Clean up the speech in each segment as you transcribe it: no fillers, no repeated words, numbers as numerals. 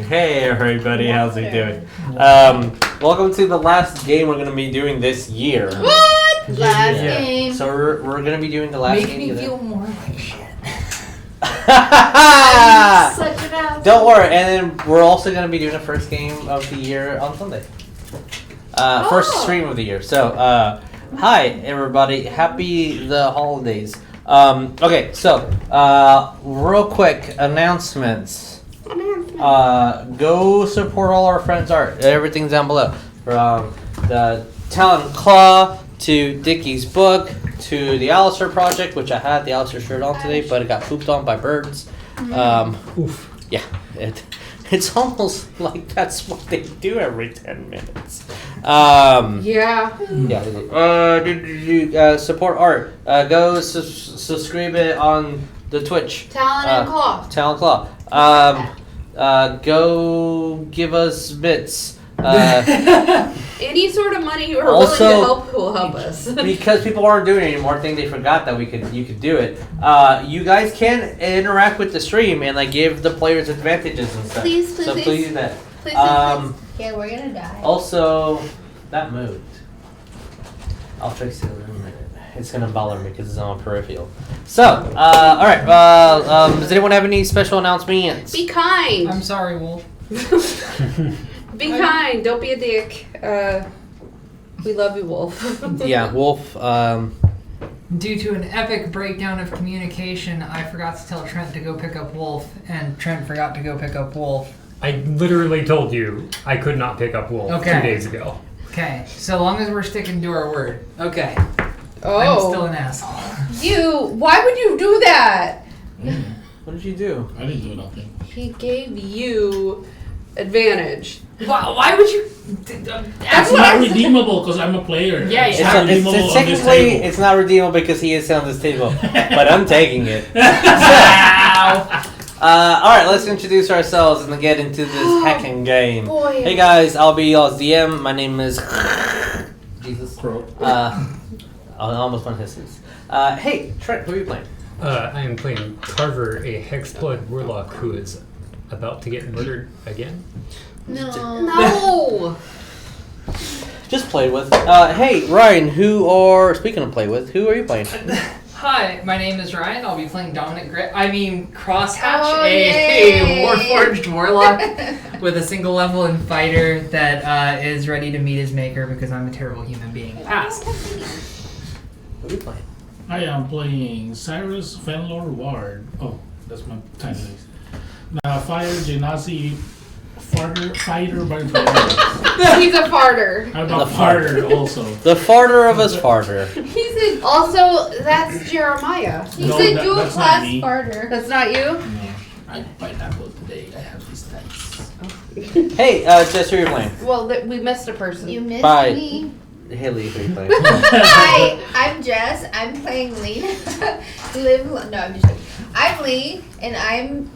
Hey everybody, how's it doing? Welcome to the last game we're going to be doing this year. What? Last game. So we're going to be doing the last game. Make me feel more like shit. Such an ass. Don't worry, and then we're also going to be doing the first game of the year on Sunday. First stream of the year. So, hi everybody, happy the holidays. Okay, so real quick announcements. Go support all our friends' art. Everything's down below. From the Talon Claw to Dickie's book to the Alistair project, which I had the Alistair shirt on today, but it got pooped on by birds. Oof. Yeah, it's almost like that's what they do every 10 minutes. Yeah. Support art. Go subscribe it on the Twitch. Talon and Claw. Talon Claw. Go give us bits. Any sort of money or Also, willing to help will help us. Because people aren't doing it anymore, I think they forgot that you could do it. You guys can interact with the stream and like give the players advantages and stuff. Please so please do that. Please. Yeah, we're gonna die. Also, that moved. I'll fix it in a minute. It's gonna bother me because it's on peripheral. So, all right. Does anyone have any special announcements? Be kind. I'm sorry, Wolf. Be kind. Don't be a dick. We love you, Wolf. Yeah, Wolf. Due to an epic breakdown of communication, I forgot to tell Trent to go pick up Wolf, and Trent forgot to go pick up Wolf. I literally told you I could not pick up Wolf 2 days ago. Okay, so long as we're sticking to our word. Okay. Oh. I'm still an asshole. Why would you do that? What did you do? I didn't do nothing. He gave you advantage. Why would you? That's not redeemable because I'm a player. Yeah, it's yeah. not redeemable It's on this technically table. it's not redeemable because he is on this table, but I'm taking it. All right, let's introduce ourselves and get into this hacking game. Boy. Hey guys, I'll be y'all's DM. My name is Jesus. Crow. I almost went hisses. Hey, Trent, who are you playing? I am playing Carver, a Hexblood Warlock who is about to get murdered again. No. Just played with. Hey, Ryan, speaking of play with, who are you playing? Hi, my name is Ryan. I'll be playing Crosshatch, Oh, a yay. Warforged Warlock with a single level and fighter that is ready to meet his maker because I'm a terrible human being. Pass. Who are you playing? I am playing Saerus Fenlor Ward. Oh, that's my title. Now, fire Genasi fighter barbarian. He's a farter. I'm a farter also. The farter of us farter. He's also, that's Jeremiah. He's No, a that- dual that's not class me. farter. That's not you? No, I pineapple today. I have these dice. Hey, Jess, who are you playing? Well, we missed a person. You missed Bye. me. Haley, who are you playing? Hi, I'm Jess. I'm playing Lena. No, I'm just joking. I'm Lee, and I'm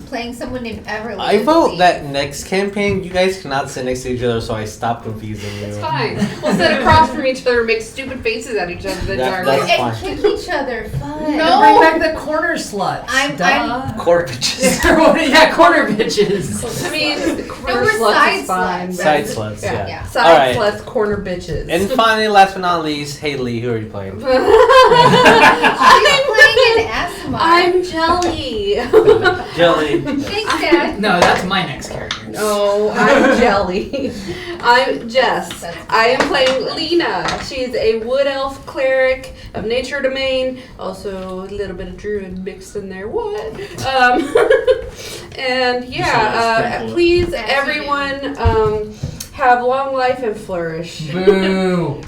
playing someone named Everlee. I vote that next campaign you guys cannot sit next to each other, so I stop confusing you. It's fine. We'll sit across from each other and make stupid faces at each other. That's And fine. kick each other. Fun. No. Bring back the corner sluts. I'm- Court bitches. Yeah, corner bitches. I mean, No, corner we're sluts side is fine. sluts. Side sluts, yeah. Yeah. Side Alright. sluts, corner bitches. And finally, last but not least, Haley, who are you playing? I'm playing an Aasimar. I'm Jelly. Jelly. Thanks, Dad. No, that's my next character. No, I'm Jelly. I'm Jess. I am playing Lena. She's a wood elf cleric of nature domain. Also a little bit of druid mixed in there. What? And yeah, please That's everyone have long life and flourish. Boo.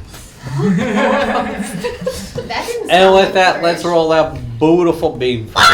That didn't And sound with like that, courage. let's roll that beautiful beam footage.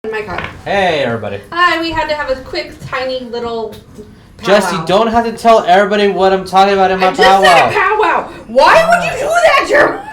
My God. Hey, everybody. Hi, we had to have a quick, tiny little Jess, you don't have to tell everybody what I'm talking about in my I just said a powwow. powwow. Why would you do that, Jeremiah?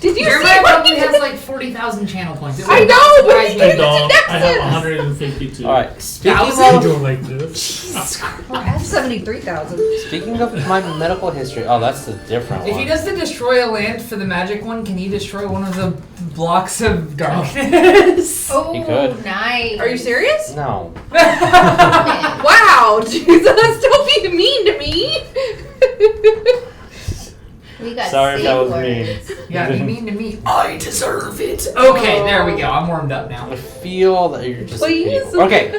Did you see Jeremiah what probably he has did? like 40,000 channel points. It I would know, not but surprise he me. I gave it to don't. I have Nexus. 152. All right. Speaking Thousand? of, Go like this. I have 73,000. speaking of my medical history, oh, that's a different If one. he does the destroy a land for the magic one, can he destroy one of the blocks of darkness? Oh, He could. nice. Are you serious? No. Wow, Jesus, don't be mean to me. We got Sorry if that was safe mean. words. Yeah, be mean to me. I deserve it. Okay, there we go. I'm warmed up now. I feel that you're just Please. evil. Okay,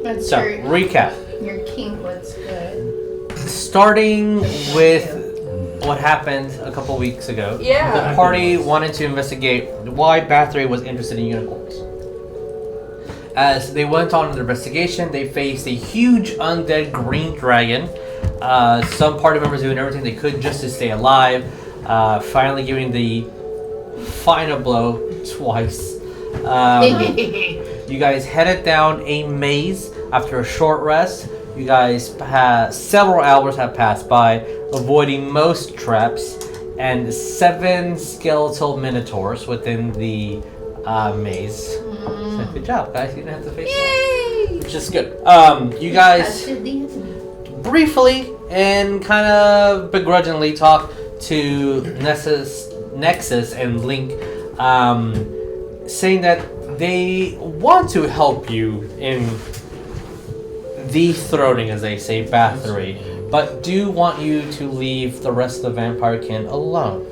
That's so your, recap. your kink looks good. Starting with what happened a couple weeks ago. Yeah. The party wanted to investigate why Bathory was interested in unicorns. As they went on their investigation, they faced a huge undead green dragon. Some party members doing everything they could just to stay alive. Finally giving the final blow twice. You guys headed down a maze after a short rest. You guys several hours have passed by, avoiding most traps, and 7 skeletal minotaurs within the maze. So good job, guys. You didn't have to face that, Yay! which is good. You guys Touched the enemy. briefly and kind of begrudgingly talk to Nexus and Link, saying that they want to help you in dethroning, as they say, Bathory, but do want you to leave the rest of the vampire kin alone,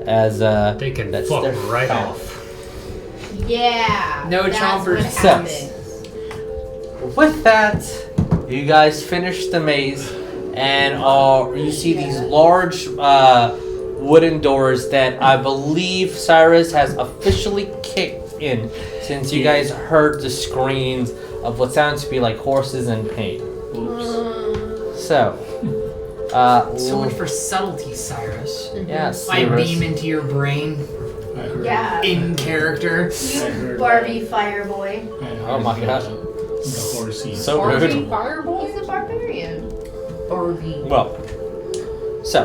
as They can that's fuck their right family. off. Yeah. No that's chompers. what happens. With that, you guys finish the maze, and you see these large wooden doors that I believe Saerus has officially kicked in, since you guys heard the screams of what sounds to be like horses in pain. So, So much for subtlety, Cyrus. yes, I beam into your brain I heard. Yeah. in character. I heard. Barbie Fireboy. I heard Oh my God. The horsey. So Barbie rude. Fireball? He's a barbarian. Barbie. Well, so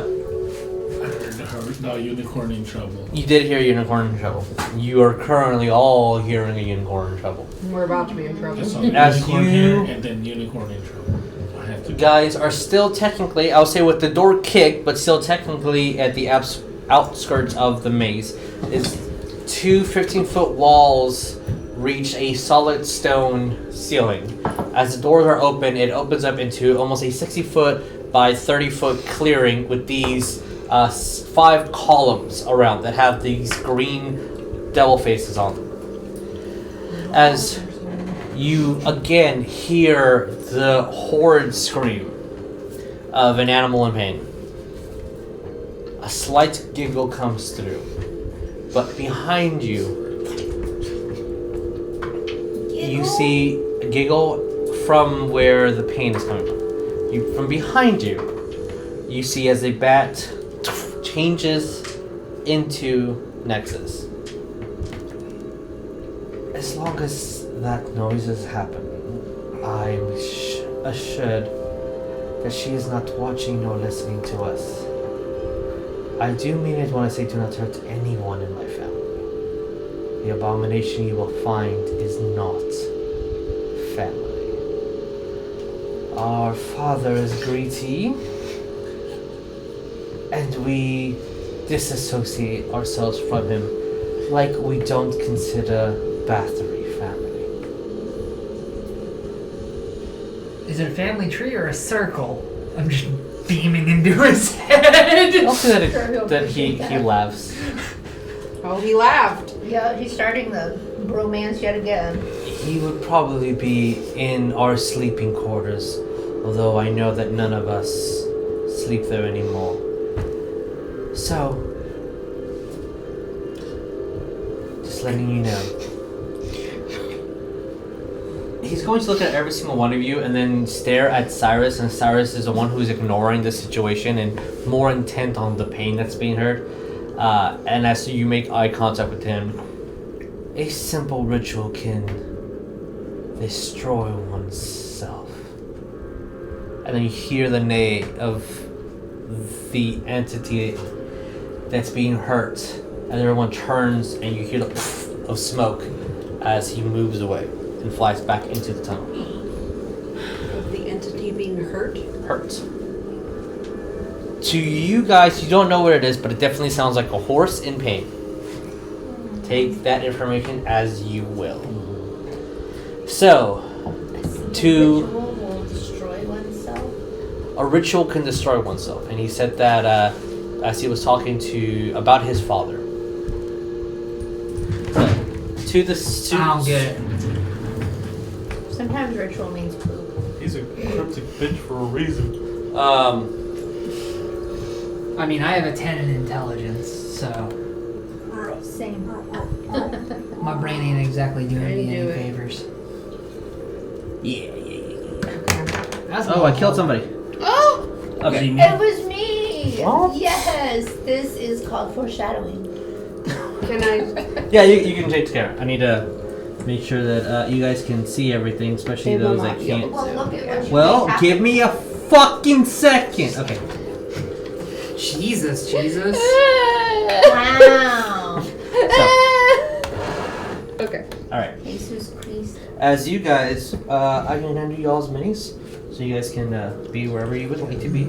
I heard the unicorn in trouble. you did hear a unicorn in trouble. You are currently all hearing a unicorn in trouble. We're about to be in trouble. I saw As unicorn you- here and then unicorn in trouble. I had to. You guys are still technically, I'll say with the door kicked, but still technically at the outskirts of the maze. Is 2 15-foot walls reach a solid stone ceiling. As the doors are open, it opens up into almost a 60-foot by 30-foot clearing with these 5 columns around that have these green devil faces on them. As you again hear the horrid scream of an animal in pain, a slight giggle comes through, but behind you, you see a giggle from where the pain is coming from. From behind you, you see as a bat changes into Nexus. As long as that noises happen, I'm assured that she is not watching nor listening to us. I do mean it when I say do not hurt anyone in my family. The abomination you will find is not family. Our father is greedy, and we disassociate ourselves from him like we don't consider Bathory family. Is it a family tree or a circle? I'm just beaming into his head. Also that he laughs. Oh, he laughed. Yeah, he's starting the bromance yet again. He would probably be in our sleeping quarters, although I know that none of us sleep there anymore. So, just letting you know. He's going to look at every single one of you and then stare at Saerus, and Saerus is the one who's ignoring the situation and more intent on the pain that's being heard. And as you make eye contact with him, a simple ritual can destroy oneself. And then you hear the neigh of the entity that's being hurt, and everyone turns and you hear the pff of smoke as he moves away and flies back into the tunnel. Of the entity being hurt? Hurt. To you guys, you don't know what it is, but it definitely sounds like a horse in pain. Take that information as you will. So, Ritual will destroy oneself. a ritual can destroy oneself, and he said that as he was talking about his father. To the I don't get it. Sometimes ritual means poop. He's a cryptic bitch for a reason. I mean, I have a 10 in intelligence, so Same. my brain ain't exactly doing I me knew any it. favors. Yeah. That's Oh, I killed somebody. Oh! Okay. It was me! What? Yes! This is called foreshadowing. Can I? Yeah, you can take care. I need to make sure that you guys can see everything, especially They will those that not be can't. able Well, look at what you Well, have. give me a fucking second. Okay. Jesus. Wow! Okay. All right. Jesus Christ. As you guys, I can hand you y'all's minis, so you guys can be wherever you would like to be.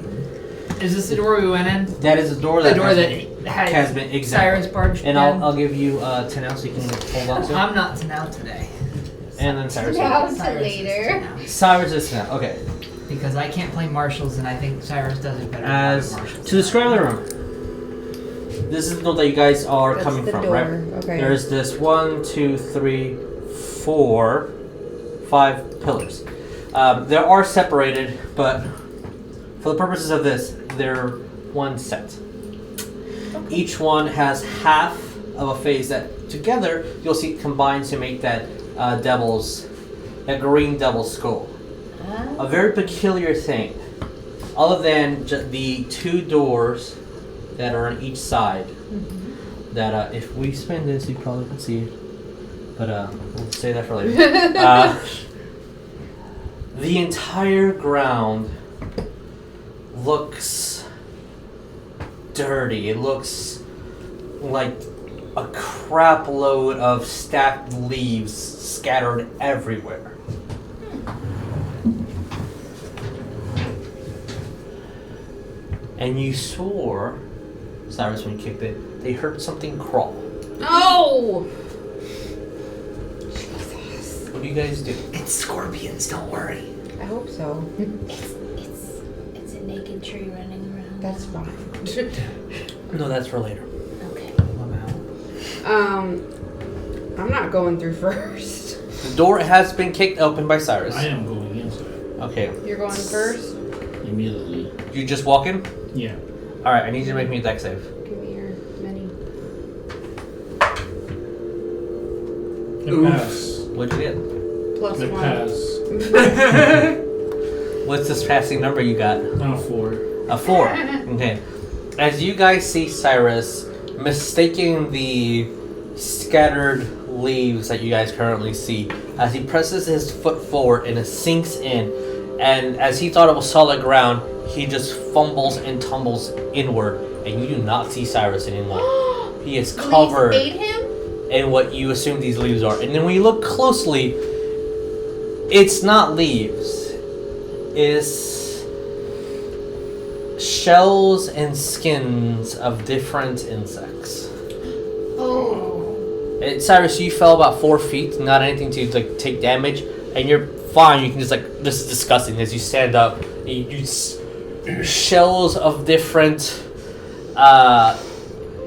Is this the door we went in? That is the door The that door has that been, had has been exactly. Cyrus barged And in? I'll give you Tenau so you can hold on to it. I'm not to now today. And then Cyrus. Now to Cyrus is later. now. Cyrus is Tenau. Okay. Because I can't play marshals, and I think Cyrus does it better As than marshals. to describe the room, this is the door that you guys are That's coming the from, door. right? Okay. There's this 1, 2, 3, 4, 5 pillars. They are separated, but for the purposes of this, they're one set. Each one has half of a phase that together you'll see combined to make that green devil's skull. A very peculiar thing. Other than the two doors that are on each side, that if we spin this, you probably can see it. But we'll save that for later. The entire ground looks dirty. It looks like a crap load of stacked leaves scattered everywhere. And you swore, Cyrus, when you kicked it, they heard something crawl. No! What do you guys do? It's scorpions, don't worry. I hope so. It's a naked tree running around. That's fine. No, that's for later. Okay. I'm not going through first. The door has been kicked open by Cyrus. I am going inside Okay. You're going first? immediately. You just walk in? Yeah. Alright, I need you to make me a deck save. Give me your mini. It pass. What'd you get? Plus It one. pass. What's this passing number you got? 4. A 4. Okay. As you guys see Cyrus mistaking the scattered leaves that you guys currently see, as he presses his foot forward and it sinks in, and as he thought it was solid ground, he just fumbles and tumbles inward, and you do not see Cyrus anymore. He is covered Ate him? in what you assume these leaves are. And then when you look closely, it's not leaves. It's shells and skins of different insects. Oh. Cyrus, you fell about 4 feet, not anything to take damage, and you're fine. You can just this is disgusting. As you stand up, shells of different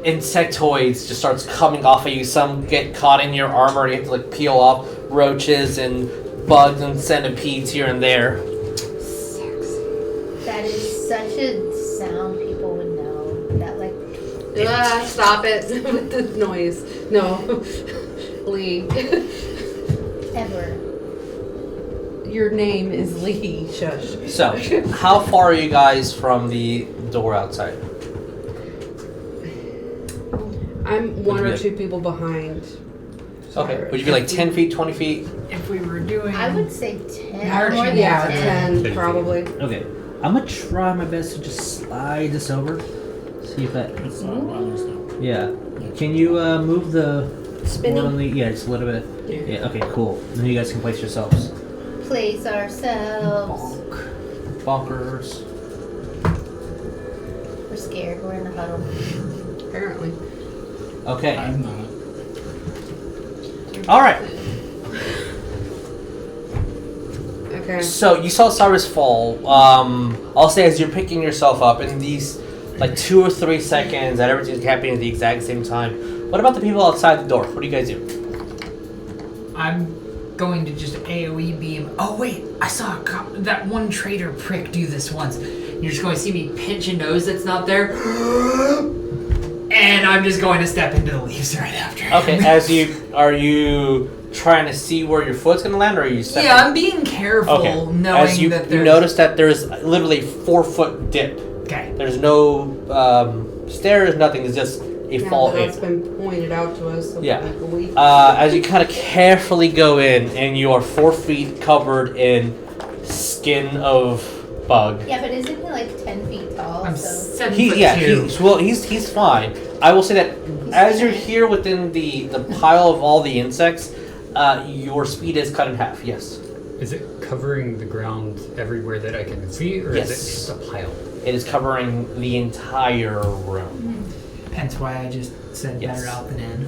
insectoids just starts coming off of you. Some get caught in your armor. You have to peel off roaches and bugs and centipedes here and there. That is such a sound people would know. That Stop it with the noise. No. Lee. ever. Your name is Lee. Shush. So, how far are you guys from the door outside? I'm one Would you or be two people behind. Okay. Would you be like 10 feet, 20 feet? If we were doing, I would say 10. Archie, More than Yeah, 10. 10 probably. Okay. I'm gonna try my best to just slide this over. See if that. It's not bothers them. Yeah. Can you move the Spinny. board on the? Yeah, just a little bit. Yeah. Okay. Cool. Then you guys can place yourselves. Place ourselves. Bonkers. We're scared. We're in a huddle. Apparently. Okay. I'm not. All right. Okay. So you saw Saerus fall. I'll say as you're picking yourself up in these like 2 or 3 seconds that everything's happening at the exact same time. What about the people outside the door? What do you guys do? I'm going to just AoE beam. Oh wait, I saw that one traitor prick do this once. You're just going to see me pinch a nose that's not there, and I'm just going to step into the leaves right after. Okay. Are you trying to see where your foot's gonna land, or are you stepping? Yeah, I'm being careful, Okay. knowing As you that there's. notice that there's literally 4-foot dip. Okay. There's no stairs, nothing. It's just a fall in. That's been pointed out to us. So Yeah. we believe. As you kind of carefully go in, and you are 4 feet covered in skin of bug. Yeah, but isn't he like 10 feet tall? I'm So 7'2". He's fine. I will say that as you're here within the pile of all the insects, your speed is cut in half. Yes, Is it covering the ground everywhere that I can see, or Yes. is it just a pile? it is covering the entire room. Hence why I just said Yes. better out than in.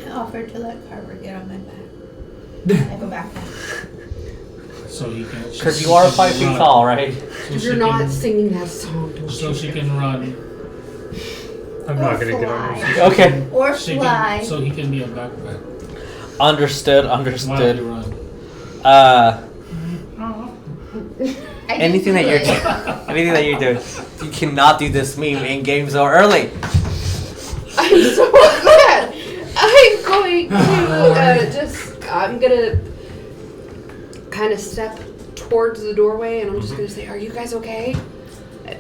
I offered to let Carver get on my back. I go back now. So he can. Because you are 5 feet run. tall, right? So You're she not can- singing that song, don't So you? she can run. I'm Or not gonna get on fly. this. Okay. Or She fly. can, so he can be a backpack. Understood. While Understood. you run. I did Anything that do you're it. doing, anything that you're doing, you cannot do this meme in game so early. I'm so glad. I'm going to I'm gonna kind of step towards the doorway, and I'm just gonna say, "Are you guys okay?"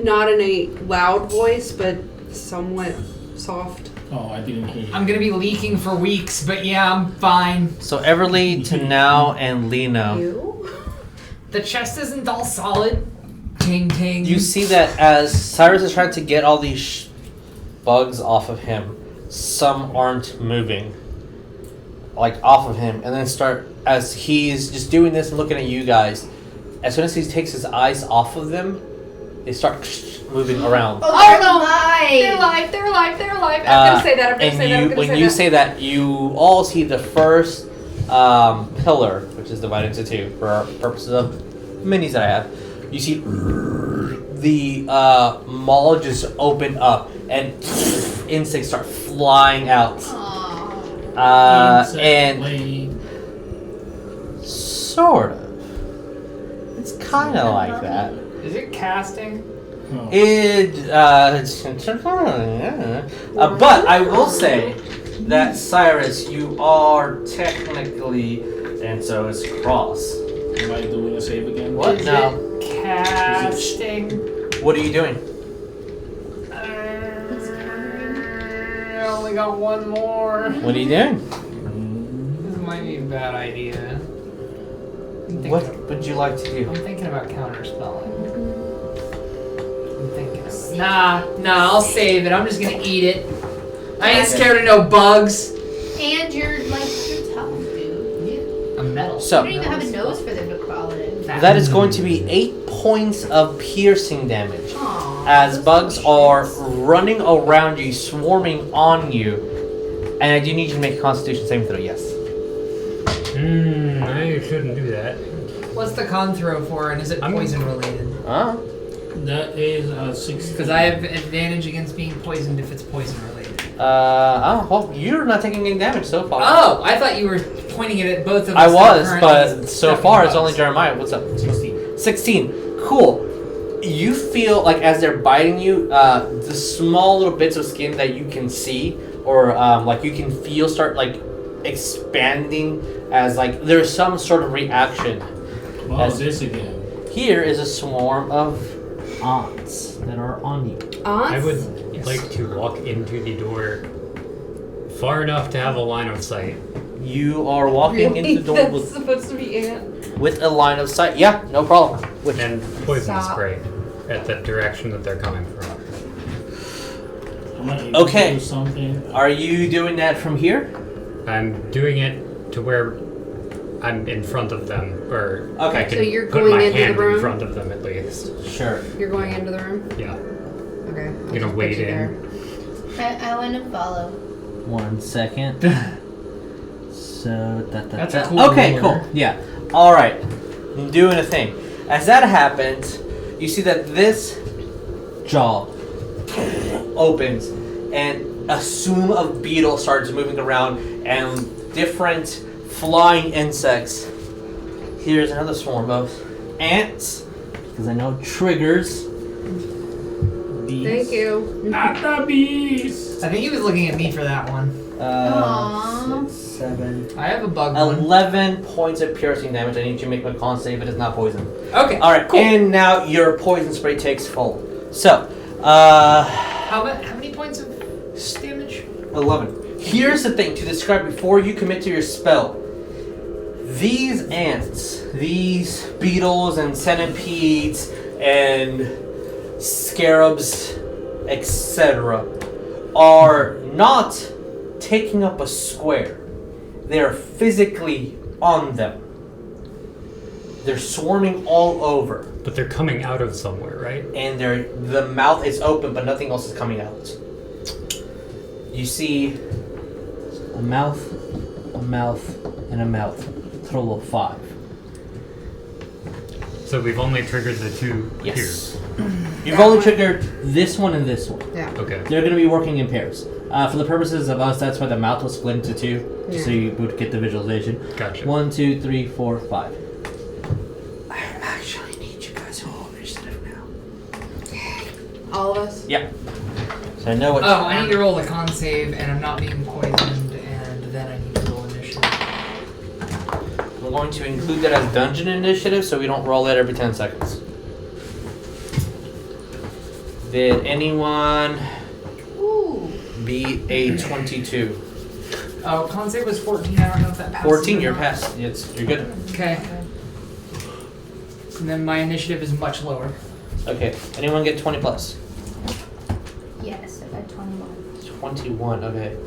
Not in a loud voice, but somewhat soft. Oh, I didn't hear you. I'm gonna be leaking for weeks, but yeah, I'm fine. So Everlee, Tenau, and Lena. You? The chest isn't all solid. Ting ting. You see that as Saerus is trying to get all these bugs off of him, some aren't moving, like off of him, and then as he's just doing this and looking at you guys. As soon as he takes his eyes off of them, they start moving around. Oh, no. my. They're alive. I'm gonna say that. And when you say that, you all see the first pillar, which is divided into 2 for our purposes of minis that I have. You see the maul just open up and insects start flying out. Aw. And Wait. sort of. It's kind of like that. Is it casting? Oh. But I will say that Saerus, you are technically, and so is Cross. Am I doing a save again? What? Is No. it casting? What are you doing? I only got one more. What are you doing? This might be a bad idea. What would you like to do? I'm thinking about counterspelling. I'm thinking. Nah, I'll save it. I'm just gonna eat it. I ain't scared of no bugs. And you're tough, dude. I'm metal. You So don't even have a nose for them to crawl in. that is going to be 8 points of piercing damage. Aw, As those bugs little are shits. running around you, swarming on you. And I do need you to make a Constitution saving throw, yes. I shouldn't do that. What's the con throw for, and is it poison related? That is 16. Because I have advantage against being poisoned if it's poison related. Well, you're not taking any damage so far. Oh, I thought you were pointing it at both of us. I that was, currently but so stepping far it's bugs. only Jeremiah. What's up? 16. Cool. You feel like as they're biting you, the small little bits of skin that you can see, or like you can feel start like expanding as like there's some sort of reaction. Oh, As- this again. Here is a swarm of ants that are on you. Aunts? I would would like to walk into the door far enough to have a line of sight. You are walking into the door That's with, supposed to be Ant. with a line of sight. Yeah, no problem. Which And poison Stop. spray at the direction that they're coming from. Am I able Okay. to do something? are you doing that from here? I'm doing it to where I'm in front of them, or Okay. I can So you're put going my into the hand room? in front of them at least. Sure. You're going into the room? Yeah. Okay. I'll Gonna just put wade you in. there. I want to follow. 1 second. So That's a cool Okay, roller. cool. Yeah. All right. I'm doing a thing. As that happens, you see that this jaw opens, and a swoop of beetles starts moving around, and different flying insects. Here's another swarm of ants, because I know triggers. Thank you. Not the bees! I think he was looking at me for that one. Aww. 6, 7, I have a bug one. 11 points of piercing damage. I need you to make my con save. It is not poison. Okay. All right, Cool. and now your poison spray takes full. So, How many points of damage? 11. Here's the thing to describe before you commit to your spell. These ants, these beetles and centipedes and scarabs, etc., are not taking up a square. They are physically on them. They're swarming all over, But they're coming out of somewhere, right? and the mouth is open, but nothing else is coming out. You see a mouth, and a mouth. Total of 5. So we've only triggered the two Yes. You've only triggered this one and this one. Yeah. here. Okay. They're going to be working in pairs. For the purposes of us, that's why the mouth was split into 2, just so you would get the visualization. Gotcha. 1, 2, 3, 4, 5. I actually need you guys to roll initiative now. All of us? Yeah. So I know what. Oh, I need to roll a con save, and I'm not being poisoned, and then I need to roll initiative. We're going to include that as dungeon initiative, so we don't roll it every 10 seconds. Did anyone Ooh. beat a 22? Oh, con save was 14. I don't know if that passes. 14, or you're not. past. You're good. Okay. And then my initiative is much lower. Okay. Anyone get 20 plus? Yes, I got 21. 21. Okay.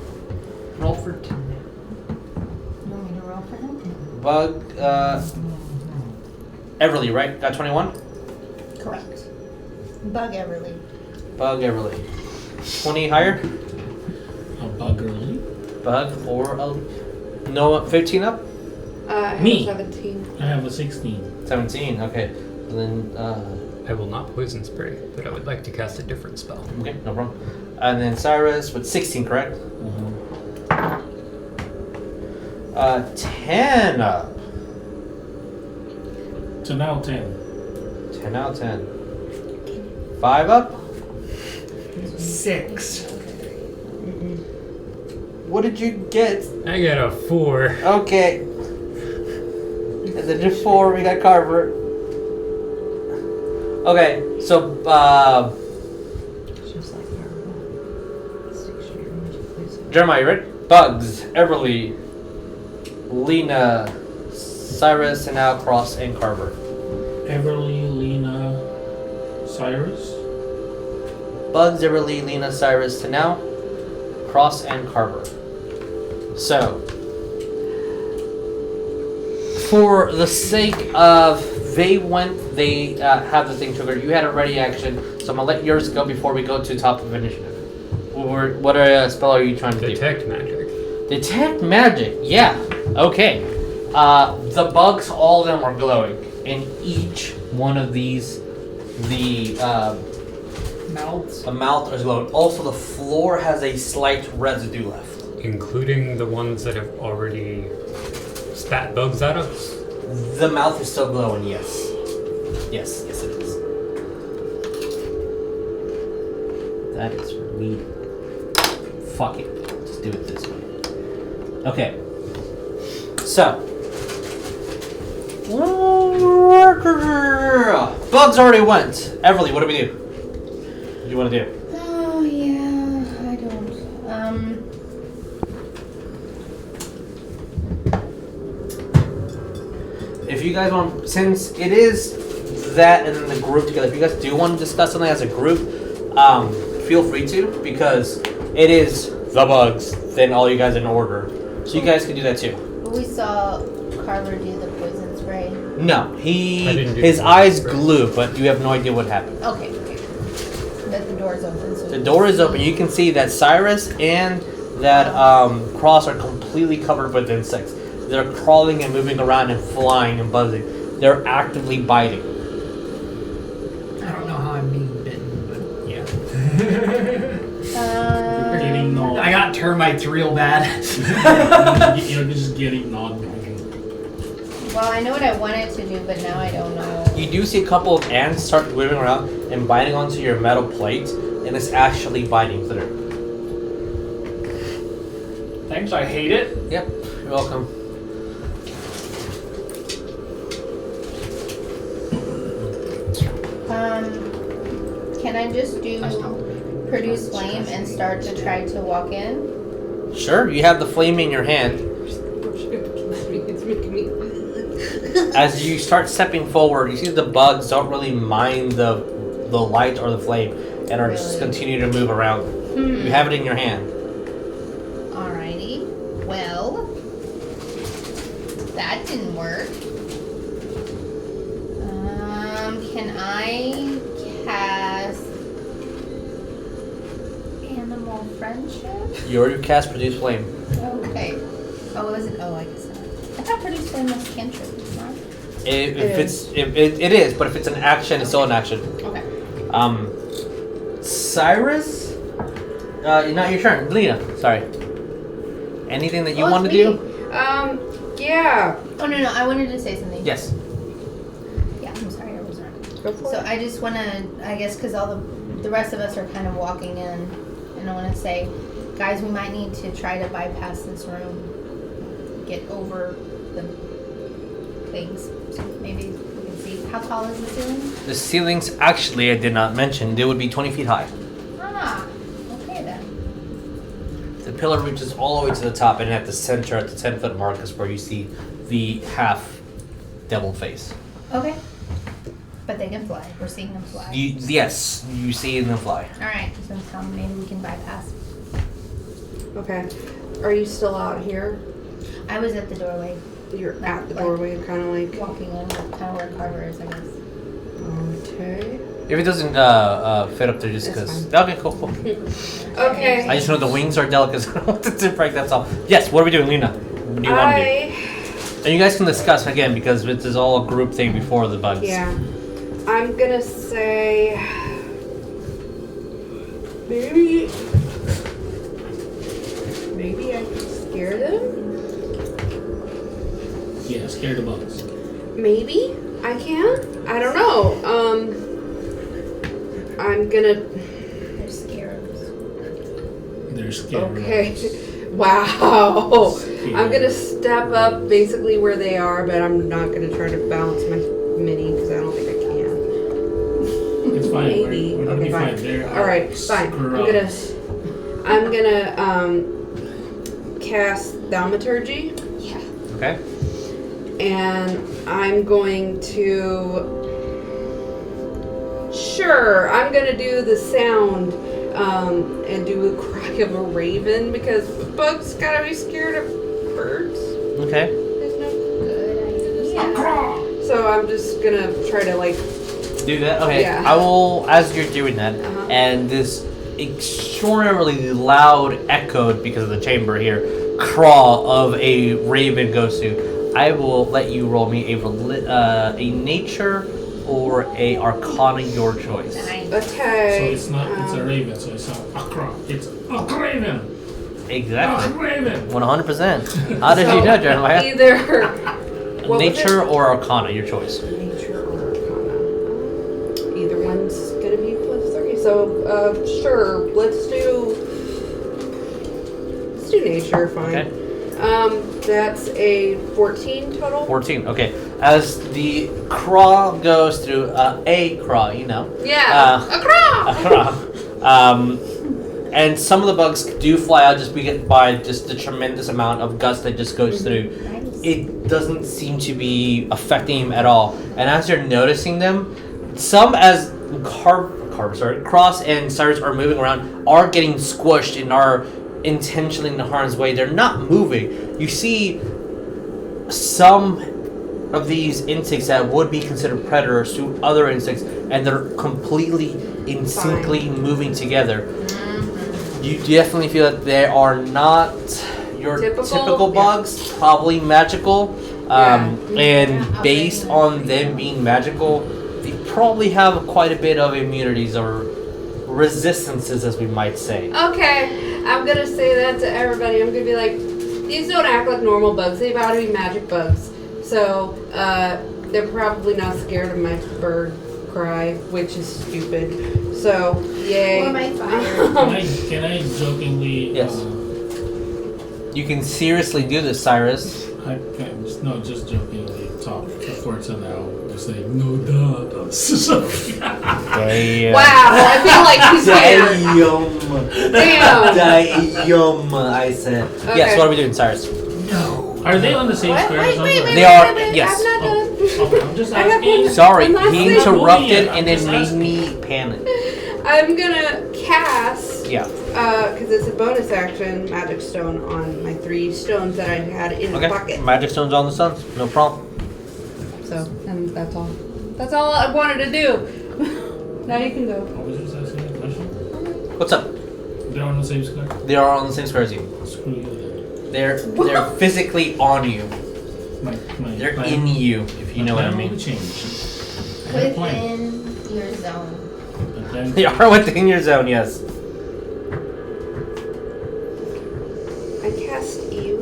Roll for 10. You want me to roll for him? Bug. Everlee, right? Got 21. Correct. Bug Everlee. Bug Everlee. 20 higher. A bug early. Bug or no 15 up. I have Me. 17. I have a 16. 17. Okay. And then I will not poison spray, but I would like to cast a different spell. okay, no problem. And then Saerus with 16, correct? 10 up. So now 10. 10 out of 10. 5 up. 6. What did you get? I got a 4. Okay. And then just 4, we got Carver. Okay, so Jeremiah, you ready? Bugs, Everlee, Lena, Saerus, and now Cross and Carver. Everlee, Lena, Saerus. Bugs, Everlee, Lena, Saerus, Tenau, Cross, and Carver. So, for the sake of they have the thing triggered. You had a ready action, so I'm gonna let yours go before we go to top of initiative. What spell are you trying to do? Detect magic. Detect magic. Yeah. Okay. The bugs, all of them are glowing, and each one of these, the Mouths. mouth is glowing. Also, the floor has a slight residue left. Including the ones that have already spat bugs at us? The mouth is still glowing. Yes. Yes it is. That is weird. Fuck it. Just do it this way. Okay. So. Bugs already went. Everlee, what do we do? What do you want to do? Oh, yeah. If you guys want, since it is that and then the group together, if you guys do want to discuss something as a group, feel free to, because it is the bugs, then all you guys in order. So you guys can do that too. We saw Carver do the poison spray. No, I didn't do his the eyes spray. glue, but you have no idea what happened. Okay. But the door's open, so The door is open. You can see that Saerus and that Cross are completely covered with insects. They're crawling and moving around and flying and buzzing. They're actively biting. I don't know how I'm being bitten, but yeah. Getting gnawed. I got termites real bad. You're just getting gnawed. Well, I know what I wanted to do, but now I don't know. You do see a couple of ants start moving around and biting onto your metal plate, and it's actually biting through. Thanks, I hate it. Yep, you're welcome. Can I just do produce flame and start to try to walk in? Sure, you have the flame in your hand. It's making me. As you start stepping forward, you see the bugs don't really mind the light or the flame, and are just Really? continue to move around. You have it in your hand. Alrighty. Well, that didn't work. Can I cast Animal Friendship? You already cast Produce Flame. Okay. Oh, was it? Oh, I guess not. I thought Produce Flame was cantrip, not? It is, but if it's an action, it's still an action. Okay. Cyrus? Not your turn. Lena, sorry. Anything that you Oh, want to it's do? Yeah. Oh, no, I wanted to say something. Yes. Yeah, I'm sorry, I was wrong. Go for So it. I just want to, I guess, because all the rest of us are kind of walking in, and I want to say, guys, we might need to try to bypass this room, get over the things. So maybe we can see. How tall is the ceiling? The ceilings, actually, I did not mention, they would be 20 feet high. Ah, okay then. The pillar reaches all the way to the top, and at the center, at the 10-foot mark, is where you see the half devil face. Okay. But they can fly. We're seeing them fly. Yes, you see them fly. All right, so maybe we can bypass. Okay. Are you still out here? I was at the doorway, You're at the doorway, kind of like. walking in, kind of where Carver is, I guess. Okay. If it doesn't fit up there, just That's because. Okay, cool. Okay. I just know the wings are delicate, so I don't want to break. That's all. Yes, what are we doing, Lena? What do you want to do? And you guys can discuss again because this is all a group thing before the bugs. Yeah. I'm gonna say maybe I can scare them. Yeah, scare the bugs. Maybe I can. I don't know. I'm gonna. They're scarabs. They're scared. Okay. Wow. I'm gonna step up basically where they are, but I'm not gonna try to balance my mini because I don't think I can. It's fine. Maybe. We're gonna Okay, be fine. They're All right, fine. I'm gonna cast Thaumaturgy, Okay. and I'm going to. Sure, I'm gonna do the sound and do a cry of a raven because bugs gotta be scared of birds. Okay. There's no. Good idea. So I'm just gonna try to like. Do that? Okay. Yeah. I will, as you're doing that, Uh-huh. and this extraordinarily loud, echoed because of the chamber here, crawl of a raven goes to. I will let you roll me a nature or a arcana, your choice. Nice. Okay. So it's not. It's a raven. So it's not a crow. It's a raven. Exactly. A raven. 100%. How did you know, Jeremiah? Either what was Nature it? or arcana, your choice. Nature or arcana. Either one's gonna be +3. So sure, let's do nature. Fine. Okay. That's a 14 total. 14. Okay. As the craw goes through a craw, you know. Yeah. A crow. A craw. and some of the bugs do fly out just by just the tremendous amount of gust that just goes through. Nice. It doesn't seem to be affecting him at all. And as you're noticing them, some as Cross and Saerus are moving around are getting squished and are intentionally in harm's way. They're not moving. You see some of these insects that would be considered predators to other insects, and they're completely instinctively moving together. You definitely feel that they are not your typical bugs, probably magical. And based on them being magical, they probably have quite a bit of immunities or resistances, as we might say. Okay, I'm gonna say that to everybody. I'm gonna be like, these don't act like normal bugs. They've got to be magic bugs. So, they're probably not scared of my bird cry, which is stupid. So, yay. Or my fire. Can I jokingly? Yes. You can seriously do this, Saerus. Just jokingly talk for Tenau. Just say no duh. Damn. Wow, I feel like he's here. Damn. Damn, I said. Okay. Yes, what are we doing, Saerus? Are they on the same square? or something? They are, yes. I'm not done. I'm just I have asking. one. Sorry, I'm not he saying- interrupted and it I'm made just me panic. I'm gonna cast, Yeah. because it's a bonus action, magic stone on my 3 stones that I had in the Okay. bucket. Magic stones on the suns. No problem. So, and that's all. That's all I wanted to do. Now you can go. I was just asking a question. What's up? They're on the same square. They are on the same square as you. Screw you. They're physically on you. My They're plan- in you, if you know what I my plan mean. will change. I have a plan. Within your zone. My plan- They are within your zone, yes. I cast you.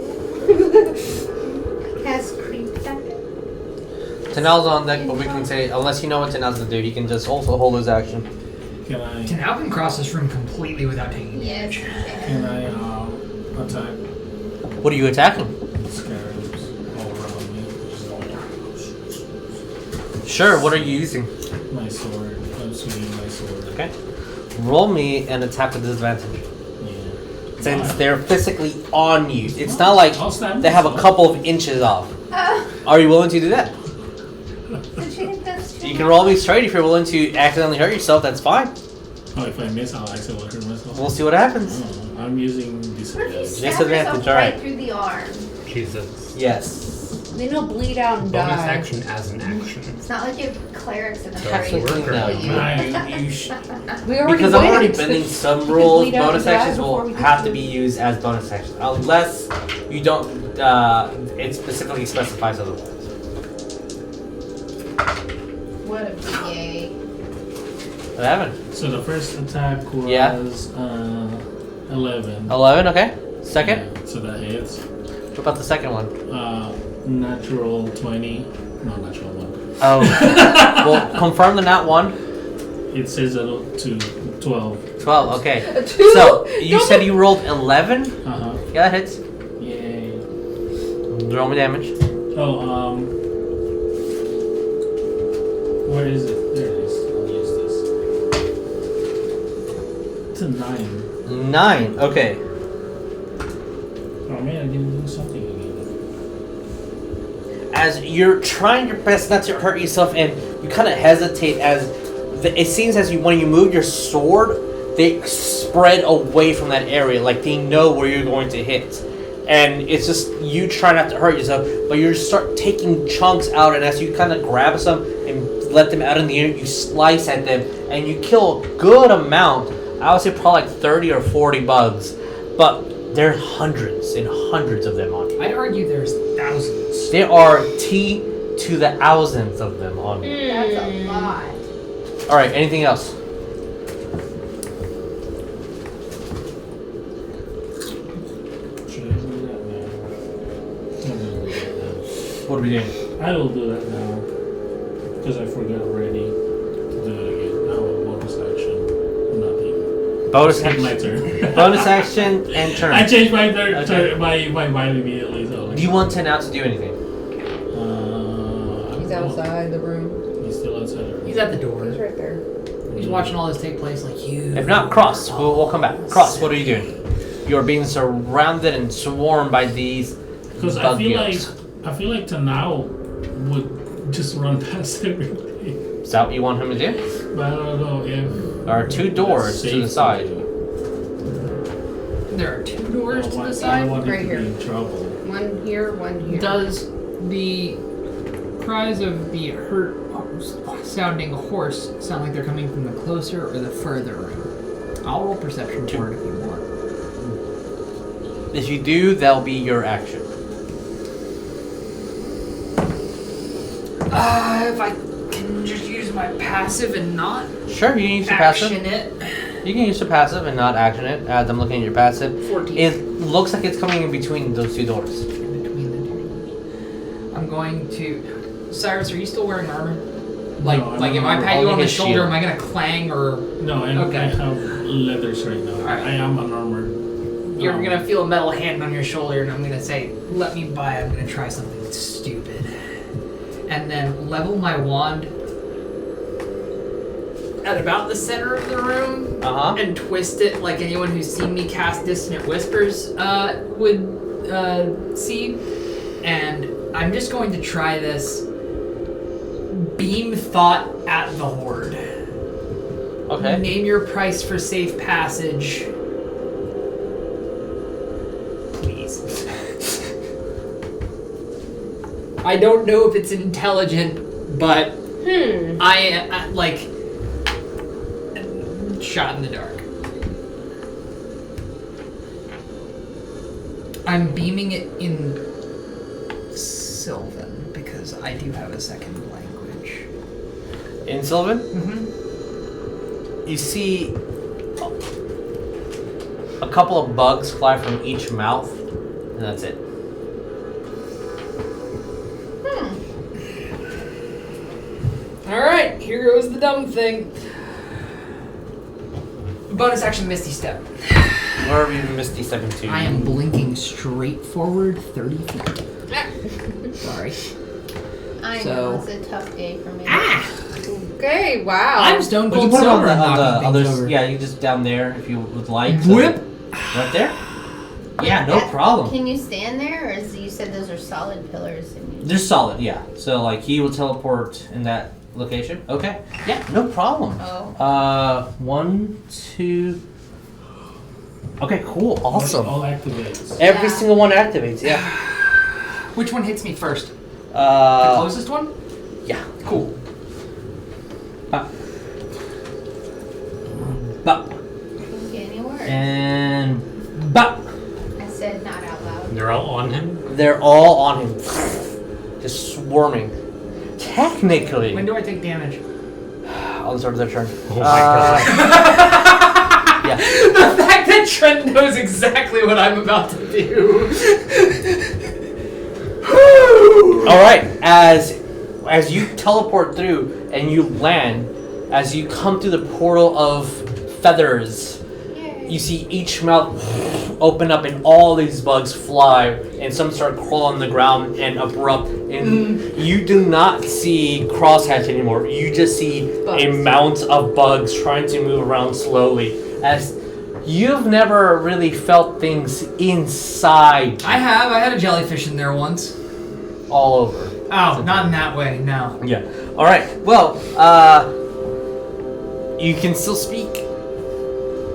Cast creep factor. Tenau's on deck, but we can say, unless you know what Tenau's gonna do, he can just also hold his action. Can I Tenau can cross this room completely without taking Yes. damage. can I attack What are you attacking? scarabs all around me? Just Sure, what are you using? my sword. I'm swinging my sword. Okay. Roll me an attack with disadvantage. Yeah. Since they're physically on you. It's not like I'll stand they have a myself. couple of inches off. Are you willing to do that? You can roll me straight if you're willing to accidentally hurt yourself, that's fine. Oh, if I miss, I'll accidentally hurt myself. We'll see what happens. Oh, I'm using disadvantage. Disadvantage, all right right. through the arm. Jesus. Yes. Then he'll bleed out and Bonus die. action as an action. It's not like you're clerics in a That's hurry. work, to right? kill you. We already Because I'm already went. bending some Could rules, bleed out bonus and die actions before will we get have to to- be used as bonus actions. Unless you don't, it specifically specifies otherwise. What a BA. 11. So the first attack was Yeah. 11. 11, okay. Second? Yeah, so that hits. What about the second one? Natural 20. No, natural 1. Oh. Well, confirm the nat 1. It says to 12. 12, okay. Two? So, you said you rolled 11? Uh-huh. Yeah, that hits. Yay. Roll me damage. Oh, where is it? There it is. I'll use this. It's a 9. 9, okay. Oh man, I didn't do something again. As you're trying your best not to hurt yourself, and you kind of hesitate as it seems as when you move your sword, they spread away from that area, like they know where you're going to hit. And it's just you try not to hurt yourself, but you start taking chunks out, and as you kind of grab some and let them out in the air, you slice at them, and you kill a good amount. I would say probably like 30 or 40 bugs, but there are hundreds and hundreds of them on you. I'd argue there's thousands. There are T to the thousands of them on you. That's a lot. All right, anything else? Should I do that now? I'm gonna do that now. What are we doing? I will do that now. Because I forgot already to do it again. Now a bonus action. Nothing. Bonus Take my action. turn. Bonus action and turn. I changed my turn, Okay. my mind immediately. So Do you want Tenau to do anything? He's outside the room. He's still outside the room. He's at the door. He's right there. He's watching all this take place like you. If not, Cross, we'll come back. Cross, what are you doing? You're being surrounded and swarmed by these Because bug yolks. I feel like Tenau would just run past everything. Is that what you want him to do? But I don't know if There are 2 doors to the side. There are 2 doors to the I don't side. want him Right to here. be in trouble. One here, one here. Does the cries of the hurt sounding horse sound like they're coming from the closer or the further room? I'll roll perception for it if you want. If you do, that'll be your action. If I can just use my passive and not Sure, you can use your action passive. it. You can use your passive and not action it. As I'm looking at your passive, 14. it looks like it's coming in between those 2 doors. In between the 2. I'm going to... Saerus, are you still wearing armor? Like, No, I'm like if not. I pat you Only on the his shoulder, shield. am I gonna clang or No, Okay. I have leathers right now. Alright. I am unarmored. you're gonna feel a metal hand on your shoulder and I'm gonna say, let me by, I'm gonna try something stupid. And then level my wand at about the center of the room Uh-huh. and twist it like anyone who's seen me cast Dissonant Whispers would see. And I'm just going to try this beam thought at the horde. Okay. Name your price for safe passage. Please. I don't know if it's intelligent, but I like shot in the dark. I'm beaming it in Sylvan because I do have a second language. In Sylvan, Mm-hmm. you see a couple of bugs fly from each mouth, and that's it. Alright, here goes the dumb thing. Bonus action Misty Step. Where are you Misty stepping to? I am blinking straight forward 30 feet. Sorry. I So- know, it's a tough day for me. Okay, wow. I'm stone Would you cold put it on sober the, and on the knocking other? things over. Yeah, you just down there if you would like. Whip. Right there. Yeah, no That- problem. Can you stand there, or is, you said those are solid pillars? And you, They're solid, yeah. So like he will teleport in that location. Okay. Yeah, no problem. oh, 1, 2. Okay, cool, awesome. All activates. Every Yeah. single one activates. Yeah. Which one hits me first? The closest one? Yeah. Cool. Bop. didn't get any words. And bop. I said not out loud. They're all on him. They're all on him, just swarming. Technically, When do I take damage? on the start of their turn. Oh my god. Yeah. The fact that Trent knows exactly what I'm about to do. All right. As you teleport through and you land, as you come through the portal of feathers, Yay. you see each mouth open up and all these bugs fly, and some start crawling on the ground and erupt. And you do not see Crosshatch anymore. You just see Bugs. a mount of bugs trying to move around slowly. As you've never really felt things inside I have. I had a jellyfish in there once. all over. Oh, not in that way, no. Yeah. All right. Well, you can still speak.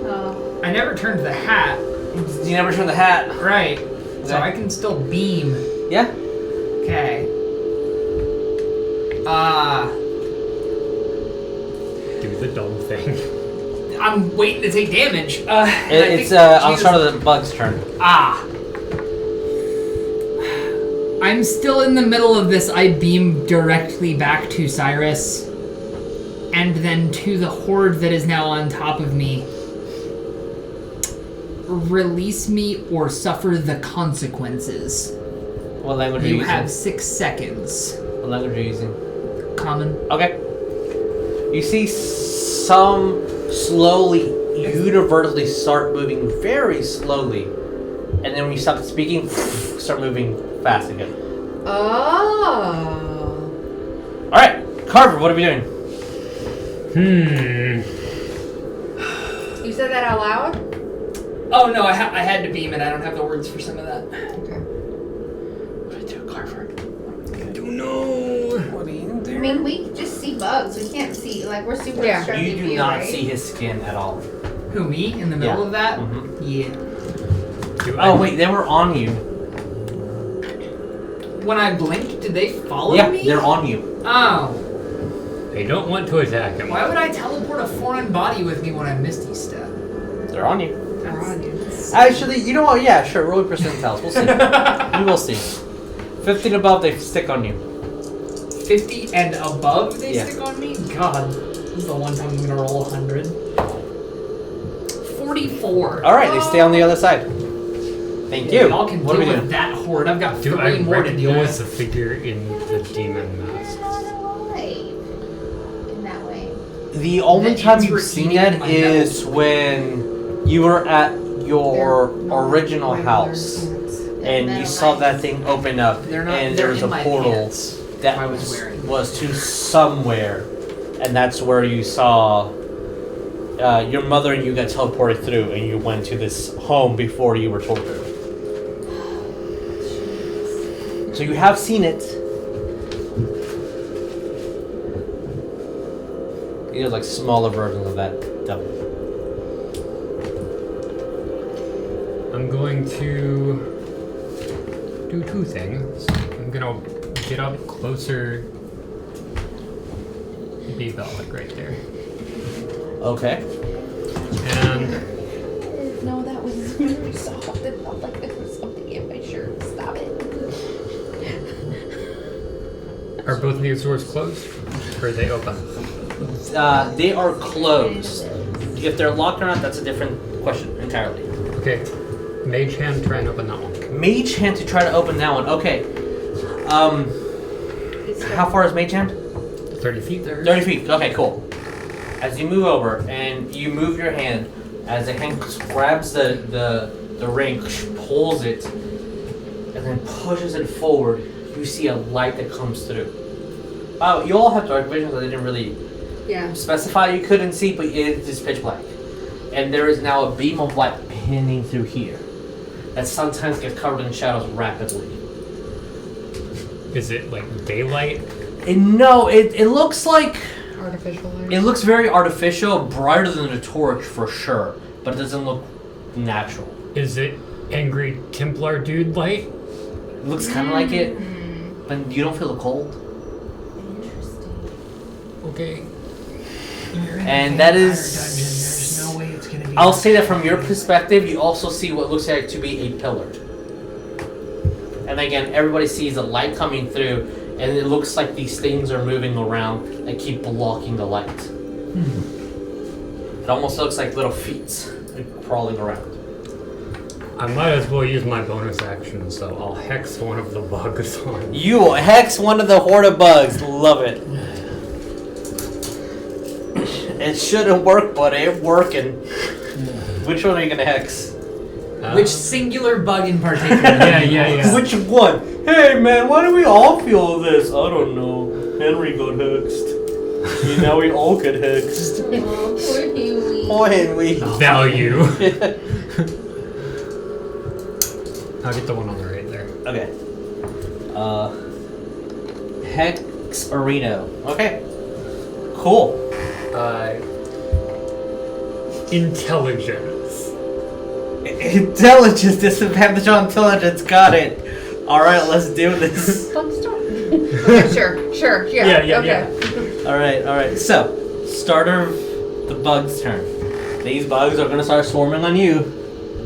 Oh, I never turned the hat. You never turn the hat. Right. So Okay. I can still beam. Yeah. Okay. Do the dumb thing. I'm waiting to take damage. And I It's think on the Jesus- start of the bug's turn. I'm still in the middle of this. I beam directly back to Saerus. And then to the horde that is now on top of me. Release me or suffer the consequences. What language are you You using? have 6 seconds. What language are you using? Common. Okay. You see some slowly, universally start moving very slowly. And then when you stop speaking, start moving fast again. Oh. Alright, Carver, what are we doing? You said that out loud? Oh no, I had to beam it. I don't have the words for some of that. Okay. What do I do, Carver? Don't know. What do you do? I mean, we just see bugs. We can't see, like, we're super Yeah. obstructed You do view, not right? see his skin at all. Who, me? In the middle Yeah. of that? Mhm. Yeah. Oh wait, they were on you. When I blinked, did they follow Yeah, me? they're on you. Oh. They don't want to attack him. Why would I teleport a foreign body with me when I Misty Step? They're on you. They're on you. Actually, you know what? Yeah, sure. Roll your percentiles. We'll see. We will see. 15 above, they stick on you. 50 and above they Yeah. stick on me? God. This is the one time I'm gonna roll 100. 44. All right, they stay on the other side. Thank you. Y'all can What are deal we with doing? that horde. I've got Do 3 I more to deal recognize with. the figure in the demon mask? Not alive in that way. The only The time ants you've were seen eating it my is when you were at your original house and you saw that thing open up They're not- and they're there was a in my portal pants that I was wearing. was to somewhere, and that's where you saw your mother and you got teleported through, and you went to this home before you were tortured. So you have seen it. These are like smaller versions of that devil. I'm going to do 2 things. I'm gonna get up closer. Be about like right there. Okay. And No, that was very soft. It felt like there was something in my shirt. Stop it. are both of these doors closed? Or are they open? They are closed. If they're locked or not, that's a different question entirely. Okay. Mage hand, try and open that one. Mage hand to try to open that one. Okay. How far is Mage hand? 30 feet. 30 feet. Okay, cool. As you move over and you move your hand, as the hand grabs the ring, pulls it, and then pushes it forward, you see a light that comes through. You all have dark vision, so they didn't really Yeah. specify you couldn't see, but it is pitch black. And there is now a beam of light pinning through here that sometimes gets covered in shadows rapidly. Is it like daylight? No, it looks like... Artificial light. It looks very artificial, brighter than a torch for sure, but it doesn't look natural. Is it angry Templar dude light? It looks kind of like it, but you don't feel the cold. Interesting. Okay. And that is... There's no way it's gonna be. I'll say that from your perspective, you also see what looks like to be a pillar. And again, everybody sees a light coming through, and it looks like these things are moving around that keep blocking the light. It almost looks like little feet crawling around. I might as well use my bonus action, so I'll hex one of the bugs on. You will hex one of the horde of bugs. Love it. It shouldn't work, but it's working. Which one are you gonna hex? Which singular bug in particular? Yeah. Which one? Hey man, why do we all feel this? I don't know. Henry got hexed. Now we all get hexed. Oh, poor Huey. Oh, Henry. Value. I'll get the one on the right there. Okay. Hex Areno. Okay. Cool. Intelligence. Intelligence, disadvantage on intelligence. Got it. Alright, let's do this. Okay, sure. Yeah. Yeah. Alright. So, start of the bug's turn. These bugs are going to start swarming on you.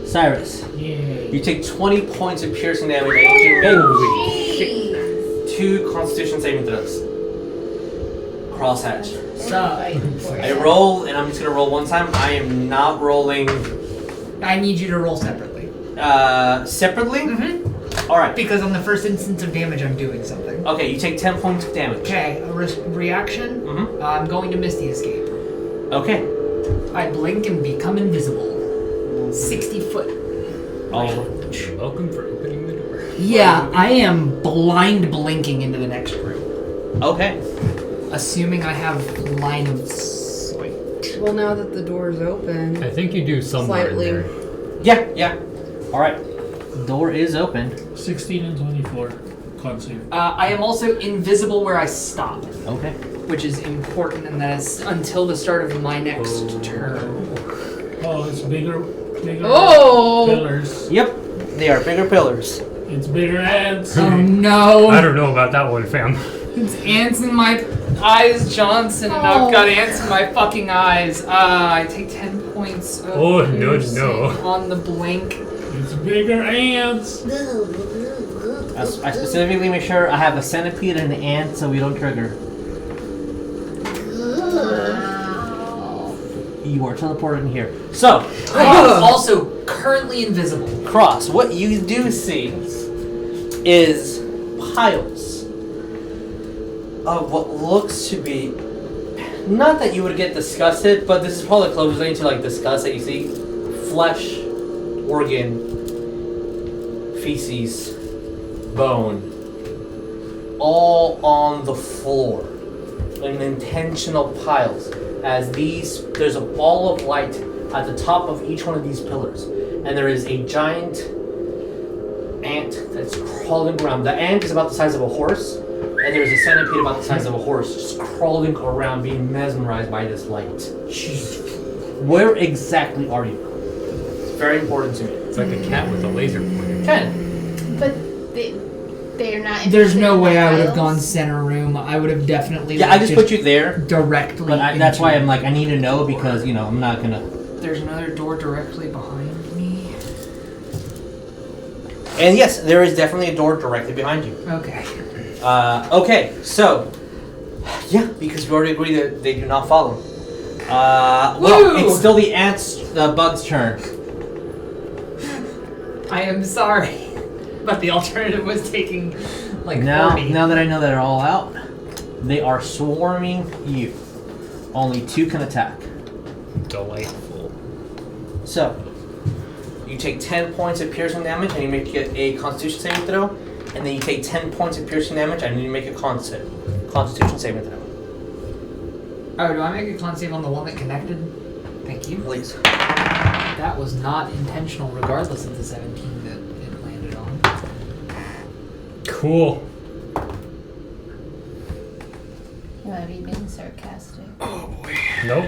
Saerus. Yay. You take 20 points of piercing damage and you make 2 constitution saving throws. Crosshatch. I roll, and I'm just going to roll one time. I am not rolling I need you to roll separately. separately? Mm-hmm. Alright. Because on the first instance of damage, I'm doing something. Okay, you take 10 points of damage. Okay, a reaction. Mm-hmm. I'm going to Misty Escape. Okay. I blink and become invisible. 60 foot. You're welcome for opening the door. Yeah, I am blind blinking into the next room. Okay. Assuming I have line of Well, now that the door is open, I think you do somewhere Slightly. in there. Yeah. All right. Door is open. 16 and 24. Con save. I am also invisible where I stop, Okay. which is important, and that is until the start of my next turn. Oh, it's bigger Oh! pillars. Yep. They are bigger pillars. It's bigger ants. Oh no! I don't know about that one, fam. It's ants in my eyes, Johnson, and I've got ants in my fucking eyes. I take 10 points of Oh, no, piercing no. on the blink. It's bigger ants. I specifically make sure I have a centipede and an ant so we don't trigger. Wow. You are teleported in here. So, I am also currently invisible. Cross, what you do see is piles of what looks to be, not that you would get disgusted, but this is probably the closest thing to like disgust that you see. Flesh, organ, feces, bone, all on the floor in intentional piles. As there's a ball of light at the top of each one of these pillars, and there is a giant ant that's crawling around. The ant is about the size of a horse, and there's a centipede about the size of a horse just crawling around, being mesmerized by this light. Where exactly are you? It's very important to me. It's like a cat with a laser pointer. 10. But they're not. There's no interested in way I would have tiles? gone center room. I would have definitely. Yeah, I just put you there, directly. but that's why into- I'm like, I need to know because, I'm not gonna. There's another door directly behind me. And yes, there is definitely a door directly behind you. Okay. Okay, so, yeah, because we already agreed that they do not follow. Well, Woo! it's still the bug's turn. I am sorry, but the alternative was taking like Now 40. that I know that they're all out, they are swarming you. Only 2 can attack. Delightful. So, you take 10 points of piercing damage and you make it a constitution saving throw, and then you take 10 points of piercing damage and you make a constitution saving throw. Oh, do I make a con save on the one that connected? Thank you. Please. That was not intentional, regardless of the 17 that it landed on. Cool. You might be being sarcastic. Nope.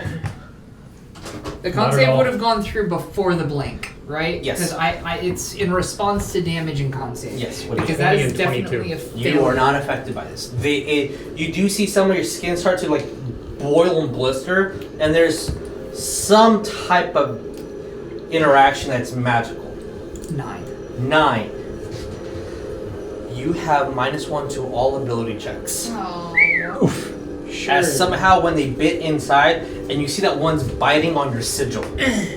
The Not con at save all. would have gone through before the blink, right? Yes. Because it's in response to damage and con save. Yes, what is Because it? that 20 is and 22. definitely a failure. You are not affected by this. You do see some of your skin start to like boil and blister, and there's some type of interaction that's magical. 9. 9. You have -1 to all ability checks. Oh. Sure. As somehow when they bit inside, and you see that one's biting on your sigil,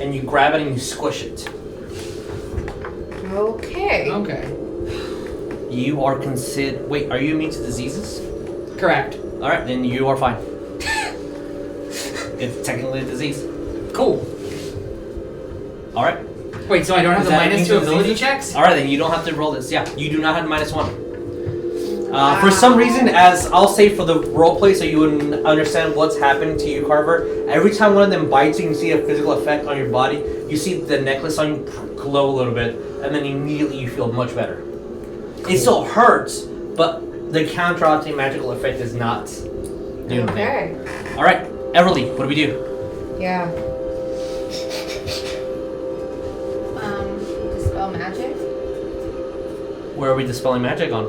and you grab it and you squish it. Okay. Okay. You are considered. Wait, are you immune to diseases? Correct. All right, then you are fine. It's technically a disease. Cool. All right. Wait, so I don't have Is the that minus immune to to ability diseases? checks? All right, then you don't have to roll this. Yeah, you do not have -1. For some reason, as I'll say for the roleplay, so you would understand what's happening to you, Carver. Every time one of them bites, you can see a physical effect on your body. You see the necklace on you glow a little bit, and then immediately you feel much better. It still hurts, but the counteracting magical effect is not doing anything. Okay. All right, Everlee, what do we do? Yeah. Dispel magic. Where are we dispelling magic on?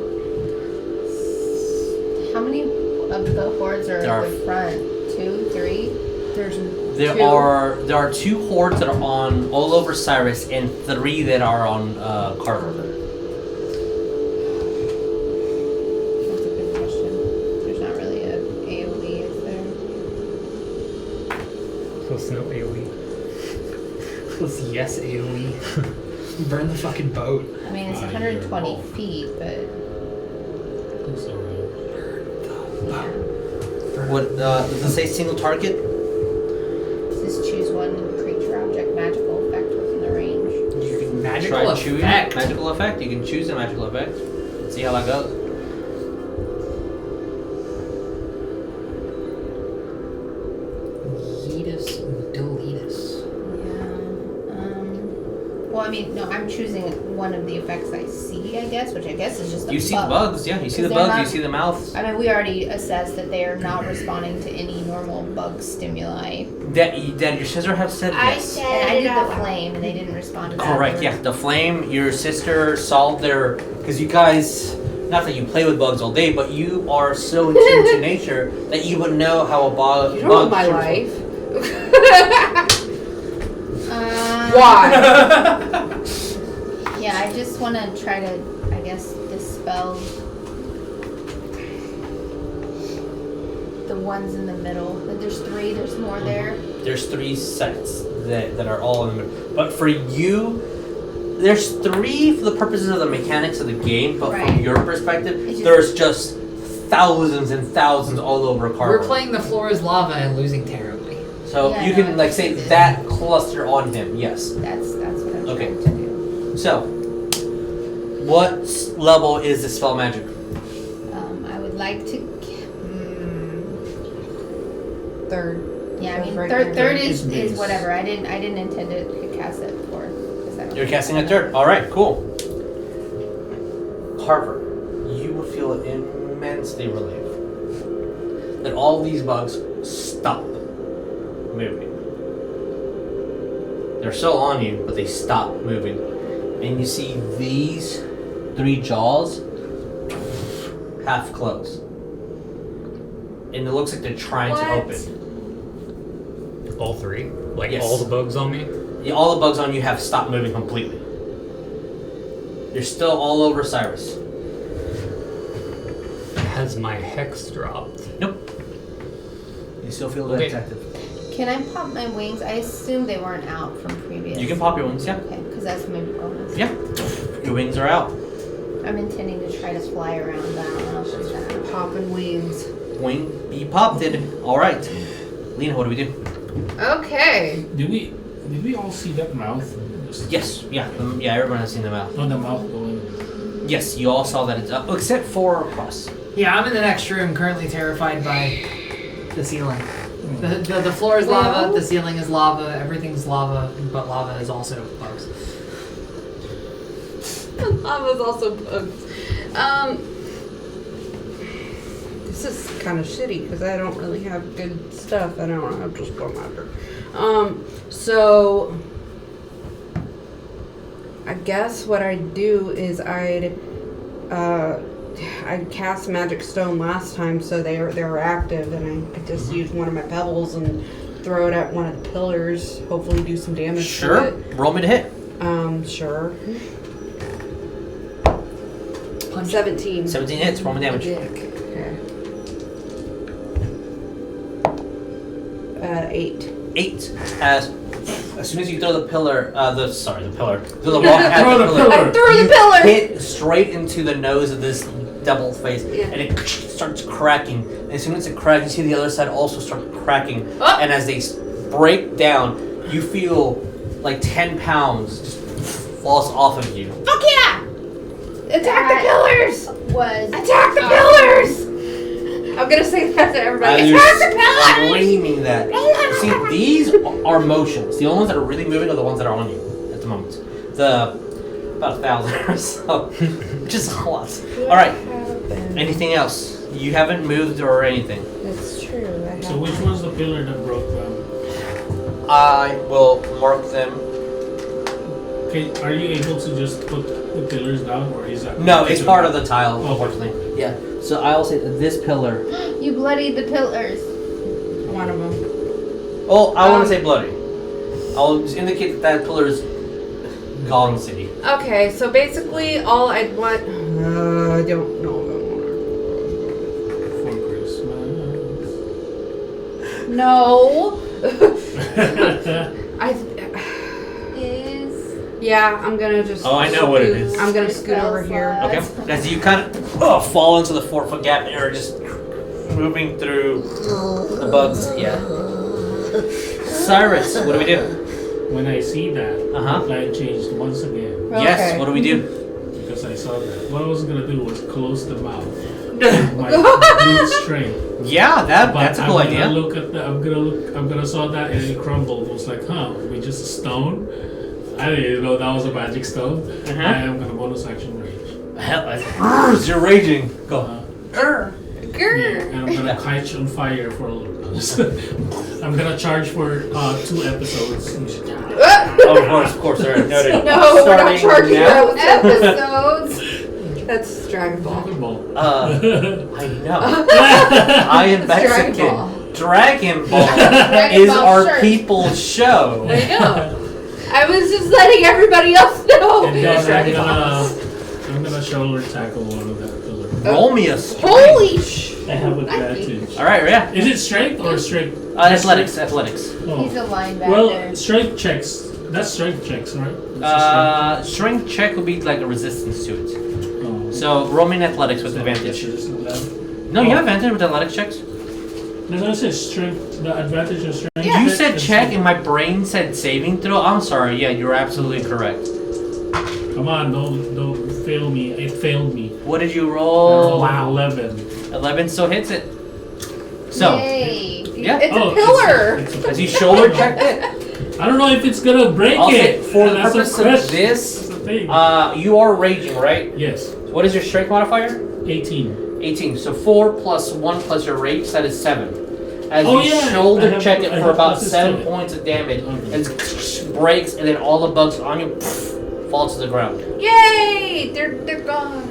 How many of the hordes are There are- at the front? 2, 3? There Two. are 2 hordes that are on all over Saerus, and 3 that are on Carver. That's a good question. There's not really a AoE, is there? So it's no AoE. Let's yes, AoE. Burn the fucking boat. I mean, it's Ah, 120 you're feet, but It's alright. yeah. What does it say? Single target? Just choose one creature, object, magical effect within the range. You can Magical try choosing effect. magical effect. You can choose a magical effect. See how that goes. Yeetus I mean, no, I'm choosing one of the effects I see, I guess, which I guess is just the You see the bugs, yeah. You see the 'Cause they're bugs, you not- see the mouths. I mean, we already assessed that they are not responding to any normal bug stimuli. That your sister have said yes. And I did the flame, and they didn't respond to that. Correct, yeah. The flame, your sister solved their... Because you guys... Not that you play with bugs all day, but you are so in tune to nature that you would know how a bug... You don't know my life. Why? Yeah, I just want to try to, I guess, dispel the ones in the middle. There's 3, there's more there. There's 3 sets that are all in the middle. But for you, there's 3 for the purposes of the mechanics of the game, but from your perspective, there's just thousands and thousands all over Carver. We're playing the floor is lava and losing terribly. So Yeah, you no, can like say that cluster on him, yes. That's what I'm Okay. trying to do. So, what level is the spell magic? I would like to. Third. Yeah, I mean, Right third there. is base. whatever. I didn't intend to cast it for. You're casting a third. All right, cool. Carver, you will feel immensely relieved that all these bugs stop moving. They're still on you, but they stop moving. And you see these 3 jaws half close. And it looks like they're trying to open. All 3? Like Yes. all the bugs on me? Yeah, all the bugs on you have stopped moving completely. You're still all over Saerus. Has my hex dropped? Nope. You still feel Okay. detective. Can I pop my wings? I assume they weren't out from previous. You can pop your wings, yeah. Okay, because that's my bonus. Yeah. Your wings are out. I'm intending to try to fly around. But I don't know if there's that. Popping wings. Wing be popped it. Alright. Lena, what do we do? Okay. Did we all see that mouth? Yes, yeah. Yeah, everyone has seen the mouth. On the mouth going. Yes, you all saw that it's up. Except for Cross. Yeah, I'm in the next room, currently terrified by the ceiling. The floor is lava, the ceiling is lava, everything's lava, but lava is also bugs. Lava's also bugs. This is kind of shitty because I don't really have good stuff. I don't have just go matter. So I guess what I'd do is I'd cast Magic Stone last time, so they were active, and I just used one of my pebbles and throw it at one of the pillars. Hopefully, do some damage. Sure. To it. Roll me to hit. Sure. Punch. 17. 17 hits. Roll me damage. Okay. 8. 8. As soon as you throw the pillar, throw the rock at Throw the the pillar, pillar. I threw the you pillar! hit straight into the nose of this devil face, Yeah. and it starts cracking. And as soon as it cracks, you see the other side also start cracking. Oh. And as they break down, you feel like 10 pounds just falls off of you. Fuck yeah! Attack the pillars! Was Attack the pillars! I'm gonna say that to everybody. As you're Attack the pillars! screaming that. See, these are motions. The only ones that are really moving are the ones that are on you at the moment. About 1,000 or so, which is a lot. All right. Anything else? You haven't moved or anything. That's true. So which was the pillar that broke them? I will mark them. Okay, are you able to just put the pillars down, or is that? No, it's part of the tile, Oh. unfortunately. Yeah. So I will say that this pillar. you bloodied the pillars? One of them. Oh, I want to say bloody. I'll just indicate that that pillar is Gaunt City. Okay, so basically all I'd want. I don't know if For Christmas. No. I. Is Yeah, I'm gonna just. Oh, I know what it is. I'm gonna scoot over here. Okay. As you kind of fall into the 4-foot gap and are just moving through the bugs. Yeah. Saerus, what do we do? When I see that, Uh-huh. my plan changed once again Yes. Okay. What do we do? because I saw that. What I was gonna do was close the mouth with my brute strength. Yeah, that's a cool I'm idea. Gonna saw that and it crumbled. It was like, huh? We just a stone. I didn't even know that was a magic stone. Mhm. I am gonna bonus action rage. Hell, you're raging. Go. Yeah, Grr. and I'm gonna catch on fire for a little bit. I'm gonna charge for 2 episodes. Of course, sir. Noted. No, we're not Starting charging now. you. Episodes. That's Dragon Ball. Dragon Ball. I know. I am Dragon Mexican. Ball. Dragon Ball Dragon is Ball our shirt. people's show. I know. I was just letting everybody else know. And Yeah, then Dragon I'm gonna shoulder tackle one of that pillar. Roll me a strength. Holy sh! I have advantage. All right, yeah. Is it strength or strength? Athletics. Oh. He's a linebacker. Well, strength checks. That's strength checks, right? That's Strength check would be like a resistance to it. strength. Oh. So roll me an athletics with So advantage. it's just that. No, you have advantage with athletics checks. No, it says strength. The advantage of strength. You said check, and my brain said saving throw. I'm sorry. Yeah, you're absolutely correct. Come on, don't fail me. It failed me. What did you I roll? rolled 11. 11 still hits it. So, Yay. yeah. It's Oh, a pillar. it's a- Has he shoulder checked it? I don't know if it's gonna break I'll say, it. for the That's a purpose of question. this, That's the thing. you are raging, right? Yes, What is your strength modifier? 18. 18. So 4 plus 1 plus your rage, so that is 7. As Oh, you yeah, I shoulder have- check it I for have about pluses 7 to it. points of damage, Okay. it breaks, and then all the bugs on you fall to the ground. Yay! They're gone.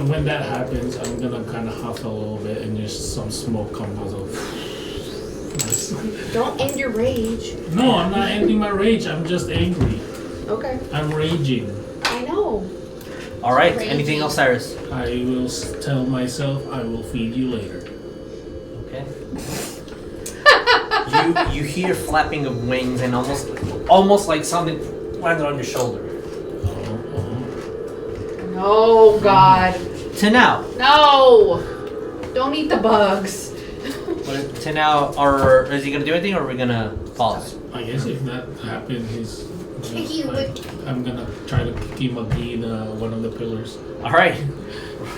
When that happens, I'm gonna kind of huff a little bit and just some smoke comes out. Don't end your rage. No, I'm not ending my rage. I'm just angry. Okay. I'm raging. I know. All right. Raging. Anything else, Saerus? I will tell myself I will feed you later. Okay. you hear flapping of wings and almost like something landed on your shoulder. No, God. Tenau. No. Don't eat the bugs. Tenau, is he gonna do anything, or are we gonna pause? I guess if that happens, he's. Kick you with- I'm gonna try to kick him again, one of the pillars. All right.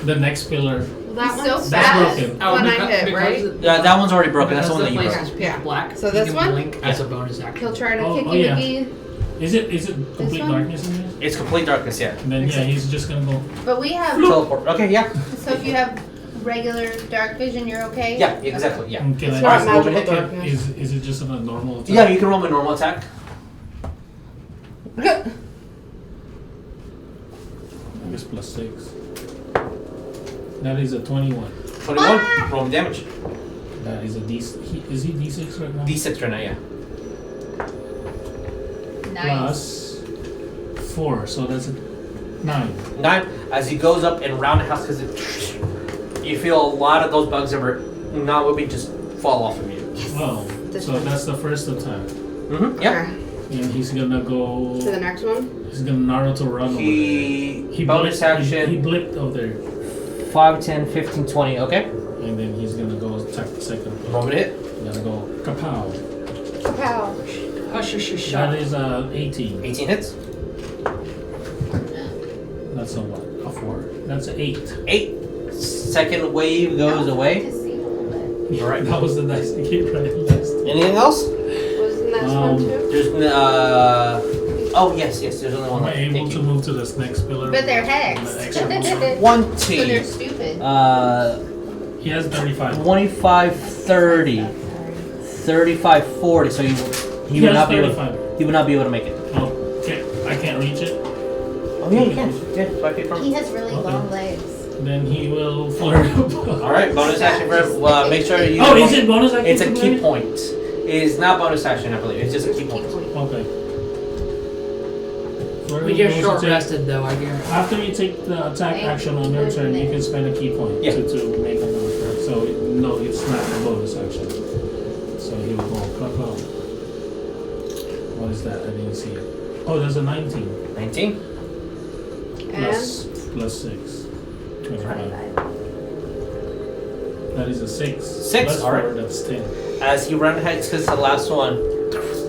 The next pillar. That He's so one's That's fast. broken. One I hit, right? Yeah, that one's already broken. That's the Because one that you place broke. is pitch Yeah. black. So you this can one? blink as a bonus action. He'll try to Oh, kick oh, you yeah. again. Is it complete one? darkness in there? It's complete darkness, yeah. And then yeah, he's just gonna go. But we have. Teleport. Okay, yeah. So if you have regular dark vision, you're okay? Yeah, exactly, yeah. Can It's I not just magical can- darkness. Is it just a normal attack? Yeah, you can roll my normal attack. I guess plus 6. That is a 21. 21. Roll me damage. That is a D. Is he D6 right now? D6 right now, yeah. Nice. Plus 4, so that's a 9. 9. As he goes up and roundhouse, because you feel a lot of those bugs that were not moving just fall off of you. Oh, so that's the first attack. Mm-hmm. Yeah. Okay. And he's gonna go. To the next one. He's gonna Naruto run over there. He bonus blipped- action. He blipped over there. 5, 10, 15, 20. Okay. And then he's gonna go attack the second one. Roll me to hit. He's gonna go kapow. Pow. Hush, hush, hush, That hush. is 18. 18 hits. That's a what? A 4. That's an 8. 8. Second wave goes away. Alright. That was the dice I gave right last. Anything else? Wasn't that one too? There's oh yes, there's only one Am I left. able Thank to you. move to this next pillar? But they're The hexed. extra one? 20. So they're stupid. He has 35. 25, 30, 35, 40. So he He would has not be able. 35. He would not be able to make it. Oh, I can't reach it. Oh yeah, you can. Yeah, 5 feet from. He has really Okay. long legs. Then he will flare up. All right, bonus action for him. Make sure you. Oh, is it bonus action? It's a for key me? point. It is not bonus action, I believe. It's just a key point. Okay. We get short rested though, I guarantee. After you take the attack action on your turn, you can spend a key point Yeah. to make another turn. So no, it's not a bonus action. So he will go kapow. What is that? I didn't see it. Oh, there's a 19 19. plus 6. 25. That is a 6. 6, Plus alright. 4, that's 10. As you run ahead, because the last one,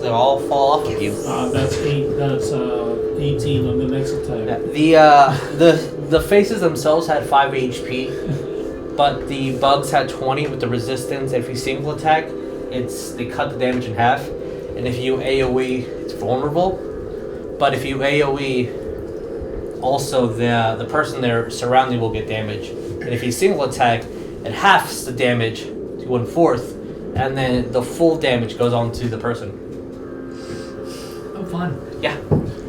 they all fall off of you. That's 8. That's 18 on the next attack. The faces themselves had 5 HP, but the bugs had 20 with the resistance. If you single attack, they cut the damage in half, and if you AOE, it's vulnerable. But if you AoE, also the person there surrounding will get damage. And if you single attack, it halves the damage to 1/4, and then the full damage goes on to the person. Oh, fun. Yeah.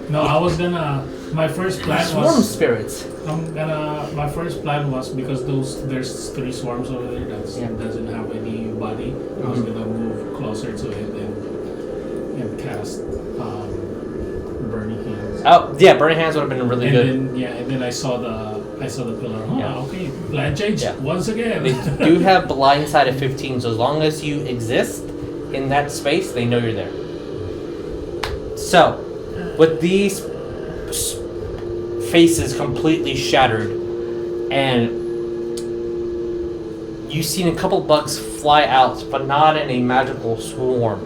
No, I was gonna. My first plan Swarm was. spirits. My first plan was because there's 3 swarms over there that doesn't have any body. I was gonna move closer to it and cast Burning Hands. Oh yeah, Burning Hands would have been really good. And then I saw the pillar. Oh, Yeah. okay. Plan change once again. They do have blindside at 15, so as long as you exist in that space, they know you're there. So, with these faces completely shattered, and you've seen a couple bugs fly out, but not in a magical swarm.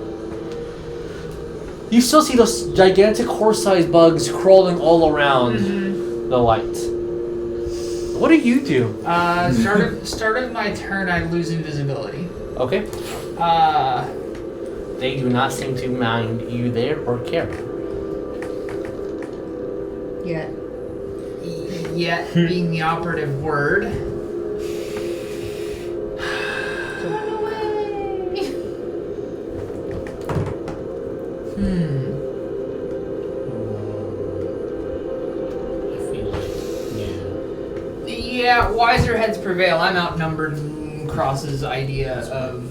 You still see those gigantic horse-sized bugs crawling all around the light. What do you do? Start of my turn, I lose invisibility. Okay. They do not seem to mind you there or care. Yet being the operative word. Run away! I feel like, Yeah, wiser heads prevail. I'm outnumbered in Cross's idea of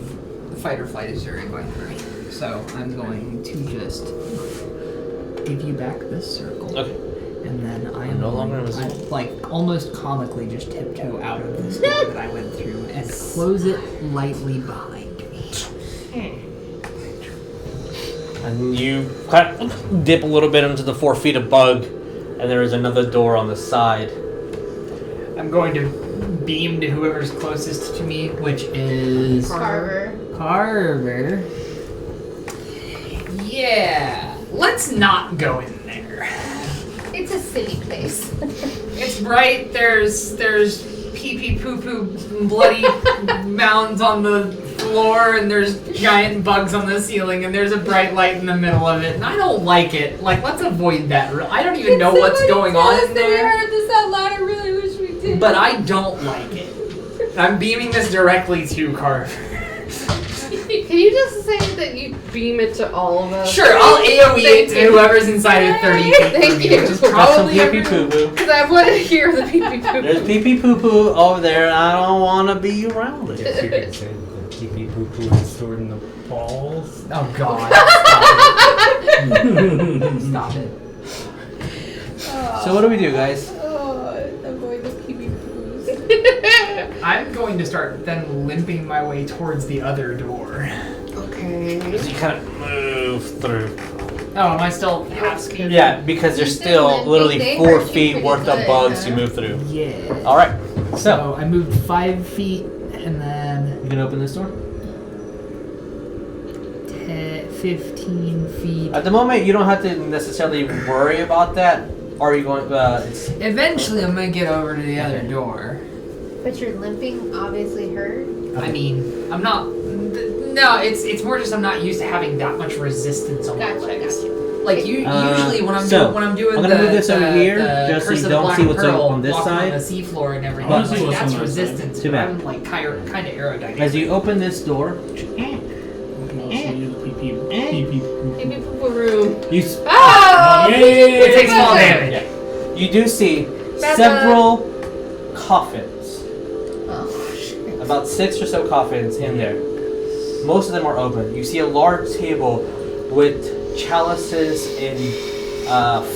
fight or flight is very going through. So I'm going to just give you back this circle. Okay. And then I I'm no longer invisible. like almost comically just tiptoe out of this door that I went through and close it lightly behind me. And you kind of dip a little bit into the 4 feet of bug, and there is another door on the side. I'm going to beam to whoever's closest to me, which is Carver. Carver. Yeah, let's not go in there. It's a silly place. It's bright. There's pee pee poo poo bloody mounds on the floor, and there's giant bugs on the ceiling, and there's a bright light in the middle of it, and I don't like it. Like, let's avoid that. I don't even know what's going on in there. We heard this out loud. I really wish we did. But I don't like it. I'm beaming this directly to Carver. Can you just say that you beam it to all of us? Sure, I'll AoE it to whoever's inside of 30 feet Thank from me, you. which is Some probably pee pee everyone. poo poo. Because I want to hear the pee pee poo. There's pee pee poo poo over there, and I don't want to be around it. Yes, you can say the pee poo poo is stored in the balls. Oh God! Stop it! So what do we do, guys? Oh, I'm going to pee pee poos. I'm going to start then limping my way towards the other door. Okay. As you kind of move through. Oh, am I still half speed? Yeah, because there's still literally 4 feet worth of bugs you move through. Yeah. All right. So So I moved 5 feet and then you can open this door. 15 feet. At the moment, you don't have to necessarily worry about that. Are you going? Eventually, I'm gonna get over to the other door. But you're limping obviously hurt. I mean, I'm not. No, it's more just I'm not used to having that much resistance on my Gotcha, legs. gotcha. Like usually when I'm so, doing I'm gonna the, move this over here, the just so Curse you of the don't Black see what's Pearl, on this walking side. on the seafloor and everything. But- Like, that's on that resistance. Too bad. I'm like kind of aerodynamic. As you open this door, I'll show you the pee pee Pee pee poo poo room. you Oh! Yay! It takes small damage. yeah, you do see Bye-bye. several coffins. Oh, shit. About 6 or so coffins in there. Most of them are open. You see a large table with chalices and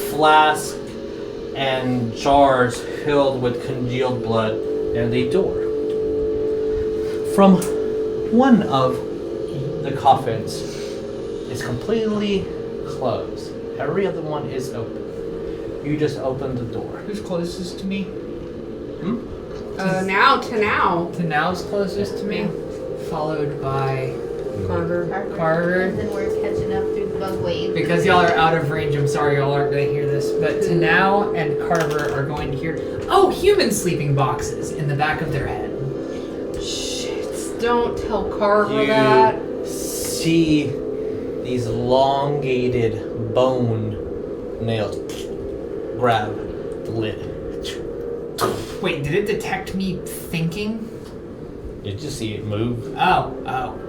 flasks and jars filled with congealed blood, and a door. From one of the coffins is completely closed. Every other one is open. You just open the door. Who's closest to me? Now to now. Tenau's closest to me, followed by Carver. Carver. And then we're catching up through the bug wave. Because y'all are out of range, I'm sorry y'all aren't going to hear this, but Tenau and Carver are going to hear, oh, human sleeping boxes in the back of their head. Shit. Don't tell Carver You that. see these elongated bone nails grab the lid. Wait, did it detect me thinking? You just see it move. Oh.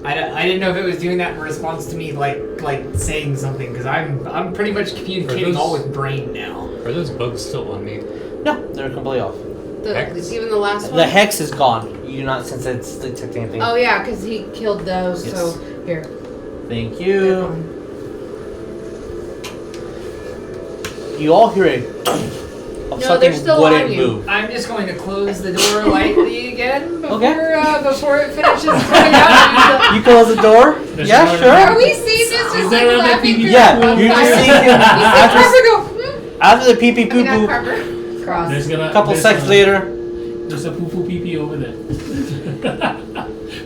I didn't know if it was doing that in response to me, like saying something, because I'm pretty much communicating all with brain now. Are those bugs still on me? No, they're completely off. Hex? Even the last one? The hex is gone. You do not sense it's detecting anything. Oh, yeah, because he killed those, Yes. so here. Thank They're you. gone. You all hear a of No, something they're still wouldn't on you. move. I'm just going to close the door lightly again before, Okay. before it finishes coming out. You close the door? There's Yeah, another- sure. Are we seeing this Is just there like another laughing? PvP? Yeah, you just see him Carver after, go. after the pee pee I poo mean, not poo. Carver. Cross. There's gonna A couple there's seconds a- later, There's a poo poo pee pee over there.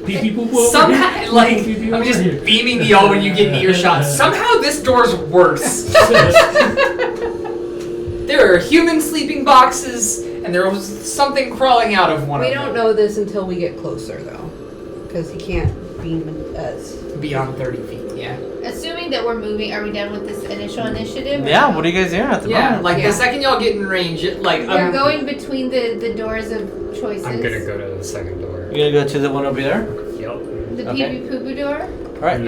Pee pee poo poo over Somehow, here. like, Pee pee I'm over just here. beaming the all when you get in earshot. Somehow this door's worse. There are human sleeping boxes, and there was something crawling out of one We of don't them. know this until we get closer, though. Because he can't beam us. Beyond 30 feet, yeah. Assuming that we're moving, are we done with this initial initiative? or yeah, no? what are you guys doing at the Yeah, moment? like Yeah. the second y'all get in range, like, We're going between the doors of choices. I'm gonna go to the second door. You're gonna go to the one over there? Yep. The Okay. pee poo poo door? Alright.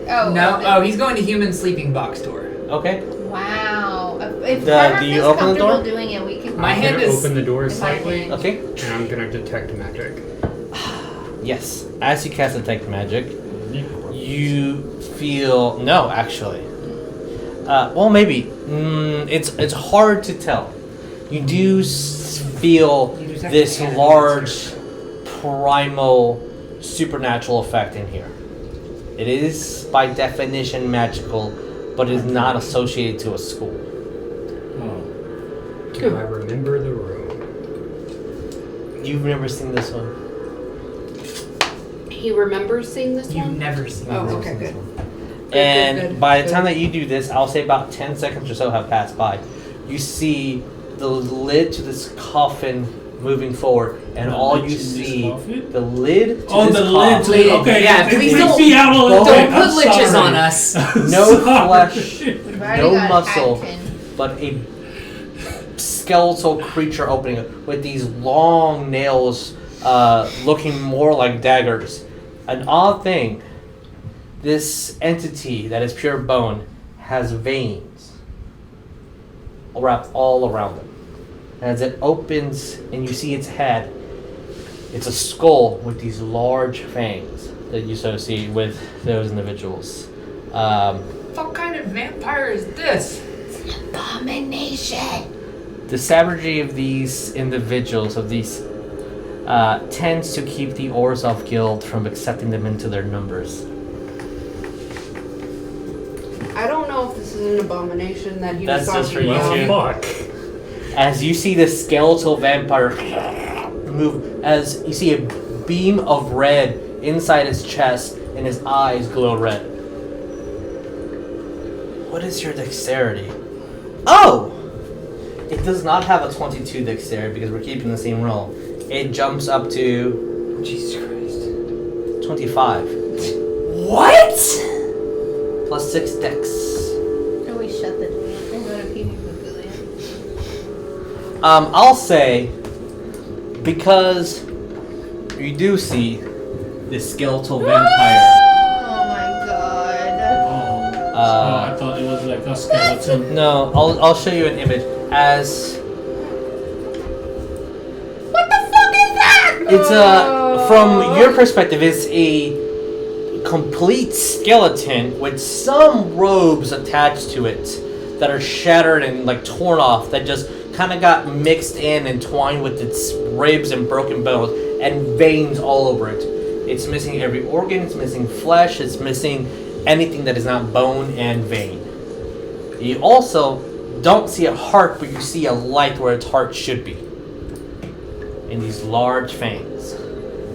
Oh. no, the- oh, he's going to human sleeping box door. Okay. Wow. If Do Carver you feels open the door? comfortable doing it, we can. My I'm hand gonna is- open the door in my slightly, hand. Okay. and I'm gonna detect magic. Yes. As you cast Detect Magic, you feel no, actually. Well, maybe. It's hard to tell. You do feel You detect this the large, primal, supernatural effect in here. It is by definition magical, but it is not associated to a school. Oh. Do I remember the room? You've never seen this one. He remembers seeing this You've one? never seen Oh, this. okay, good. And good, by the good. time that you do this, I'll say about 10 seconds or so have passed by. You see the lid to this coffin moving forward, and The all lid you to this see, coffin? the lid to Oh, this the lid. coffin. Lid. Okay, Yeah, it please freaks don't- me out a little bit. Don't put I'm liches sorry. on us. No Sorry. flesh, We've already no got muscle, action. but a skeletal creature opening with these long nails looking more like daggers. An odd thing, this entity that is pure bone has veins wrapped all around them. As it opens and you see its head, it's a skull with these large fangs that you associate with those individuals. What kind of vampire is this? Abomination. The savagery of these individuals, of these, tends to keep the Orzhov Guild from accepting them into their numbers. I don't know if this is an abomination that he That's was just talking for you about. two. Fuck. As you see the skeletal vampire move, as you see a beam of red inside his chest and his eyes glow red. What is your dexterity? Oh! It does not have a 22 dexterity because we're keeping the same roll. It jumps up to Jesus Christ. 25. What? Plus 6 dex. And we shut the door and go to pee pee poo poo land. I'll say, because you do see this skeletal vampire. Oh my god. Oh, I thought it was like a skeleton. No, I'll show you an image. As What the fuck is that? it's from your perspective, it's a complete skeleton with some robes attached to it that are shattered and like torn off, that just kind of got mixed in and twined with its ribs and broken bones and veins all over it. It's missing every organ, it's missing flesh, it's missing anything that is not bone and vein. You also don't see a heart, but you see a light where its heart should be. In these large fangs. I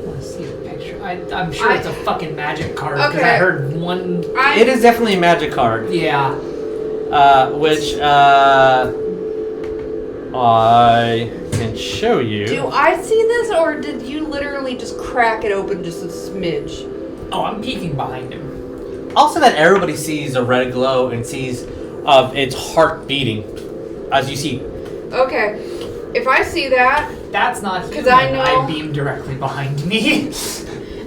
want to see the picture. I'm sure it's a fucking magic card because I Okay. heard one. It is definitely a magic card. Yeah. Which I can show you. Do I see this, or did you literally just crack it open just a smidge? Oh, I'm peeking behind him. Also, that everybody sees a red glow and sees of its heart beating as you see. Okay. If I see that, That's not human. 'Cause I know- beam directly behind me.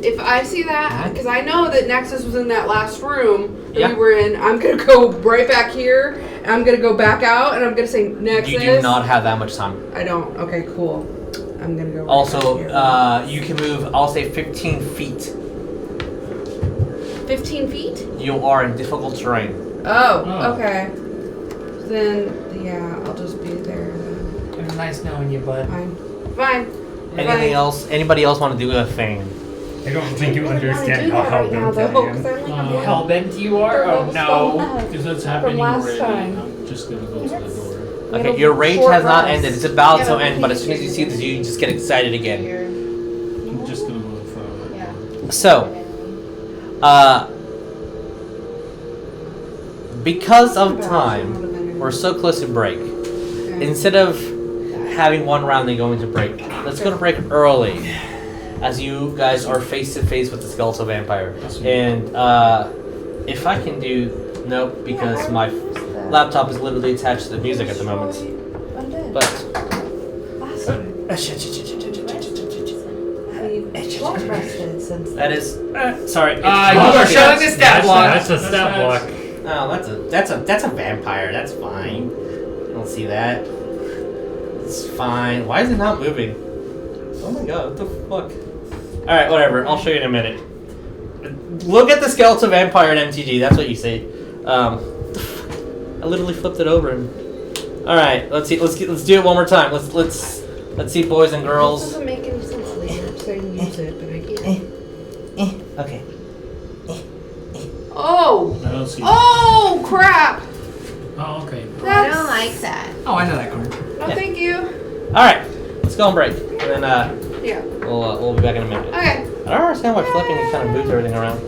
if I see that, because I know that Nexus was in that last room that Yeah. we were in, I'm gonna go right back here, and I'm gonna go back out, and I'm gonna say Nexus. You do not have that much time. I don't. Okay, cool. I'm gonna go. Right Also, back here. you can move, I'll say 15 feet. 15 feet? You are in difficult terrain. Oh, Oh. okay. Then, yeah, I'll just be there. Then. It was nice knowing you, bud. Fine. Anything else? Anybody else want to do a thing? I don't think you I really wanna understand do how that right now, hell-bent I though, 'cause am. I'm like, Uh, Hell bent you are? Oh no. If that's happening last already, time. I'm just gonna go to the door. Okay, your rage short has not rest. ended. It's about Yeah, to but end, but as please soon as you do see this, you just get excited again. Here. I'm just gonna move from. Yeah. So, because of time, we're so close to break. Instead of having one round then going to break, let's go to break early, as you guys are face to face with the skeletal vampire. And if I can do nope, because my laptop is literally attached to the music at the moment. But that is sorry. You are showing a stat block. That's a stat block. Oh, that's a vampire. That's fine. I don't see that. It's fine. Why is it not moving? Oh my god, what the fuck? Alright, whatever. I'll show you in a minute. Look at the skeletal vampire in MTG, that's what you say. I literally flipped it over and alright, let's see let's do it one more time. Let's see boys and This girls. doesn't make any sense later. I'm saying use it, but I can't. Okay. Oh! I don't see. Oh, crap! Oh, okay. I don't like that. Oh, I know that card. No, Yeah. thank you. Alright, let's go on break. And then Yeah. we'll be back in a minute. Okay. I don't understand why flipping kind of moves everything around.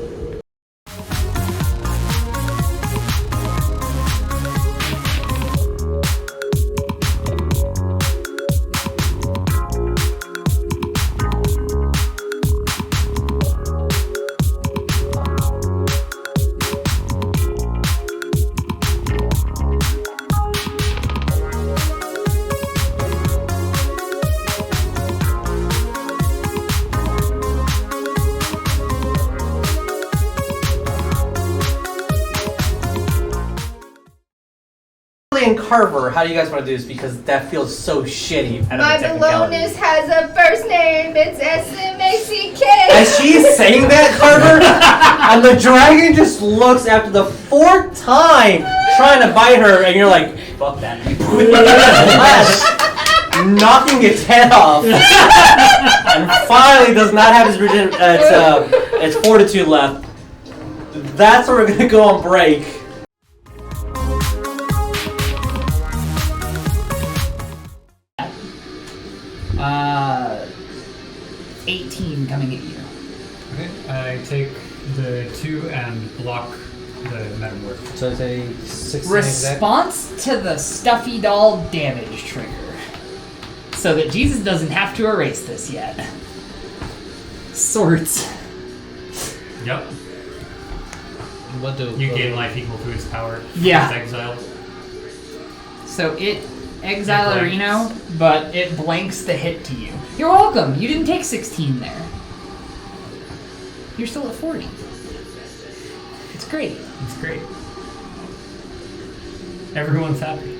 And Carver, how do you guys want to do this? Because that feels so shitty. Out of My the technicality. Balonus has a first name. It's S-M-A-C-K. As she's saying that, Carver, and the dragon just looks after the fourth time trying to bite her, and you're like, fuck that. Knocking its head off, and finally does not have its fortitude left. That's where we're gonna go on break. 18 coming at you. Okay, I take the 2 and block the Meadowbrook. So it's a 16 Response to the stuffy doll damage trigger. So that Jesus doesn't have to erase this yet. Swords. Yep. What do You gain life equal to its power. Yeah. It's exiled. So it exile It Reno, but it blanks the hit to you. You're welcome. You didn't take 16 there. You're still at 40. It's great. It's great. Everyone's happy.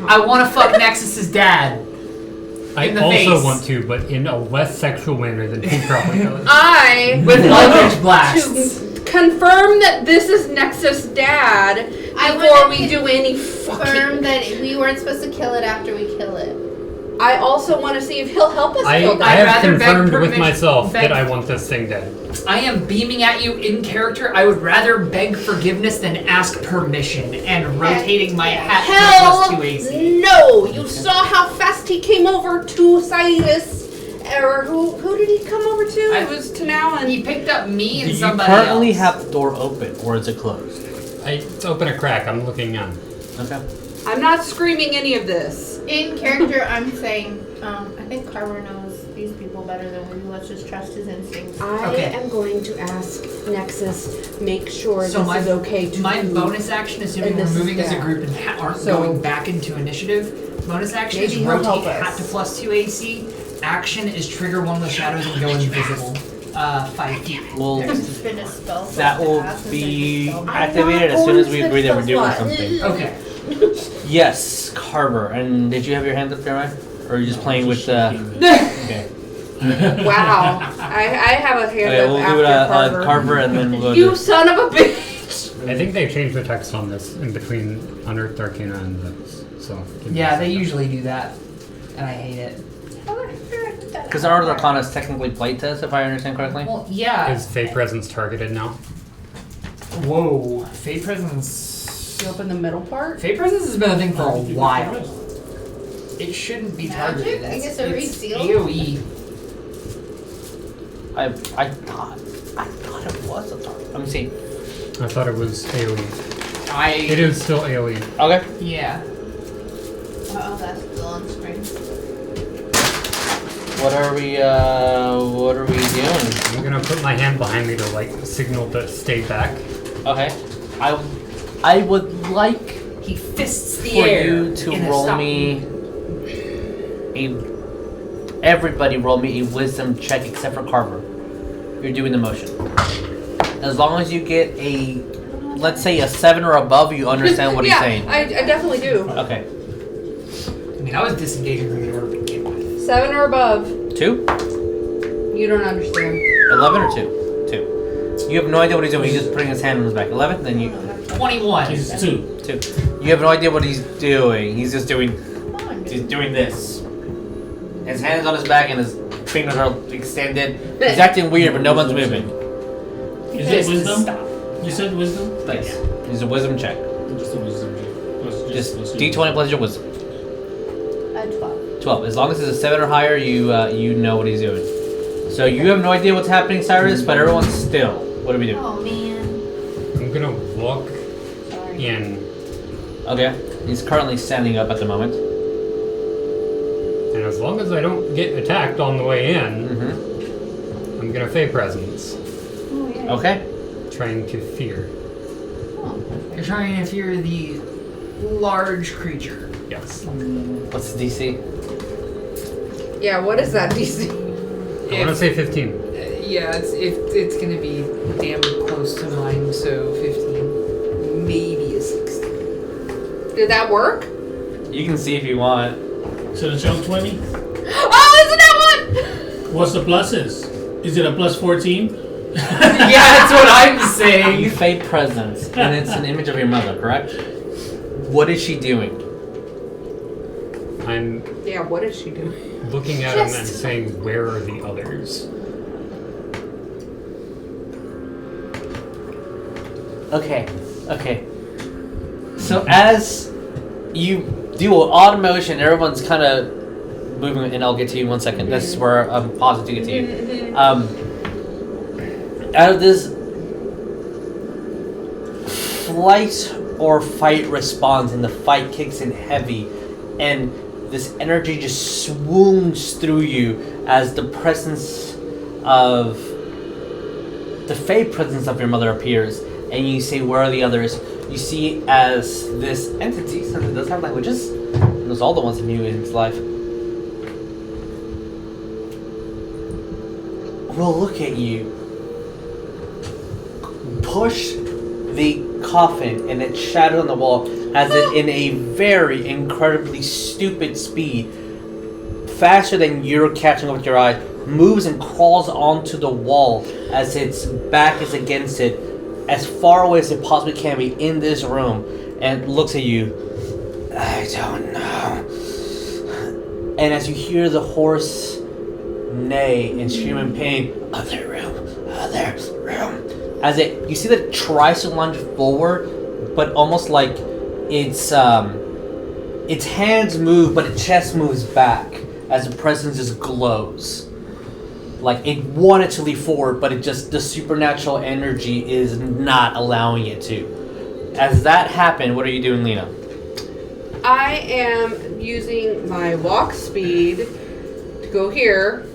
I want to fuck Nexus's dad. I In the also face. want to, but in a less sexual manner than he probably does. I With want Eldritch Blasts. to confirm that this is Nexus' dad I before wanna we do any Confirm fucking. that we weren't supposed to kill it after we kill it. I also want to see if he'll help us I kill have that. rather beg confirmed with permission- myself beg- that I want this thing dead. I am beaming at you in character. I would rather beg forgiveness than ask permission and rotating my hat to Hell plus 2 AC. no! You saw how fast he came over to Saerus. Or who did he come over to? It was Tenau and He picked up me and Do you somebody currently else. have the door open, or is it closed? It's open a crack. I'm looking in. Okay. I'm not screaming any of this. In character, I'm saying, I think Carver knows these people better than we do. Let's just trust his instincts. I Okay. am going to ask Nexus, make sure So this is okay to My do. bonus action, assuming And we're this is moving as a bad. group and aren't So- going back into initiative, bonus action Maybe is he'll rotate help hat us. to plus 2 AC. Action is trigger one of the shadows and go invisible. 5 feet. Well, There's been a spell. that will be activated as soon as we agree that we're doing something. Okay. Yes, Carver. And did you have your hand up there, right? Or are you just playing with the? Okay. Wow. I have a hand Okay, up we'll after do it Carver. Carver, and then we'll go You to. son of a bitch! I think they changed the text on this in between Unearthed Arcana and this. So. give me a Yeah, they second. usually do that, and I hate it. Because Art of Arcana is technically playtest, if I understand correctly. Well, yeah. Is Fey Presence targeted now? Whoa, Fey Presence. You open the middle part? Fey Presence has been a thing for a while. It shouldn't be Magic? targeted. I guess It's it resealed. AoE. I thought it was a target. Let me see. I thought it was AoE. It is still AoE. Okay. Yeah. Oh, that's still on screen. What are we doing? I'm gonna put my hand behind me to like signal to stay back. Okay. I would like He fists the for air. you to in a roll stop. me everybody roll me a wisdom check except for Carver. You're doing the motion. As long as you get a, let's say a 7 or above, you understand what yeah, he's saying. I definitely do. Okay. I mean, I was disengaging from the order to begin with. 7 or above. 2? You don't understand. 11 or 2? 2. You have no idea what he's doing. He's just putting his hand on his back. 11? Then you 21. He's 2. 2. You have no idea what he's doing. He's just doing. Come on, He's doing this. His hands on his back and his fingers are extended. He's acting weird, but no one's moving. Is Fist it to wisdom? stop. You said wisdom? Nice. It's a wisdom check. Just a wisdom check. Just plus D20 plus your wisdom. 12. 12. As long as it's a 7 or higher, you know what he's doing. So you have no idea what's happening, Saerus, but everyone's still. What do we do? Oh man. I'm gonna walk Sorry. in, Okay. He's currently standing up at the moment. and as long as I don't get attacked on the way in, Mm-hmm. I'm gonna Fey Presence, Oh yeah. Okay. trying to fear. Oh, You're trying to fear the large creature. Yes. What's the DC? Yeah, what is that DC? I want to say 15. Yeah, it's gonna be damn close to mine, so 15. Maybe a 16. Did that work? You can see if you want. Should I show 20? Oh, isn't that one? What's the pluses? Is it a plus 14? Yeah, that's what I'm You saying. Fey presence, and it's an image of your mother, correct? What is she doing? I'm Yeah, what is she doing? looking at him and saying, "Where are the others?" Okay. So as you do an odd motion, everyone's kind of moving, and I'll get to you in 1 second. This is where I'm pausing to get to you. Out of this flight or fight response, and the fight kicks in heavy, and this energy just swoons through you as the presence of the Fey presence of your mother appears, and you say, "Where are the others?" You see as this entity, since it does have languages, and knows all the ones he knew in his life, will look at you, push the coffin and its shadow on the wall as it, in a very incredibly stupid speed, faster than you're catching up with your eye, moves and crawls onto the wall as its back is against it, as far away as it possibly can be in this room, and looks at you. I don't know. And as you hear the horse neigh and scream in pain, other room. As you see that it tries to lunge forward, but almost like its hands move, but its chest moves back as the presence just glows. Like it wanted to leap forward, but the supernatural energy is not allowing it to. As that happened, what are you doing, Lena? I am using my walk speed to go here,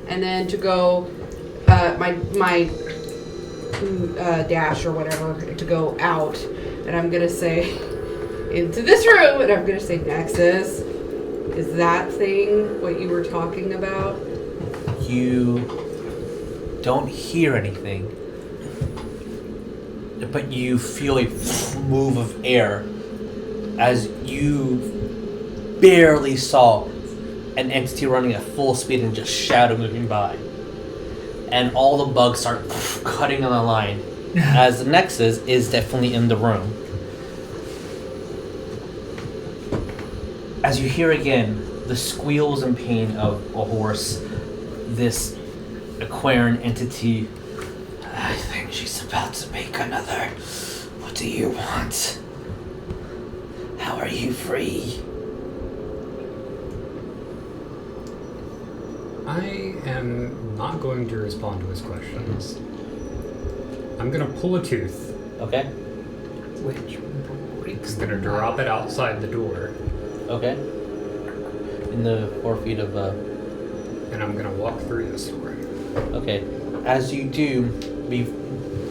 and then to go my dash or whatever to go out, and I'm gonna say into this room, and I'm gonna say, Nexus, is that thing what you were talking about? You don't hear anything, but you feel a move of air as you barely saw an entity running at full speed and just shadow moving by. And all the bugs start cutting on the line as the Nexus is definitely in the room. As you hear again the squeals and pain of a horse, this Aquarian entity, I think she's about to make another. What do you want? How are you free? I am not going to respond to his questions. I'm gonna pull a tooth. Okay. Which breaks. I'm gonna drop it outside the door. Okay. In the 4 feet of And I'm gonna walk through this door. Okay. As you do,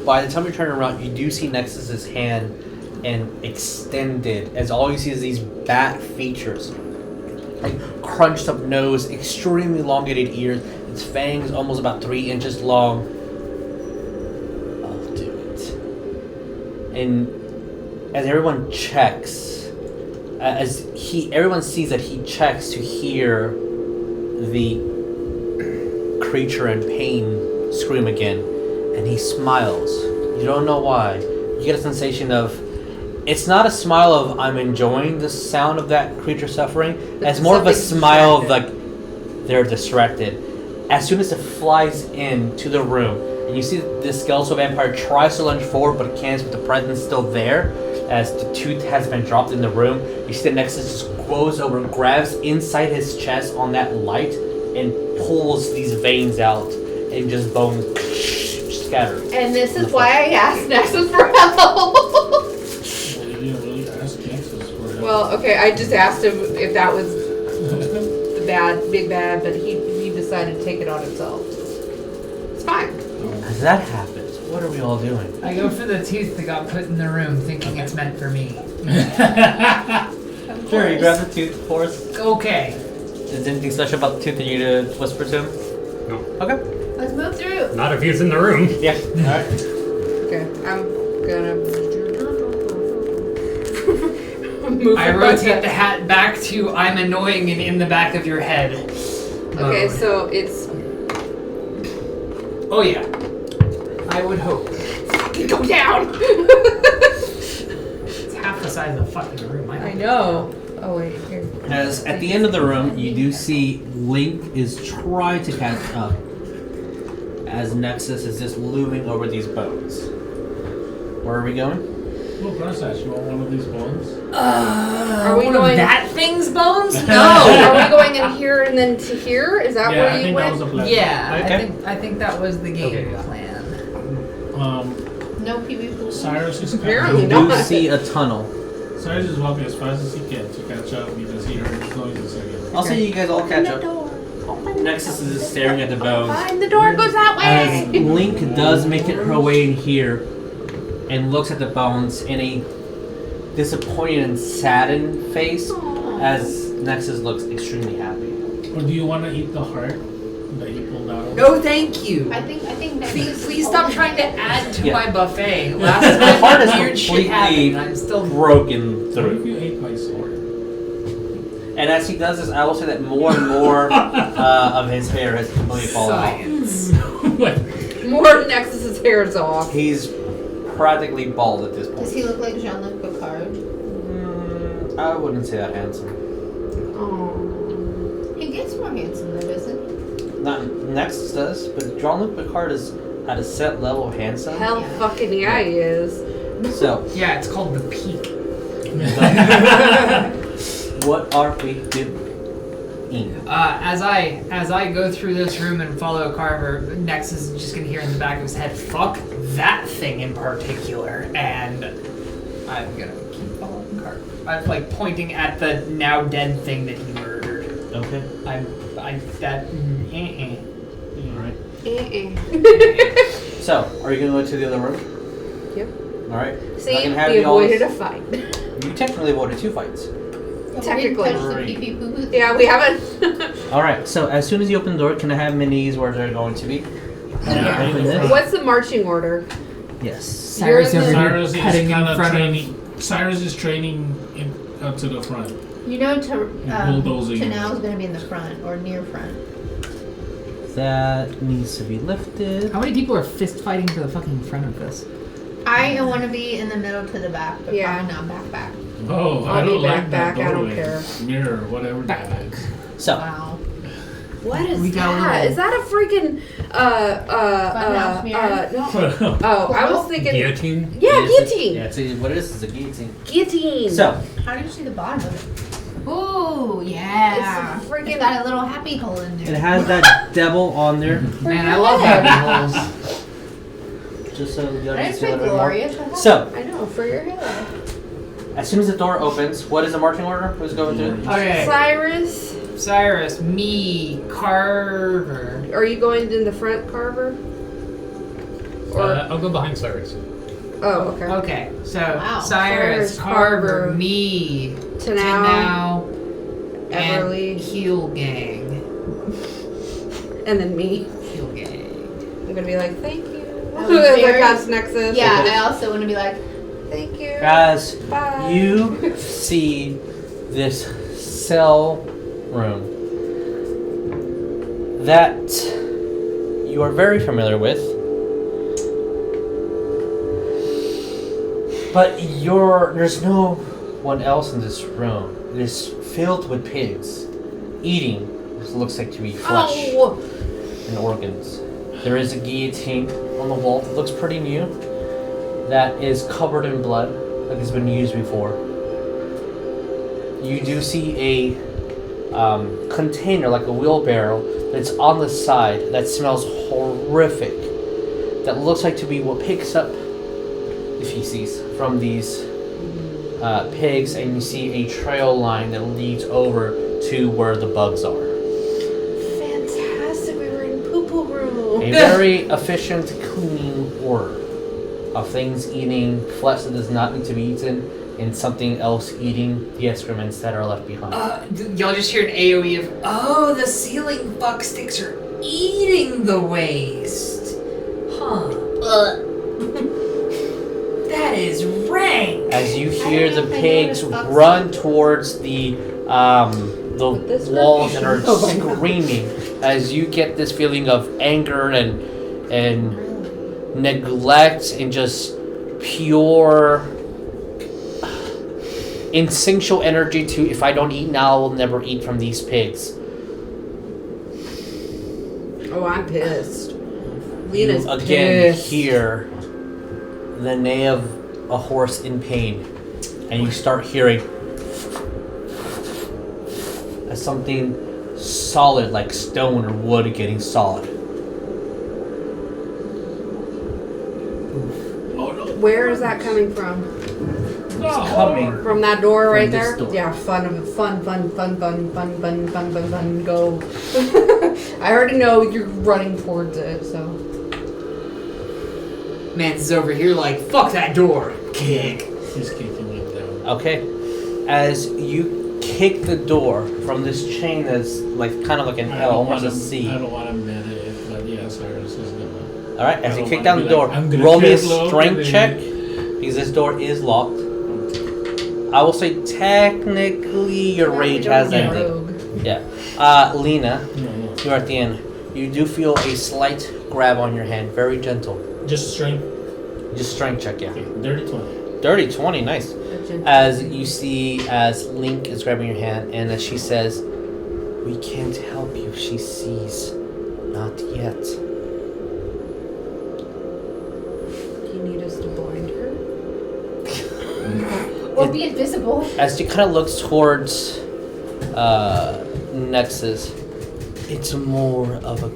by the time you turn around, you do see Nexus's hand and extended, as all you see is these bat features. Like crunched up nose, extremely elongated ears, its fangs almost about 3 inches long. I'll do it. And as everyone checks, everyone sees that he checks to hear the creature in pain scream again, and he smiles. You don't know why. You get a sensation of, it's not a smile of I'm enjoying the sound of that creature suffering. It's more of a smile of like they're distracted. As soon as it flies into the room, and you see this skeletal vampire tries to lunge forward, but it can't, with the presence still there, as the tooth has been dropped in the room. You see the Nexus just goes over, grabs inside his chest on that light, and pulls these veins out, and just bones scatter. And this is why I asked Nexus for help. Well, okay, I just asked him if that was the big bad, but he decided to take it on himself. It's fine. As that happens, what are we all doing? I go for the tooth that got put in the room, thinking it's meant for me. Sure, you grab the tooth, of course. Okay. Is there anything special about the tooth that you need to whisper to him? No. Okay. Let's move through. Not if he's in the room. Yeah. Alright. Okay, I'm gonna move. I rotate the hat back to I'm annoying and in the back of your head. Okay, so it's. Oh yeah. I would hope. Fucking go down! It's half the size of the fucking room. I know. Oh wait, here. As at the end of the room, you do see Link is trying to catch up, as Nexus is just looming over these bones. Where are we going? Oh, Crosshatch, you want one of these bones? Are we one going- of that thing's bones? No, are we going in here and then to here? Is that Yeah, where I you think that was went? the plan. Yeah, Okay. I think that was the game Okay, yeah. plan. No PvP. Saerus is Apparently You not. do see a tunnel. Saerus is walking as fast as he can to catch up because he heard noises again. I'll say you guys all catch up. Nexus is just staring at the bones. Fine, the door goes that As way! Link does make it her way in here and looks at the bones in a disappointed and saddened face, as Nexus looks extremely happy. Or do you want to eat the heart? that you pulled out? No, thank you. I think Please stop trying to add to Yeah. my buffet. Last The time heart is weird shit completely happened. I'm still. broken What if through. you ate my sword? And as he does this, I will say that more and more of his hair has completely fallen off. Science. What? More Nexus's hair is off. He's practically bald at this Does point. he look like Jean-Luc Picard? I wouldn't say that handsome. Oh. He gets more handsome though, doesn't he? Not Nexus does, but Jean-Luc Picard is at a set level of handsome. Hell Yeah. fucking yeah, he is. So, Yeah, it's called the peak. what are we doing? As I go through this room and follow Carver, Nexus is just gonna hear in the back of his head, "Fuck that thing in particular," and I'm gonna keep following Carver. I'm like pointing at the now dead thing that he murdered. Okay. Alright. So, are you going to go to the other room? Yep. Alright. See, I can have we you all- avoided a fight. You technically avoided 2 fights. Technically. Touch the Right. pee-pee poo-poo. Yeah, we haven't. Alright, so as soon as you open the door, can I have minis where they're going to be? Open this. What's the marching order? Yes. Cyrus You're in over the- here Cyrus is petting kind in of front training. Cyrus is training up to the front. You know, bulldozing. Tenau is going to be in the front or near front. That needs to be lifted. How many people are fist fighting to the fucking front of this? I want to be in the middle to the back, but Yeah. probably not back. Oh, I I'll don't be like back, that I don't doorway. care. Mirror, whatever that is. So, Wow. What is We got a that? little- Is that a freaking Funhouse mirror? no. Oh, I was thinking. Guillotine? Yeah, Yes, guillotine. Yeah, it's what it is. It's a guillotine. Guillotine. So, How do you see the bottom of it? Ooh, yeah. It's a freaking- It's got a little happy hole in there. it has that devil on there. Man, I love happy holes. Just so you I understand just a picked little bit more. Gloria. So, I know, for your head. as soon as the door opens, what is the marching order? Who's going to? Okay, Cyrus, me, Carver. are you going in the front, Carver? Or I'll go behind Cyrus. oh, okay. Okay, so Wow. Cyrus, Cyrus, Carver, Carver, me, Tenau, and Everlee. Heel Gang. And then me. Heel Gang. I'm gonna be like, thank you. That was As I very- pass Nexus. Yeah, I also want to be like, Thank you. As Bye. you see this cell room that you are very familiar with, but there's no one else in this room. It is filled with pigs eating what looks like to be flesh Oh. and organs. There is a guillotine on the wall that looks pretty new, that is covered in blood, like it's been used before. You do see a container, like a wheelbarrow, that's on the side that smells horrific. That looks like to be what picks up the feces from these pigs, and you see a trail line that leads over to where the bugs are. Fantastic. We were in poo-poo room. A very efficient cleaning order of things eating flesh that does not need to be eaten and something else eating the excrements that are left behind. Y'all just hear an AoE of, oh, the ceiling fuck sticks are eating the waste. Huh. That is rank. As you hear the know if I pigs noticed bugs. run towards the this walls and are Oh my God. screaming, as you get this feeling of anger and neglect and just pure instinctual energy to, if I don't eat now, I will never eat from these pigs. Oh, I'm pissed. Lena's You again pissed. hear the neigh of a horse in pain, and you start hearing as something solid like stone or wood getting solid. Oh no. Where is that coming from? No. Coming From that door right this there? door. Yeah, fun, go. I already know you're running towards it, so. Man's over here like, fuck that door. Kick. He's kicking it down. Okay. As you kick the door from this chain that's like kind of like an L, almost a C. I don't want to meta it, but yeah, Saerus is gonna. All right, as I you don't kick wanna down be the door, like, I'm gonna roll me a kick low strength and check then- because this door is locked. I will say technically your rage has Yeah. ended. Rogue. Yeah. Lena, No. you're at the end. You do feel a slight grab on your hand, very gentle. Just strength. Just strength check, yeah. Okay, dirty 20. Dirty 20, nice. As you see, as Link is grabbing your hand, and as she says, "We can't help you." She sees, not yet. Do you need us to blind her? Or be invisible. As she kind of looks towards Nexus, it's more of a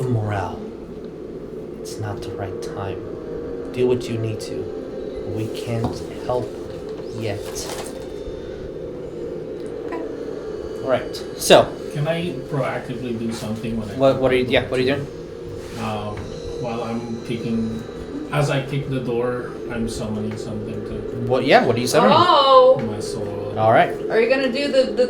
morale. It's not the right time. Do what you need to. We can't help yet. Okay. All right. So, Can I proactively do something when I? what are you? Yeah. What are you doing? While I'm kicking, as I kick the door, I'm summoning something to What? Yeah. What are you summoning? Oh! my soul. All right. Are you gonna do the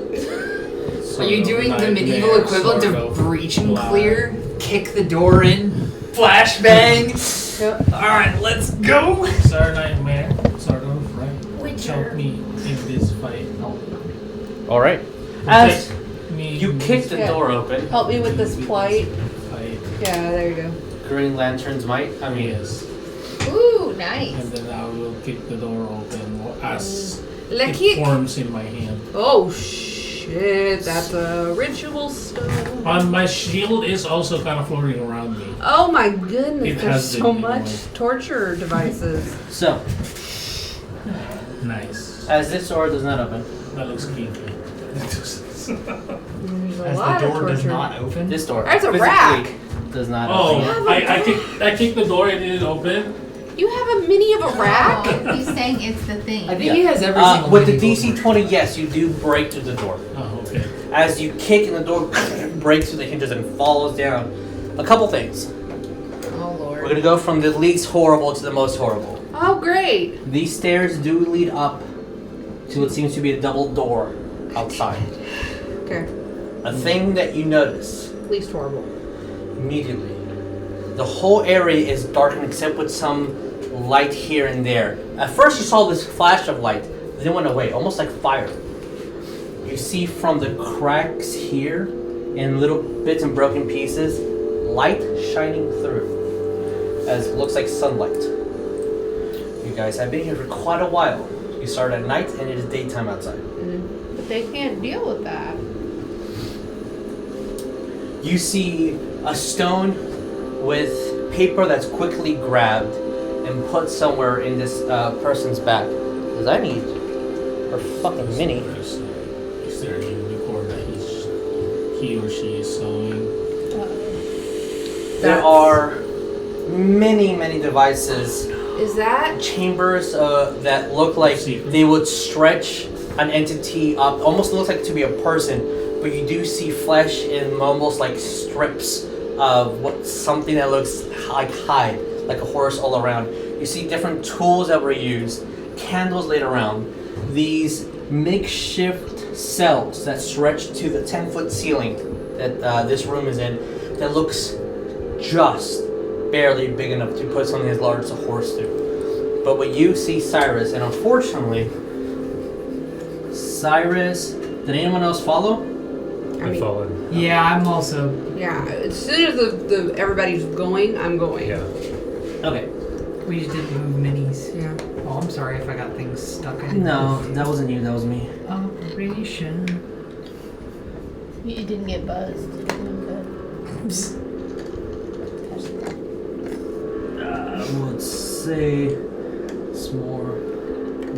Are you doing the Nightmare, medieval equivalent sort of breach and black. clear? Kick the door in, flashbang. Yep. Alright, let's go. Sir Nightmare, sort of, right? Help me in this fight. All right. As Protect me you in kick this the Yeah. door open, help me with this plight? fight. Yeah, there you go. Green Lantern's might. I mean, Yes. Ooh, nice. And then I will kick the door open as Like it forms in my hand. Oh shit, that's a ritual stone. My shield is also kind of floating around me. Oh my goodness, It there's has so been much anyway. torture devices. so Nice. as this door does not open, That looks kinky. There's a As lot the of door torture. does not open. this door There's a physically rack. does not Oh, open. I kicked the door and it didn't open. You have a mini of a rack? Oh, he's saying it's the thing. I think he has every single With the medieval DC 20, yes, you do break through the door. Oh, okay. As you kick and the door breaks through the hinges and falls down. A couple things. Oh We're lord. gonna go from the least horrible to the most horrible. Oh great. These stairs do lead up to what seems to be a double door outside. Okay, A thing that you notice least horrible. immediately. The whole area is darkened except with some light here and there. At first you saw this flash of light, then it went away, almost like fire. You see from the cracks here, in little bits and broken pieces, light shining through, as it looks like sunlight. You guys have been here for quite a while. You started at night and it is daytime outside. But they can't deal with that. You see a stone with paper that's quickly grabbed and put somewhere in this person's back. Because I need her fucking mini. Is there a unicorn that he or she is sewing? There are many, many devices, Is that chambers that look like they would stretch an entity up. Almost looks like to be a person, but you do see flesh in almost like strips of what something that looks like hide, like a horse all around. You see different tools that were used, candles laid around, these makeshift cells that stretch to the 10-foot ceiling that this room is in, that looks just barely big enough to put something as large as a horse through. But what you see, Saerus, and unfortunately, Saerus, did anyone else follow? I followed. Yeah, I'm also. yeah, as soon as the everybody's going, I'm going. Yeah. Okay. We just didn't move minis. Yeah. Oh, I'm sorry if I got things stuck. I didn't No, know. that wasn't you, that was me. Operation. You didn't get buzzed. I would say it's more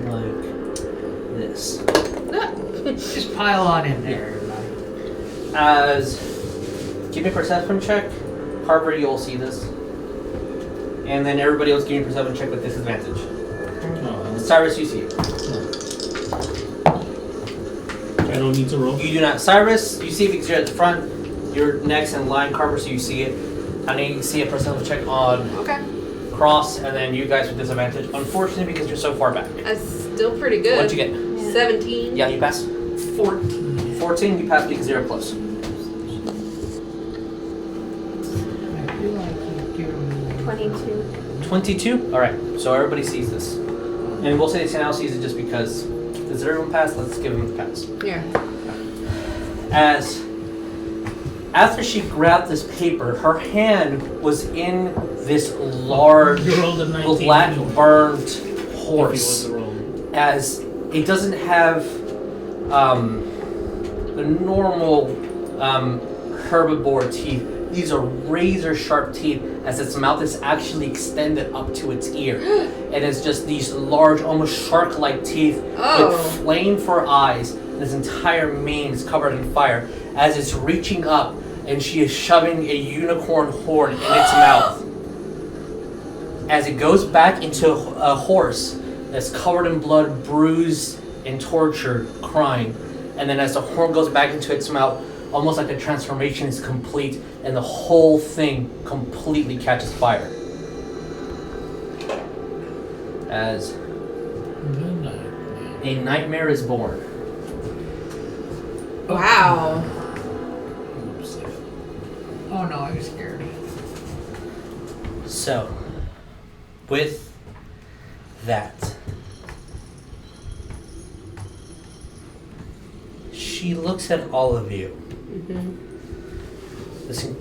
like this. Just pile on in there, everybody. As give me a perception check. Carver, you'll see this. And then everybody else give me a perception check with disadvantage. Oh, Cyrus, you see it. I don't need to roll. You do not. Cyrus, you see it because you're at the front. You're next in line, Carver, so you see it. I need to see a perception check on Okay. Cross, and then you guys with disadvantage. Unfortunately, because you're so far back. That's still pretty good. What'd you get? 17. Yeah, you pass. 14. 14, you pass being 0 close. I feel like you give me 22. 22? Alright, so everybody sees this. And we'll say Tenau sees it just because. Does everyone pass? Let's give him the pass. Yeah. As after she grabbed this paper, her hand was in this large You rolled a 19 black anyway. burned If you horse. want to roll. As it doesn't have the normal herbivore teeth. These are razor sharp teeth as its mouth is actually extended up to its ear. And it's just these large, almost shark-like teeth Oh. with flame for eyes. And its entire mane is covered in fire as it's reaching up and she is shoving a unicorn horn in its mouth. As it goes back into a horse that's covered in blood, bruised and tortured, crying. And then as the horn goes back into its mouth, almost like the transformation is complete and the whole thing completely catches fire. As a nightmare is born. Wow. Oops. Oh no, I'm scared. So, with that, she looks at all of you. Listen,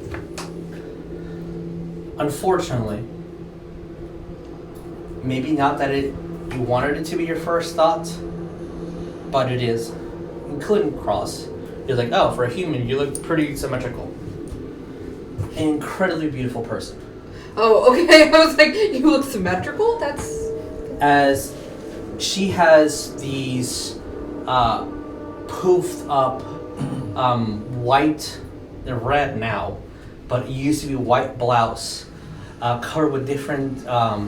unfortunately, maybe not that you wanted it to be your first thought, but it is, including Cross. You're like, oh, for a human, you look pretty symmetrical. An incredibly beautiful person. Oh, okay. I was like, you look symmetrical? That's... As she has these poofed up white, they're red now, but it used to be white blouse covered with different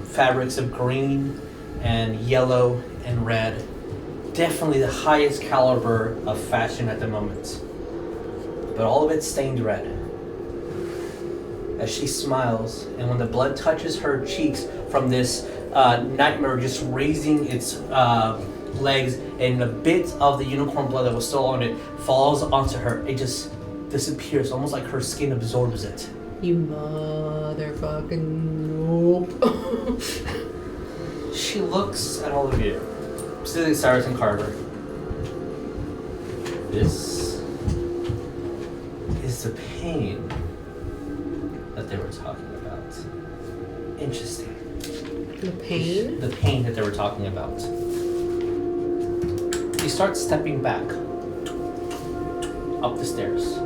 fabrics of green and yellow and red. Definitely the highest caliber of fashion at the moment, but all of it stained red. As she smiles, and when the blood touches her cheeks from this nightmare just raising its legs, and a bit of the unicorn blood that was still on it falls onto her, it just disappears, almost like her skin absorbs it. You motherfucking nope. She looks at all of you, specifically Saerus and Carver. This is the pain that they were talking about. Interesting. The pain? The pain that they were talking about. She starts stepping back up the stairs.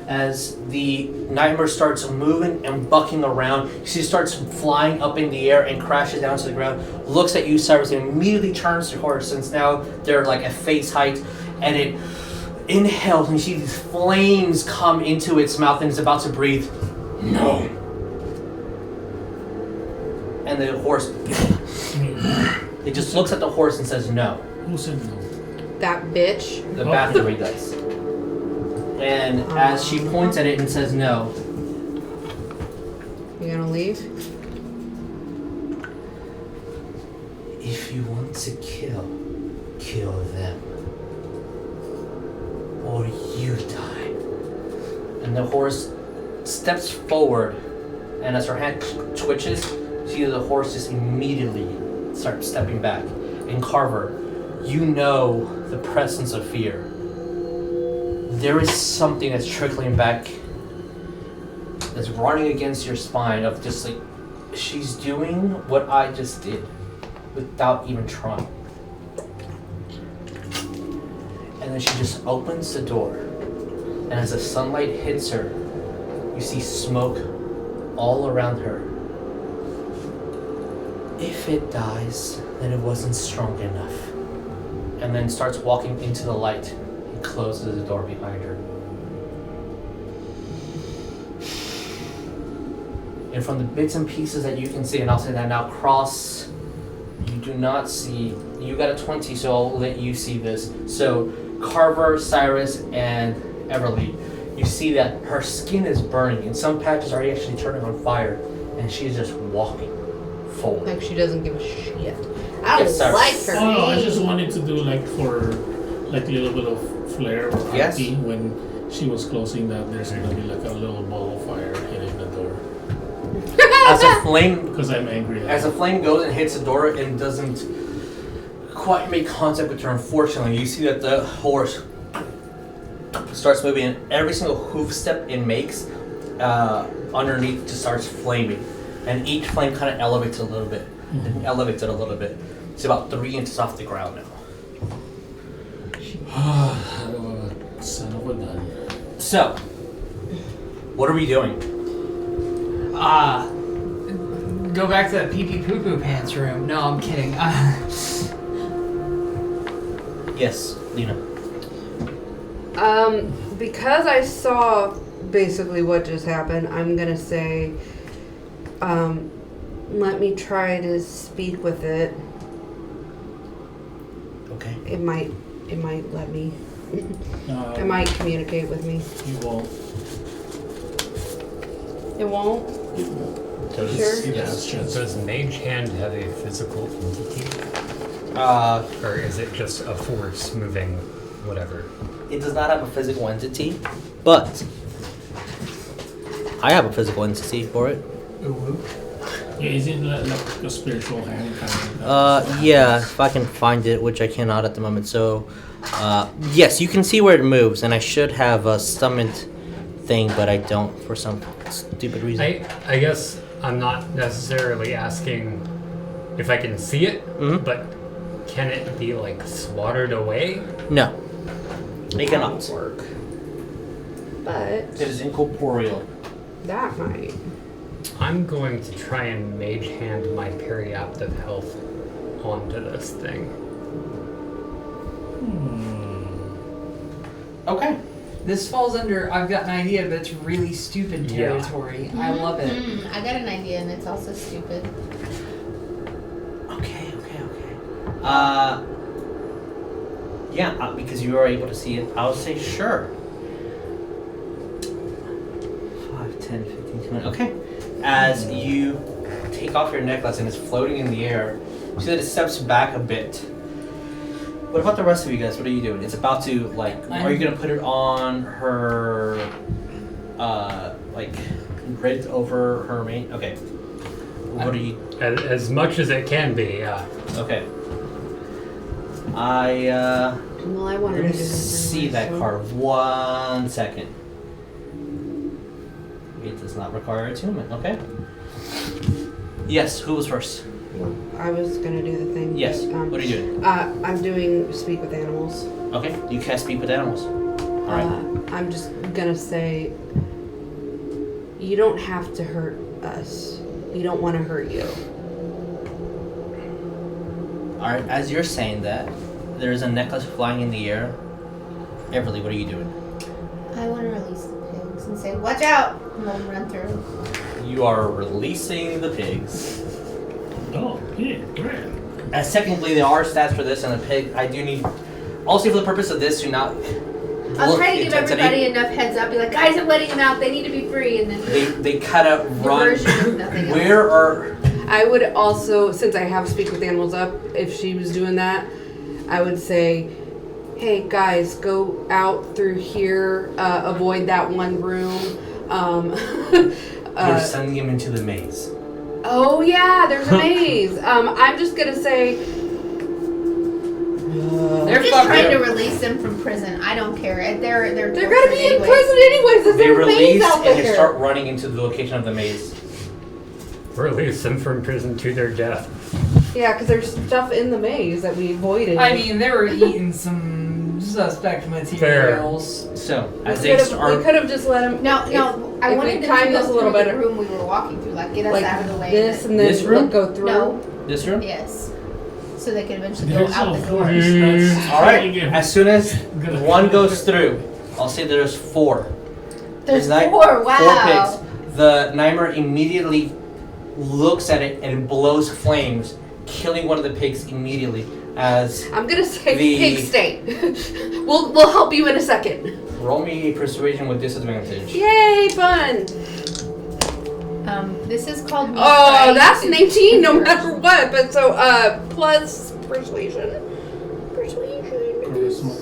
As the nightmare starts moving and bucking around, she starts flying up in the air and crashes down to the ground, looks at you, Saerus, and immediately turns to her, since now they're like at face height, and it inhales and you see these flames come into its mouth and it's about to breathe. No. And the horse, it just looks at the horse and says no. Who said no? That bitch. The battery does. And as she points at it and says no, You gonna leave? if you want to kill them. Or you die. And the horse steps forward, and as her hand twitches, see the horse just immediately starts stepping back. And Carver, you know the presence of fear. There is something that's trickling back, that's running against your spine of just like, she's doing what I just did without even trying. And then she just opens the door, and as the sunlight hits her, you see smoke all around her. If it dies, then it wasn't strong enough. And then starts walking into the light and closes the door behind her. And from the bits and pieces that you can see, and I'll say that now, Cross, you do not see, you got a 20, so I'll let you see this. So Carver, Saerus, and Everlee, you see that her skin is burning, and some patches are actually turning on fire, and she's just walking forward. Like she doesn't give a shit. I don't Yes, sir. like her. Oh no, I just wanted to do like for like a little bit of flair or Yes. arty when she was closing that. There's gonna be like a little ball of fire hitting the door As a flame, because I'm angry. as a flame goes and hits the door and doesn't quite make contact with her, unfortunately, you see that the horse starts moving, and every single hoof step it makes underneath just starts flaming, and each flame kind of elevates a little bit, and elevates it a little bit. It's about 3 inches off the ground now. Son of a gun. So, what are we doing? Go back to that pee-pee poo-poo pants room. No, I'm kidding. Yes, Lena. Because I saw basically what just happened, I'm gonna say, let me try to speak with it. Okay. It might let me. It Um, might communicate with me. You won't. It won't? Does, Sure. It has just. does Mage Hand have a physical entity? Or is it just a force moving whatever? It does not have a physical entity, but I have a physical entity for it. Yeah, is it like a spiritual hand kind of? Yeah, if I can find it, which I cannot at the moment. So, yes, you can see where it moves, and I should have a summoned thing, but I don't for some stupid reason. I guess I'm not necessarily asking if I can see it, Mhm. but can it be like swatted away? No, it cannot. Work. But It is incorporeal. that might. I'm going to try and Mage Hand my periaptive health onto this thing. Okay. This falls under I've got an idea, but it's really stupid Yeah. territory. I love it. I got an idea, and it's also stupid. Okay. Yeah, because you are able to see it, I'll say sure. 5, 10, 15, 20. Okay. As you take off your necklace and it's floating in the air, you see that it steps back a bit. What about the rest of you guys? What are you doing? It's about to, like, are you going to put it on her, like, grid over her main? Okay. What are you... As much as it can be, yeah. Okay. Well, I wanted Let to me do this see anyway, that so- card. 1 second. It does not require attunement. Okay. Yes. Who was first? Well, I was gonna do the thing. Yes. But, What are you doing? I'm doing speak with animals. Okay. You cast speak with animals. All right. I'm just gonna say, you don't have to hurt us. We don't want to hurt you. All right. As you're saying that, there's a necklace flying in the air. Everlee, what are you doing? I want to release the pigs and say, "Watch out!" and let them run through. You are releasing the pigs. Oh, yeah, great. As technically there are stats for this, and the pig. I do need. Also, for the purpose of this, do not. I'm look trying to give intensity. everybody enough heads up. Be like, guys, I'm letting them out. They need to be free. And then They kind of run. version of nothing else. Where are? I would also, since I have speak with animals up, if she was doing that, I would say, hey guys, go out through here, avoid that one room. You're sending him into the maze. Oh yeah, there's a maze. I'm just gonna say, They're I'm just fucked trying to up. release them from prison. I don't care. They're they're gonna tortured be in anyways. prison anyways. There's They a maze release out and there. they start running into the location of the maze. Release them from prison to their death. Yeah, because there's stuff in the maze that we avoided. I mean, they were eating some suspect materials. So we as they could start, have just let him. No, I if wanted we them to time go this a through little the better. room we were walking through, like get us Like out of the way. this, and then This room? go through. No, this room. yes, so they could eventually There's go out a the door. force that's All right. trying to get- As soon as one goes through, I'll say there's 4. There's like 4. Wow. 4 pigs. The Nightmare immediately looks at it and blows flames, killing one of the pigs immediately. As I'm gonna say The- pig state. we'll help you in a second. roll me a persuasion with disadvantage. Yay, fun! This is called. Oh, that's an 18 no matter what. But so plus persuasion. Charisma.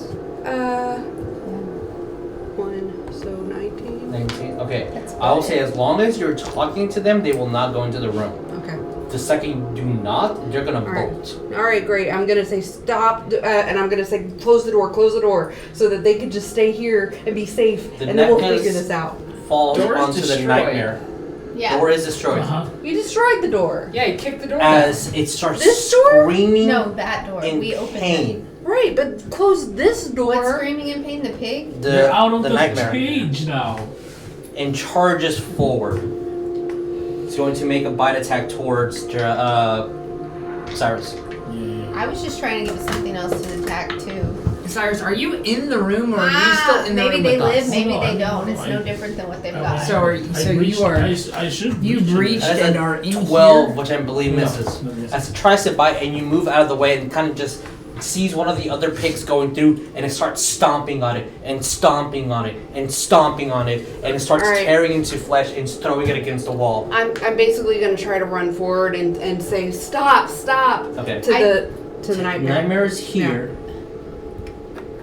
1, so 19. 19. Okay. That's I will good. say, as long as you're talking to them, they will not go into the room. Okay. The second you do not, they're gonna All right. bolt. All right, great. I'm gonna say stop, and I'm gonna say close the door, so that they can just stay here and be safe, The and then we'll necklace- figure this out. Falls Door is onto the destroyed. nightmare. Yeah. Door is destroyed. You destroyed the door. Yeah, you kicked the door As it starts This door? screaming No, that door. in We opened pain. Right, but close this it. door. What's screaming in pain? The pig? You're out of the the nightmare. cage now. And charges forward. It's going to make a bite attack towards Saerus. Yeah. I was just trying to give it something else to attack too. Cyrus, are you in the room or are you still in the maybe room they with live, us? maybe No, they I don't. don't It's know. no different than what they've I got. was- So I should. you breached That is and a are in 12, here. which I believe No, misses. no, yes. As it tries to bite, and you move out of the way and kind of just sees one of the other pigs going through, and it starts stomping on it, and stomping on it, and stomping on it, and it starts Alright. tearing into flesh and throwing it against the wall. I'm basically gonna try to run forward and say stop Okay. to the nightmare. Nightmare is here.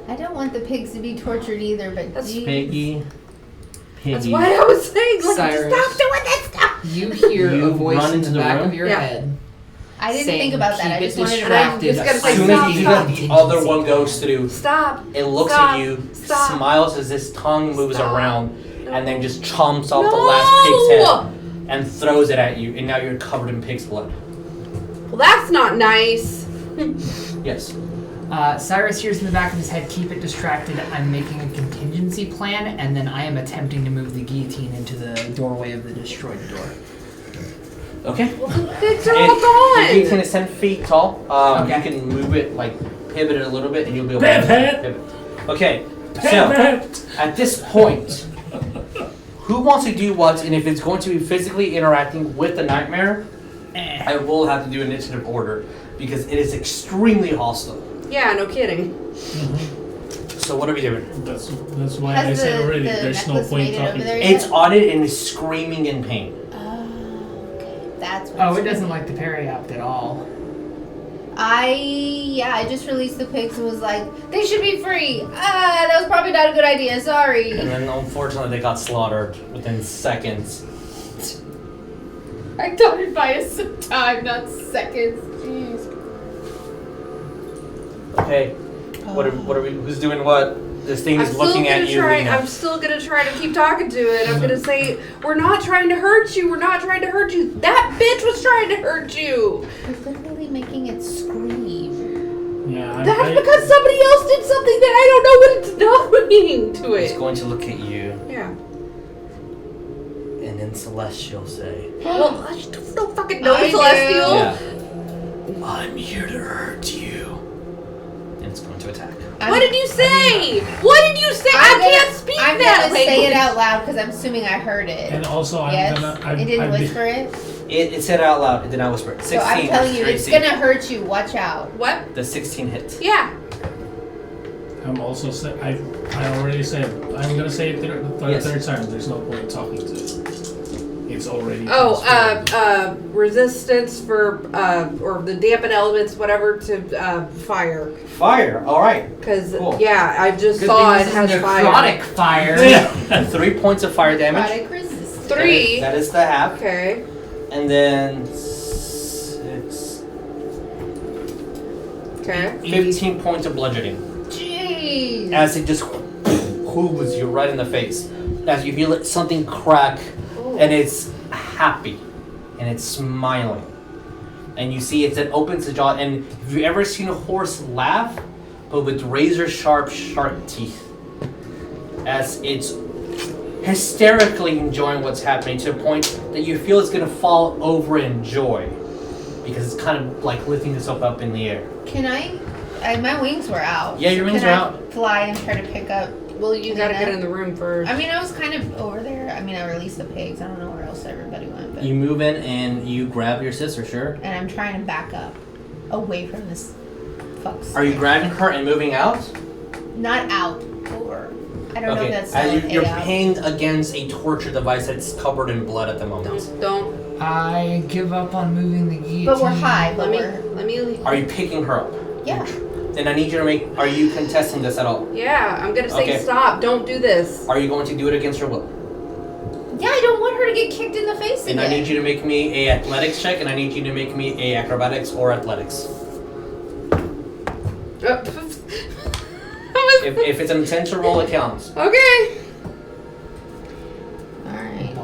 I don't want the pigs to be tortured either, but That's geez. Piggy. That's why I was saying like Cyrus. stop doing that stuff. You hear You a voice run in into the the back room? of your Yeah. head. I didn't saying, think about that. I "Keep just it wanted to distracted." Just gotta As say soon stop, as you stop. the other one goes through, Stop. it looks Stop. at you, Stop. smiles as his tongue moves Stop. around, No. and then just chomps off the No! last pig's head and throws it at you, and now you're covered in pig's blood. Well, that's not nice. Yes. Cyrus hears in the back of his head, keep it distracted. I'm making a contingency plan, and then I am attempting to move the guillotine into the doorway of the destroyed door. Okay. Pigs are all The guillotine gone. is 10 feet tall. Okay. You can move it, like, pivot it a little bit, and you'll be able to Pivot! pivot. Okay. So, at this point, who wants to do what, and if it's going to be physically interacting with the nightmare, I will have to do initiative order, because it is extremely hostile. Yeah, no kidding. So what are we doing? That's why I Has said the already. necklace There's no made point it talking. over there It's yet? on it and is screaming in pain. Oh, okay. That's what Oh, it's it doesn't doing. like the parry apt at all. I just released the pigs and was like, they should be free. That was probably not a good idea. Sorry. And then unfortunately they got slaughtered within seconds. I thought it'd buy us some time, not seconds. Jeez. Okay. What are we? Who's doing what? This thing is looking at you. Lena. I'm still gonna try to keep talking to it. I'm gonna say, we're not trying to hurt you. We're not trying to hurt you. That bitch was trying to hurt you. We're literally making it scream. Yeah, That's because somebody else did something that I don't know what it's doing to It's it. going to look at you, Yeah. and then Celestial say, Well, I just don't fucking know, I do. Celestial. "Yeah, I'm here to hurt you," and it's going to attack. What did you say? What did you say? I can't speak I'm that gonna language. say it out loud because I'm assuming I heard it. And also, Yes, I'm it didn't I'd be- whisper it. It said it out loud. It did not whisper. It. 16. So I'm telling you, it's straight gonna hurt you. Watch out. What? The 16 hit. Yeah. I'm also I already said I'm gonna say it the Yes. third time. There's no point talking to it. It's already. Oh, transformed. resistance for or the dampen elements, whatever, to fire. Fire. All right. Cause Cool. yeah, I just Good saw thing it this has is fire. necrotic fire. 3 points of fire damage. Product resistance. 3. That is the half. Okay. And then 6. Okay. 15 points of bludgeoning. Jeez. As it just hooves you right in the face. As you feel it, something crack, and it's happy, and it's smiling. And you see it opens its jaw, and have you ever seen a horse laugh, but with razor sharp teeth? As it's hysterically enjoying what's happening to the point that you feel it's gonna fall over in joy. Because it's kind of like lifting itself up in the air. Can my wings were out. Yeah, your wings Can are I out. fly and try to pick up? Well, you gotta Lena? get in the room first. I mean, I was kind of over there. I mean, I released the pigs. I don't know where else everybody went, but You move in and you grab your sister, sure. and I'm trying to back up, away from this fucks. Are you grabbing her and moving out? Not out, over. I don't know if that's as still you're AI. pinned against a torture device that's covered in blood at the moment. Don't. I give up on moving the guillotine. But we're high. But Let me. Are you picking her up? yeah. Then I need you to make. Are you contesting this at all? Yeah, I'm gonna say Okay. stop. Don't do this. Are you going to do it against her will? Yeah, I don't want her to get kicked in the face And again. I need you to make me a athletics check, and I need you to make me a acrobatics or athletics. If it's an intentional roll, it counts. Okay. Alright.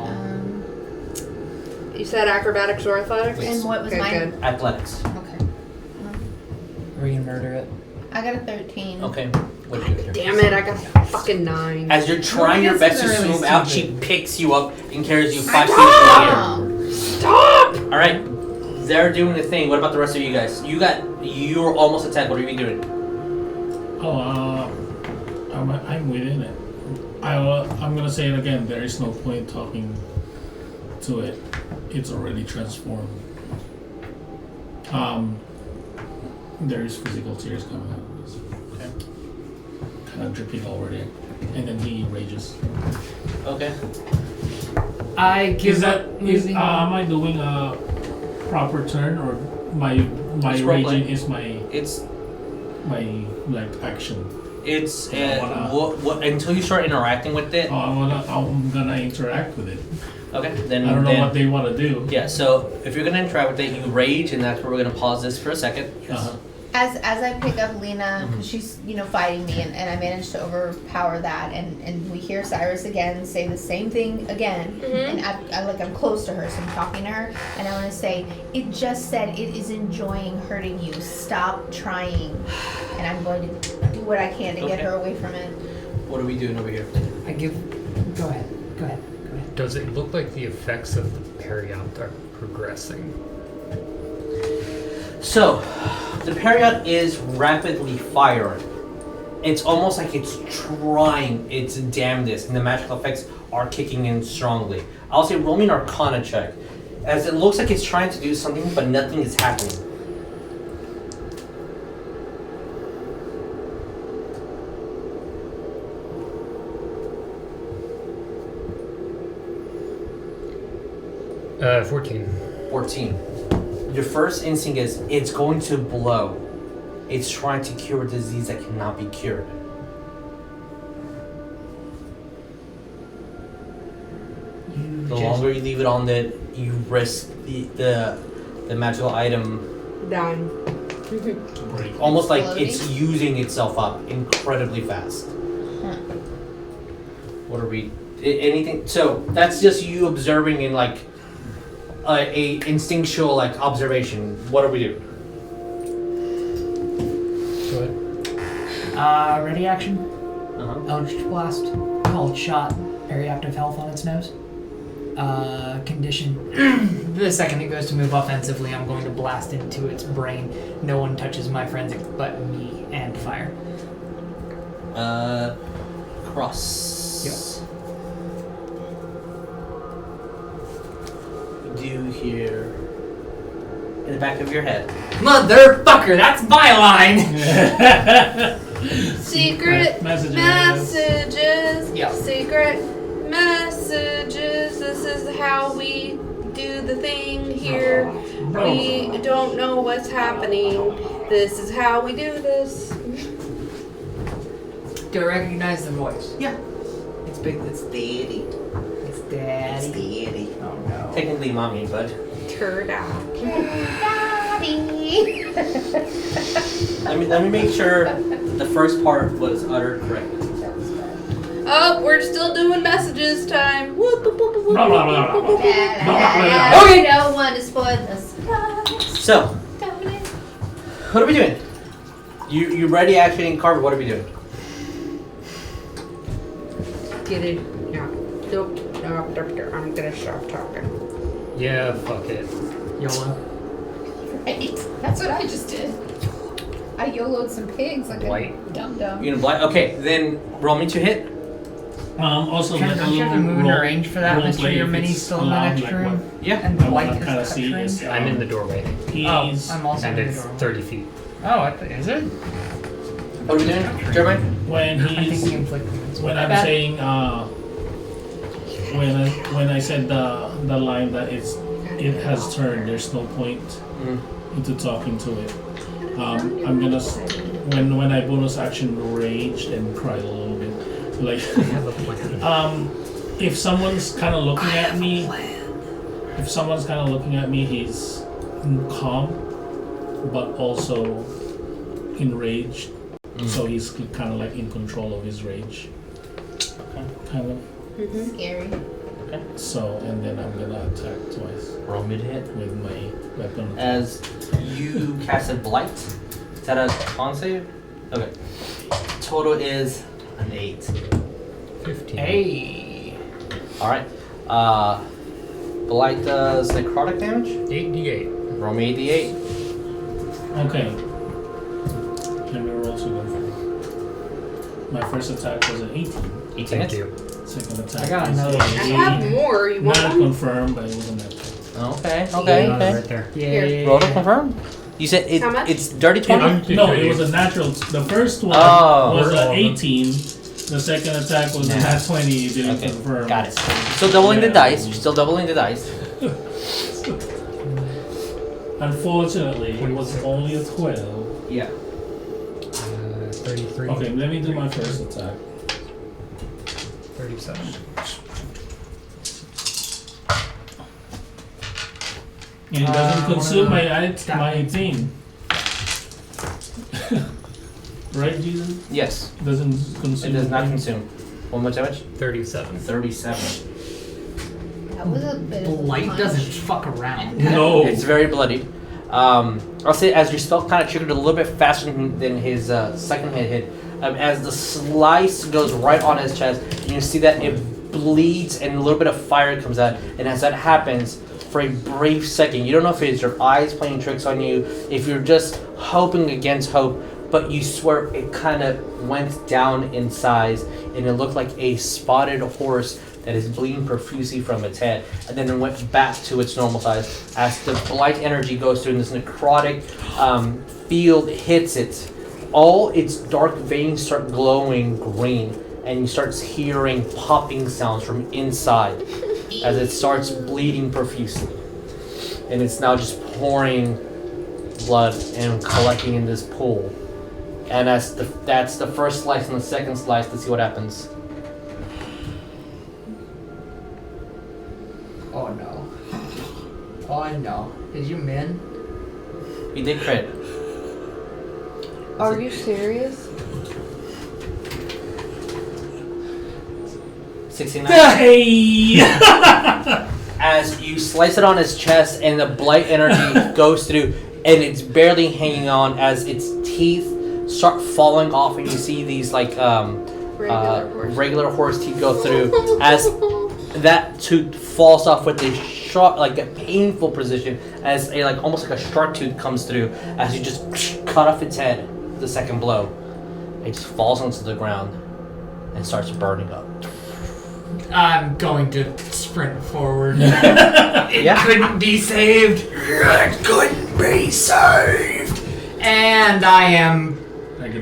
You said acrobatics or athletics? And what was Okay, mine? good. Athletics. Okay. Are we gonna murder it? I got a 13. Okay. What do you do? Damn it, I got a fucking 9. As you're trying your best to swim out, she stupid. picks you up and carries you 5 feet in the Oh. Stop! air. Alright. They're doing the thing. What about the rest of you guys? You're almost attacked. What are you doing? Oh, I'm within it. I'm gonna say it again. There is no point talking to it. It's already transformed. There is physical tears coming out of this. Okay. Kind of dripping already, and then he rages. Okay. I give Is up that moving. am I doing a proper turn, or my It's raging roleplay. is my It's like action? what until you start interacting with it. I'm gonna interact with it. Okay. Then I don't know what they want to do. Yeah. So if you're gonna interact with it, you rage, and that's where we're gonna pause this for a second. Yes. Uh-huh. As I pick up Lena, because she's, fighting me, and I managed to overpower that, and we hear Saerus again say the same thing again, and I'm close to her, so I'm talking to her, and I want to say, it just said it is enjoying hurting you. Stop trying, and I'm going to do what I can to get Okay. her away from it. What are we doing over here? I give. Go ahead. Go ahead. Go ahead. Does it look like the effects of the period are progressing? So, the period is rapidly firing. It's almost like it's trying its damnedest, and the magical effects are kicking in strongly. I'll say roll me an Arcana check, as it looks like it's trying to do something, but nothing is happening. Uh, 14. 14. Your first instinct is it's going to blow. It's trying to cure a disease that cannot be cured. The longer you leave it on it, you risk the magical item Dying. almost like Exploding? it's using itself up incredibly fast. Huh. What are we? Anything? So that's just you observing in like a instinctual like observation. What are we doing? Go ahead. Ready action. Uh-huh. Eldritch Blast. Called Shot. Periactive health on its nose. Condition. The second it goes to move offensively, I'm going to blast into its brain. No one touches my friends but me and fire. Cross. Yes. You do hear in the back of your head. Motherfucker, that's my line! Secret Messages. messages. Yeah. Secret messages. This is how we do the thing here. We don't know what's happening. This is how we do this. Do I recognize the voice? Yeah. It's big, it's daddy. It's daddy. Daddy. Oh no. Technically, mommy, but Turd out. Daddy! let me make sure the first part was uttered correctly. Oh, we're still doing messages time. Whoop, whoop, whoop, whoop, Blah, blah, blah, whoop, whoop, whoop. Okay. I don't want to spoil the surprise. So, Don't it? what are we doing? You ready actioning Carver? What are we doing? Get it. No. Nope. No, I'm gonna stop talking. Yeah, fuck it. YOLO. Right. That's what I just did. I YOLO'd some pigs like White. a dum-dum. You're gonna blind? Okay, then roll me to hit. Also, Trent, don't you have to move in a range for that, role Mr. play Your if mini's it's still in the allowed, next like, room? what Yeah. And I the want light to is kind of touch see range? is I'm in the doorway. Oh, he's I'm also And in the it's doorway. 30 feet. Oh, is it? What are we doing? Jeremiah? when I think he's he inflicted wounds. when I'm saying when I said the line that it has turned, there's no point into talking to it. I'm gonna when I bonus action rage and cry a little bit, like I have a plan. if someone's kind of looking at me, he's calm, but also enraged. So he's kind of like in control of his rage. Kind of. Scary. So, and then I'm gonna attack twice Roll me to hit. with my weapon. As you casted Blight. Is that a con save? Okay. Total is an 8. 15. Hey. Alright. Blight does necrotic damage. 8d8. Roll me 8d8. Okay. Let me roll two. My first attack was an 18. 18 Thank hits. you. Second attack I got was another a one. I have more. You want not one? confirmed, but it wasn't that good. Okay. Right there. Yeah. Roll to confirm. You said How much? it's dirty 20? No, it was a natural. The first one Oh. was We're an all- 18. The second attack was a Nah. nat 20. You didn't Okay, confirm. got it. Still doubling the Yeah. dice. You're still doubling the dice. Unfortunately, it was 26. only a 12. Yeah. 33. Okay, let me do my first attack. 37. And it doesn't consume my thing. Right, Jesus? Yes. Doesn't consume. It does not thing? consume. One more damage? 37. 37. That was a bit of a Blight punch. doesn't fuck around. No. It's very bloody. I'll say as your spell kind of triggered a little bit faster than his second hit. As the slice goes right on his chest, you can see that it bleeds and a little bit of fire comes out. And as that happens, for a brief second, you don't know if it's your eyes playing tricks on you, if you're just hoping against hope, but you swear it kind of went down in size and it looked like a spotted horse that is bleeding profusely from its head, and then it went back to its normal size as the blight energy goes through and this necrotic field hits it. All its dark veins start glowing green, and you start hearing popping sounds from inside as it starts bleeding profusely. And it's now just pouring blood and collecting in this pool. And that's the first slice and the second slice. Let's see what happens. Oh no. Oh no. Did you min? You did crit. Are you serious? 69. Hey! As you slice it on his chest and the blight energy goes through and it's barely hanging on as its teeth start falling off and you see these like regular horse teeth go through as that tooth falls off with a sharp, like a painful precision as a like almost like a shark tooth comes through as you just cut off its head. The second blow, it just falls onto the ground and starts burning up. I'm going to sprint forward. It couldn't be saved. It couldn't be saved. And I am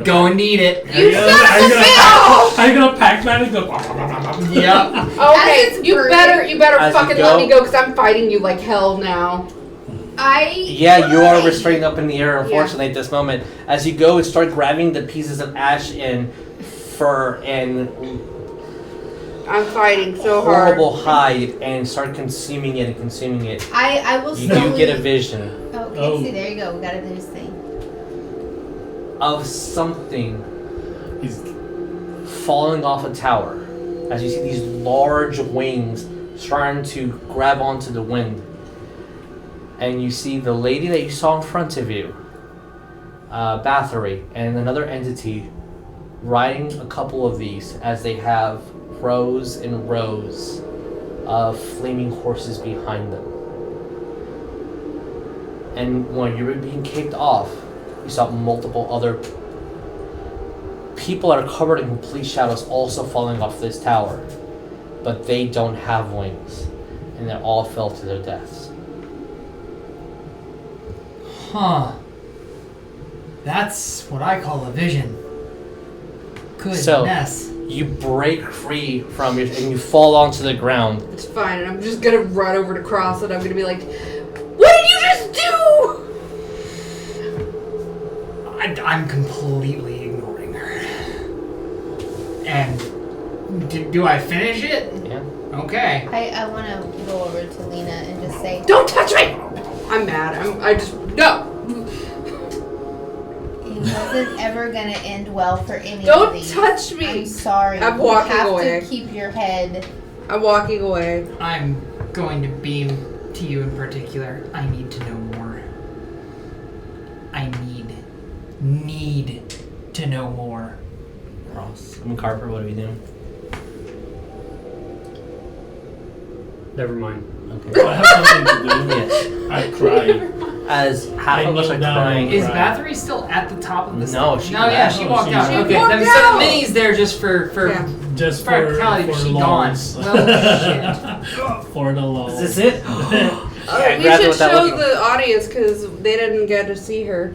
going to eat it. You I'm gonna pack that and go. Yep. Okay, you better As you fucking go- let me go because I'm fighting you like hell now. Yeah, you are restrained up in the air, unfortunately, at this moment. As you go and start grabbing the pieces of ash and fur and I'm fighting so hard. horrible hide and start consuming it and consuming it. I will You slowly... do get a vision Okay, Oh. see, there you go. We got a this thing. of something He's falling off a tower. As you see these large wings starting to grab onto the wind. And you see the lady that you saw in front of you, Bathory, and another entity riding a couple of these as they have rows and rows of flaming horses behind them. And when you were being kicked off, you saw multiple other people that are covered in complete shadows also falling off this tower. But they don't have wings. And they all fell to their deaths. Huh. That's what I call a vision. Goodness. So you break free from it and you fall onto the ground. It's fine, and I'm just gonna run over to Cross, and I'm gonna be like, "What did you just do?" I'm completely ignoring her. And do I finish it? Yeah. Okay. I want to go over to Lena and just say, Don't touch me! I'm mad. No! it wasn't ever going to end well for any of Don't these. touch me! I'm sorry. I'm You walking have away. to keep your head. I'm walking away. I'm going to beam to you in particular. I need to know more. I need to know more. Cross. Carver, what are we doing? Never mind. Okay. I have something to do. Yes. I cry. As half of us kneel are down crying. Is Right. Bathory still at the top of the No, stairs? she No, yeah, left. she No, walked she out. walked Okay, out. then so the mini's there just for Yeah. Just for practicality, but she gone. lols. Well, For the lols. Is this it? We grabbed it should without show looking. the audience because they didn't get to see her.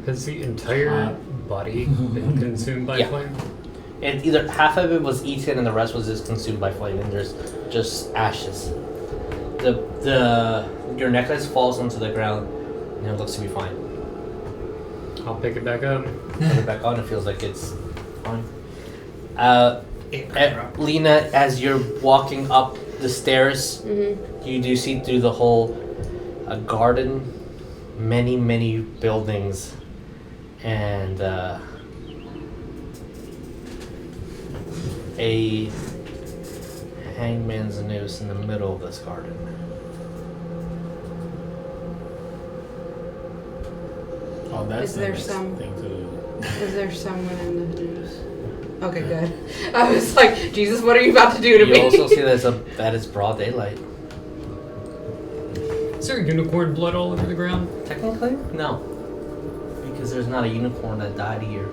Has the entire body been consumed by Yeah. flame? And either half of it was eaten and the rest was just consumed by flame, and there's just ashes. Your necklace falls onto the ground, and it looks to be fine. I'll pick it back up. Put it back on. It feels like it's fine. Lena, as you're walking up the stairs, you do see through the whole garden, many buildings, and a hangman's noose in the middle of this garden. Oh, that's Is the there next some- thing to do. Is there someone in the news? Okay, good. I was like, Jesus, what are you about to do to You me? also see that it's broad daylight. Is there unicorn blood all over the ground? Technically, no, because there's not a unicorn that died here.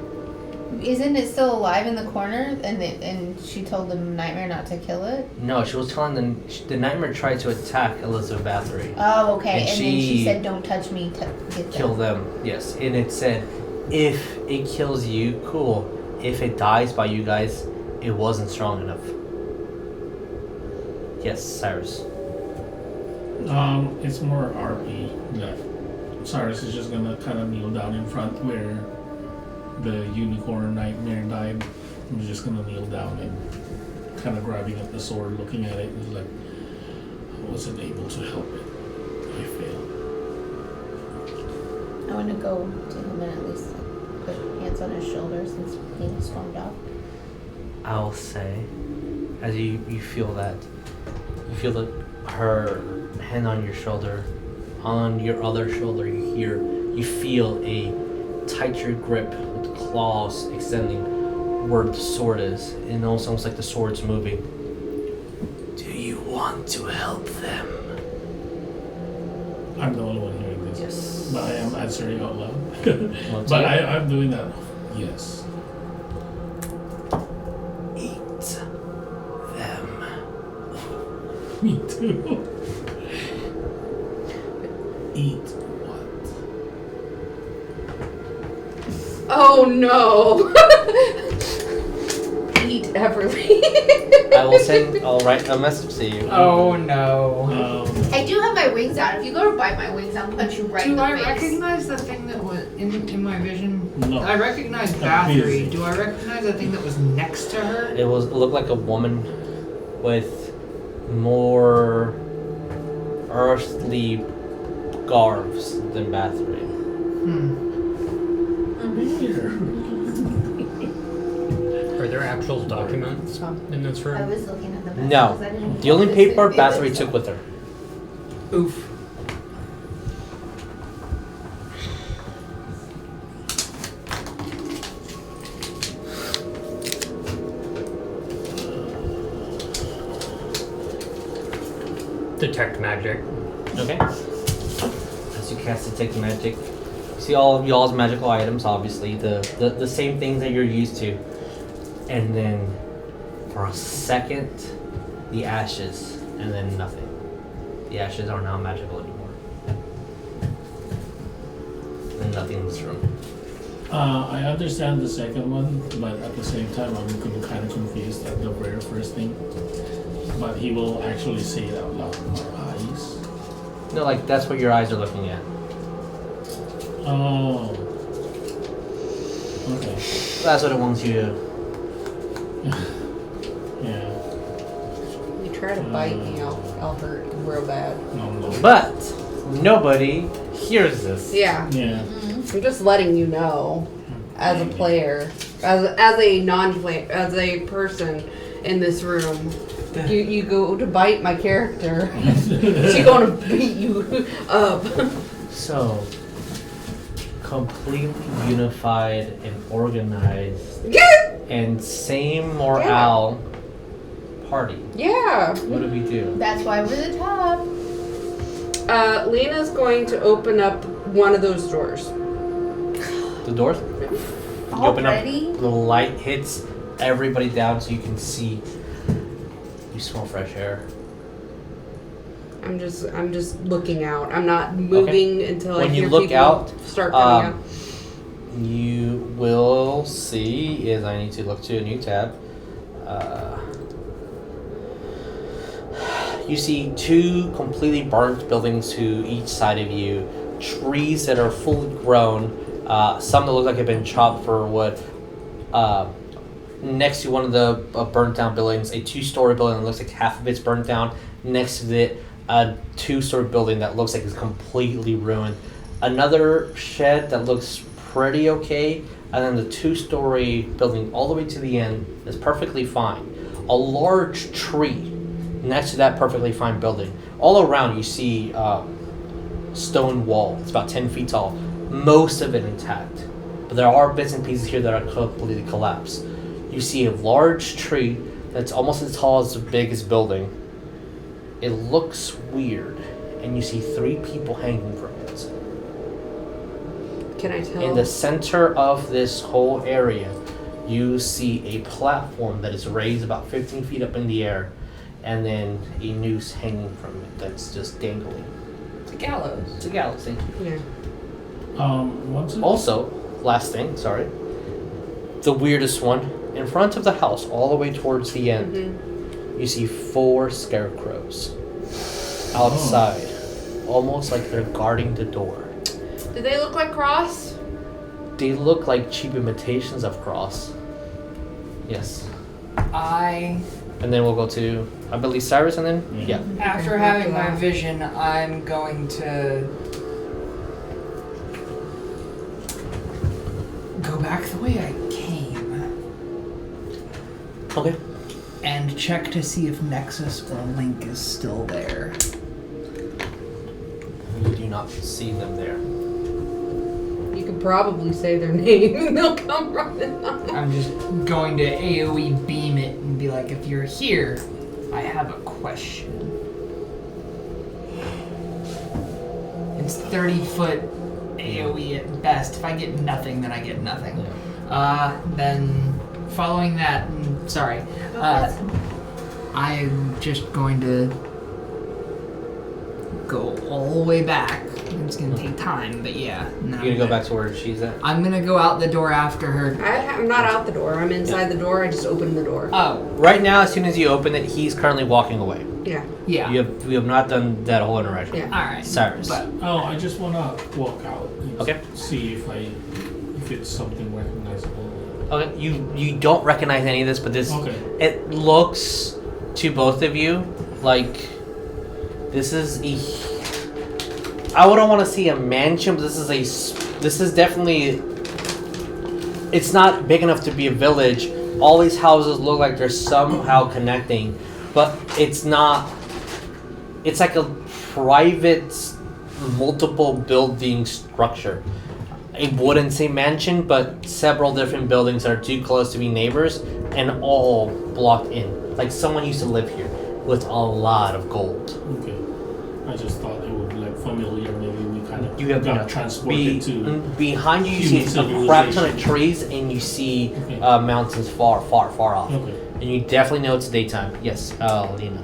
Isn't it still alive in the corner? And she told the nightmare not to kill it? No, she was telling the nightmare tried to attack Elizabeth Bathory. Oh, okay. And And, then she she said, don't touch me to get Kill them, yes. And it said, if it kills you, cool. If it dies by you guys, it wasn't strong enough. Yes, Saerus. It's more RP that Saerus is just gonna kind of kneel down in front where the unicorn nightmare died. He's just gonna kneel down and kind of grabbing at the sword, looking at it. He's like, I wasn't able to help it. I failed. I want to go to him and at least put hands on his shoulder since he stormed off. I'll say, as you feel that, you feel her hand on your shoulder, on your other shoulder, you feel a tighter grip with claws extending where the sword is, and it's almost like the sword's moving. Do you want to help them? I'm the only one hearing this. Yes. But I am answering out loud. Want But to? I'm doing that. Yes. Eat them. Me too. Eat what? Oh no! Eat Everlee. I'll write a message to you. Oh no. I do have my wings out. If you go to bite my wings, I'll punch you right in Do the I face. recognize the thing that was in my vision? No. I recognize Bathory. Do I recognize the thing that was next to her? It looked like a woman with more earthly garbs than Bathory. Are there actual documents in this I room? was looking at the No. because I didn't The only notice paper it. Bathory took with her. Oof. Detect magic. Okay. As you cast Detect Magic, you see all of y'all's magical items, obviously, the same things that you're used to. And then, for a second, the ashes, and then nothing. The ashes are not magical anymore. And nothing in this room. I understand the second one, but at the same time, I'm kind of confused at the very first thing. But he will actually say it out loud. My eyes. No, like that's what your eyes are looking at. Oh. Okay. That's what it wants you to. Yeah. You try to bite me, I'll hurt you real bad. No. But nobody hears this. Yeah. Yeah. I'm just letting you know, as a player, as a non-player, as a person in this room, you go to bite my character, she's gonna beat you up. So, completely unified and organized and same morale party. Yeah. What do we do? That's why we're the top. Lena's going to open up one of those doors. The doors? You open Already? up, the light hits everybody down so you can see. You smell fresh air. I'm just looking out. I'm not moving until I When hear you look people out, start coming out. You will see, is I need to look to a new tab. You see two completely burnt buildings to each side of you, trees that are fully grown, some that look like they've been chopped for wood. Next to one of the burnt down buildings, a 2-story building that looks like half of it's burnt down. Next to it, a 2-story building that looks like it's completely ruined. Another shed that looks pretty okay, and then the 2-story building all the way to the end is perfectly fine. A large tree next to that perfectly fine building. All around you see stone wall. It's about 10 feet tall. Most of it intact. But there are bits and pieces here that are completely collapsed. You see a large tree that's almost as tall as the biggest building. It looks weird. And you see 3 people hanging from it. Can I tell? In the center of this whole area, you see a platform that is raised about 15 feet up in the air, and then a noose hanging from it that's just dangling. It's a gallows. It's a gallows, thank you. Yeah. What's it? Also, last thing, sorry. The weirdest one, in front of the house, all the way towards the end, you see 4 scarecrows outside, almost like they're guarding the door. Do they look like Cross? They look like cheap imitations of Cross. Yes. And then we'll go to, I believe, Saerus, and then, yeah. After having my vision, I'm going to go back the way I came. Okay. And check to see if Nexus or Link is still there. You do not see them there. You could probably say their name and they'll come running out. I'm just going to AoE beam it and be like, if you're here, I have a question. It's 30-foot AoE at best. If I get nothing, then I get nothing. Then following that, I'm just going to go all the way back. It's going to take time, but yeah. You're going to go back to where she's at? I'm going to go out the door after her. I'm not out the door. I'm inside the door. I just opened the door. Oh. Right now, as soon as you open it, he's currently walking away. Yeah. Yeah. We have not done that whole interaction. Yeah. Alright. Saerus. But I just want to walk out and Okay. see if it's something recognizable. Okay, you don't recognize any of this, but this it looks to both of you like this is I wouldn't want to see a mansion, but this is definitely, it's not big enough to be a village. All these houses look like they're somehow connecting, but it's not. It's like a private multiple building structure. I wouldn't say mansion, but several different buildings that are too close to be neighbors and all blocked in. Like someone used to live here with a lot of gold. Okay. I just thought it would be familiar. Maybe we kind of got transported to. Behind you, you see a crap ton of trees, and you see mountains far off. Okay. And you definitely know it's daytime. Yes, Lena.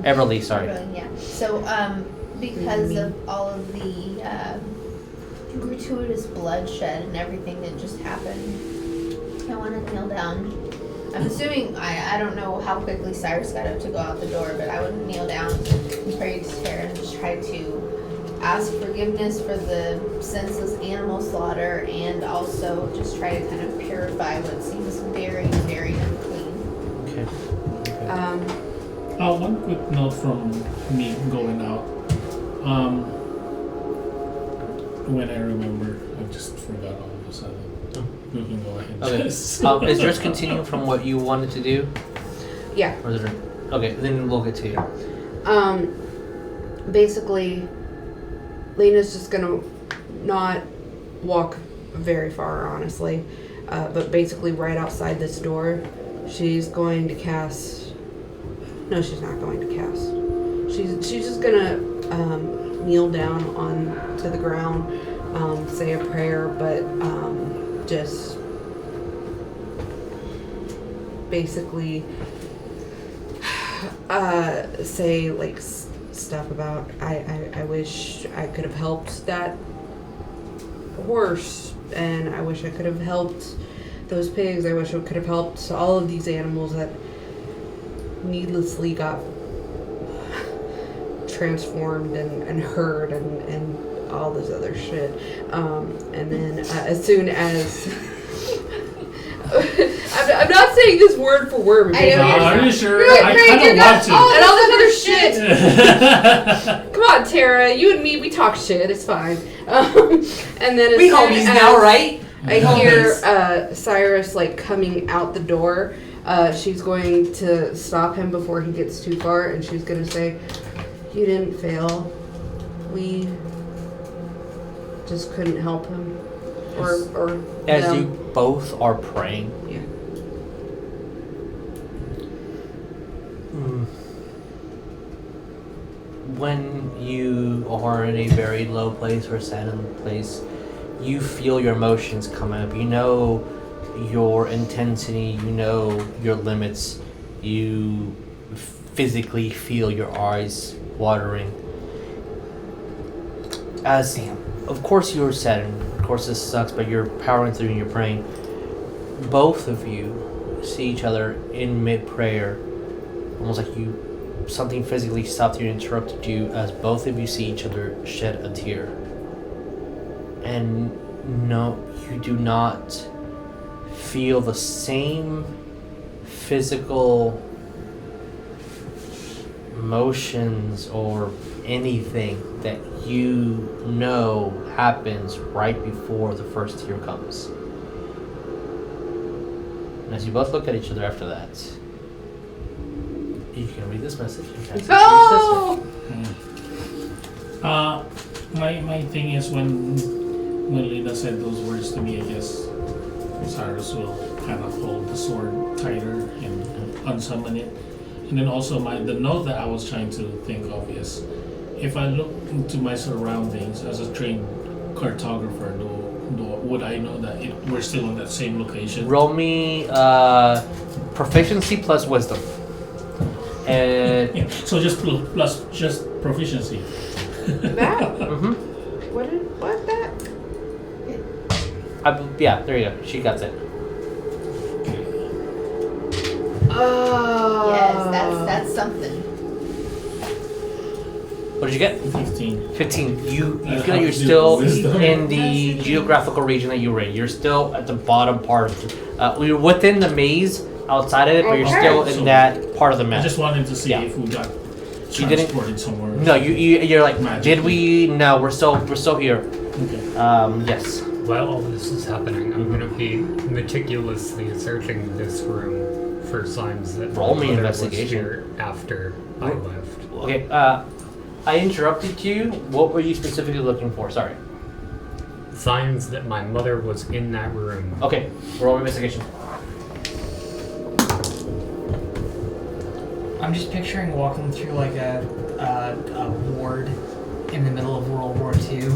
Everlee, sorry. Yeah. So, because of all of the gratuitous bloodshed and everything that just happened, I want to kneel down. I'm assuming, I don't know how quickly Saerus got up to go out the door, but I would kneel down and pray to Terra and just try to ask forgiveness for the senseless animal slaughter and also just try to kind of purify what seems very, very unclean. Okay. One quick note from me going out. When I remember, I just forgot all of a sudden. You can go ahead. Okay. Is yours continuing from what you wanted to do? Yeah. Or is it? Okay, then we'll get to you. Basically, Lena's just gonna not walk very far, honestly. But basically, right outside this door, she's going to cast. No, she's not going to cast. She's just gonna kneel down onto the ground, say a prayer, but just basically say like stuff about I wish I could have helped that horse, and I wish I could have helped those pigs. I wish I could have helped all of these animals that needlessly got transformed and hurt and all this other shit. And then as soon as I'm not saying this word for word. Are you sure? You're I kind of want to. And all this other shit. Come on, Tara. You and me, we talk shit. It's fine. And then as We soon homies as now, right? I hear Saerus like coming out the door. She's going to stop him before he gets too far, and she's going to say, "You didn't fail. We just couldn't help him." Or As them. you both are praying. Yeah. When you are in a very low place or saddened place, you feel your emotions come up. You know your intensity, you know your limits. You physically feel your eyes watering. As, of course you're saddened, of course this sucks, but you're powering through and you're praying. Both of you see each other in mid-prayer, almost like something physically stopped you and interrupted you, as both of you see each other shed a tear. And no, you do not feel the same physical emotions or anything that you know happens right before the first tear comes. And as you both look at each other after that, you can read this message and pass it to your sister. My thing is when Lena said those words to me, I guess Saerus will kind of hold the sword tighter and unsummon it. And then also the note that I was trying to think of is, if I look into my surroundings as a trained cartographer, would I know that we're still in that same location? Roll me proficiency plus wisdom. And Yeah, so just plus just proficiency. That? mhm. What that? Yeah, there you go. She got it. Oh. Yes, that's something. What did you get? 15. 15. You That feel you're helps you still with wisdom. in the geographical region that you were in. You're still at the bottom part of it. You're within the maze outside of it, but you're Okay. still in that part of the I map. just wanted to see Yeah. if we got You didn't- transported somewhere. No, you're like, Magically. did we? No, we're still here. Okay. Yes. While all this is happening, I'm going to be meticulously searching this room for signs that Roll me my mother was investigation. here after I left. Okay. I interrupted you. What were you specifically looking for? Sorry. Signs that my mother was in that room. Okay. Roll investigation. I'm just picturing walking through like a ward in the middle of World War II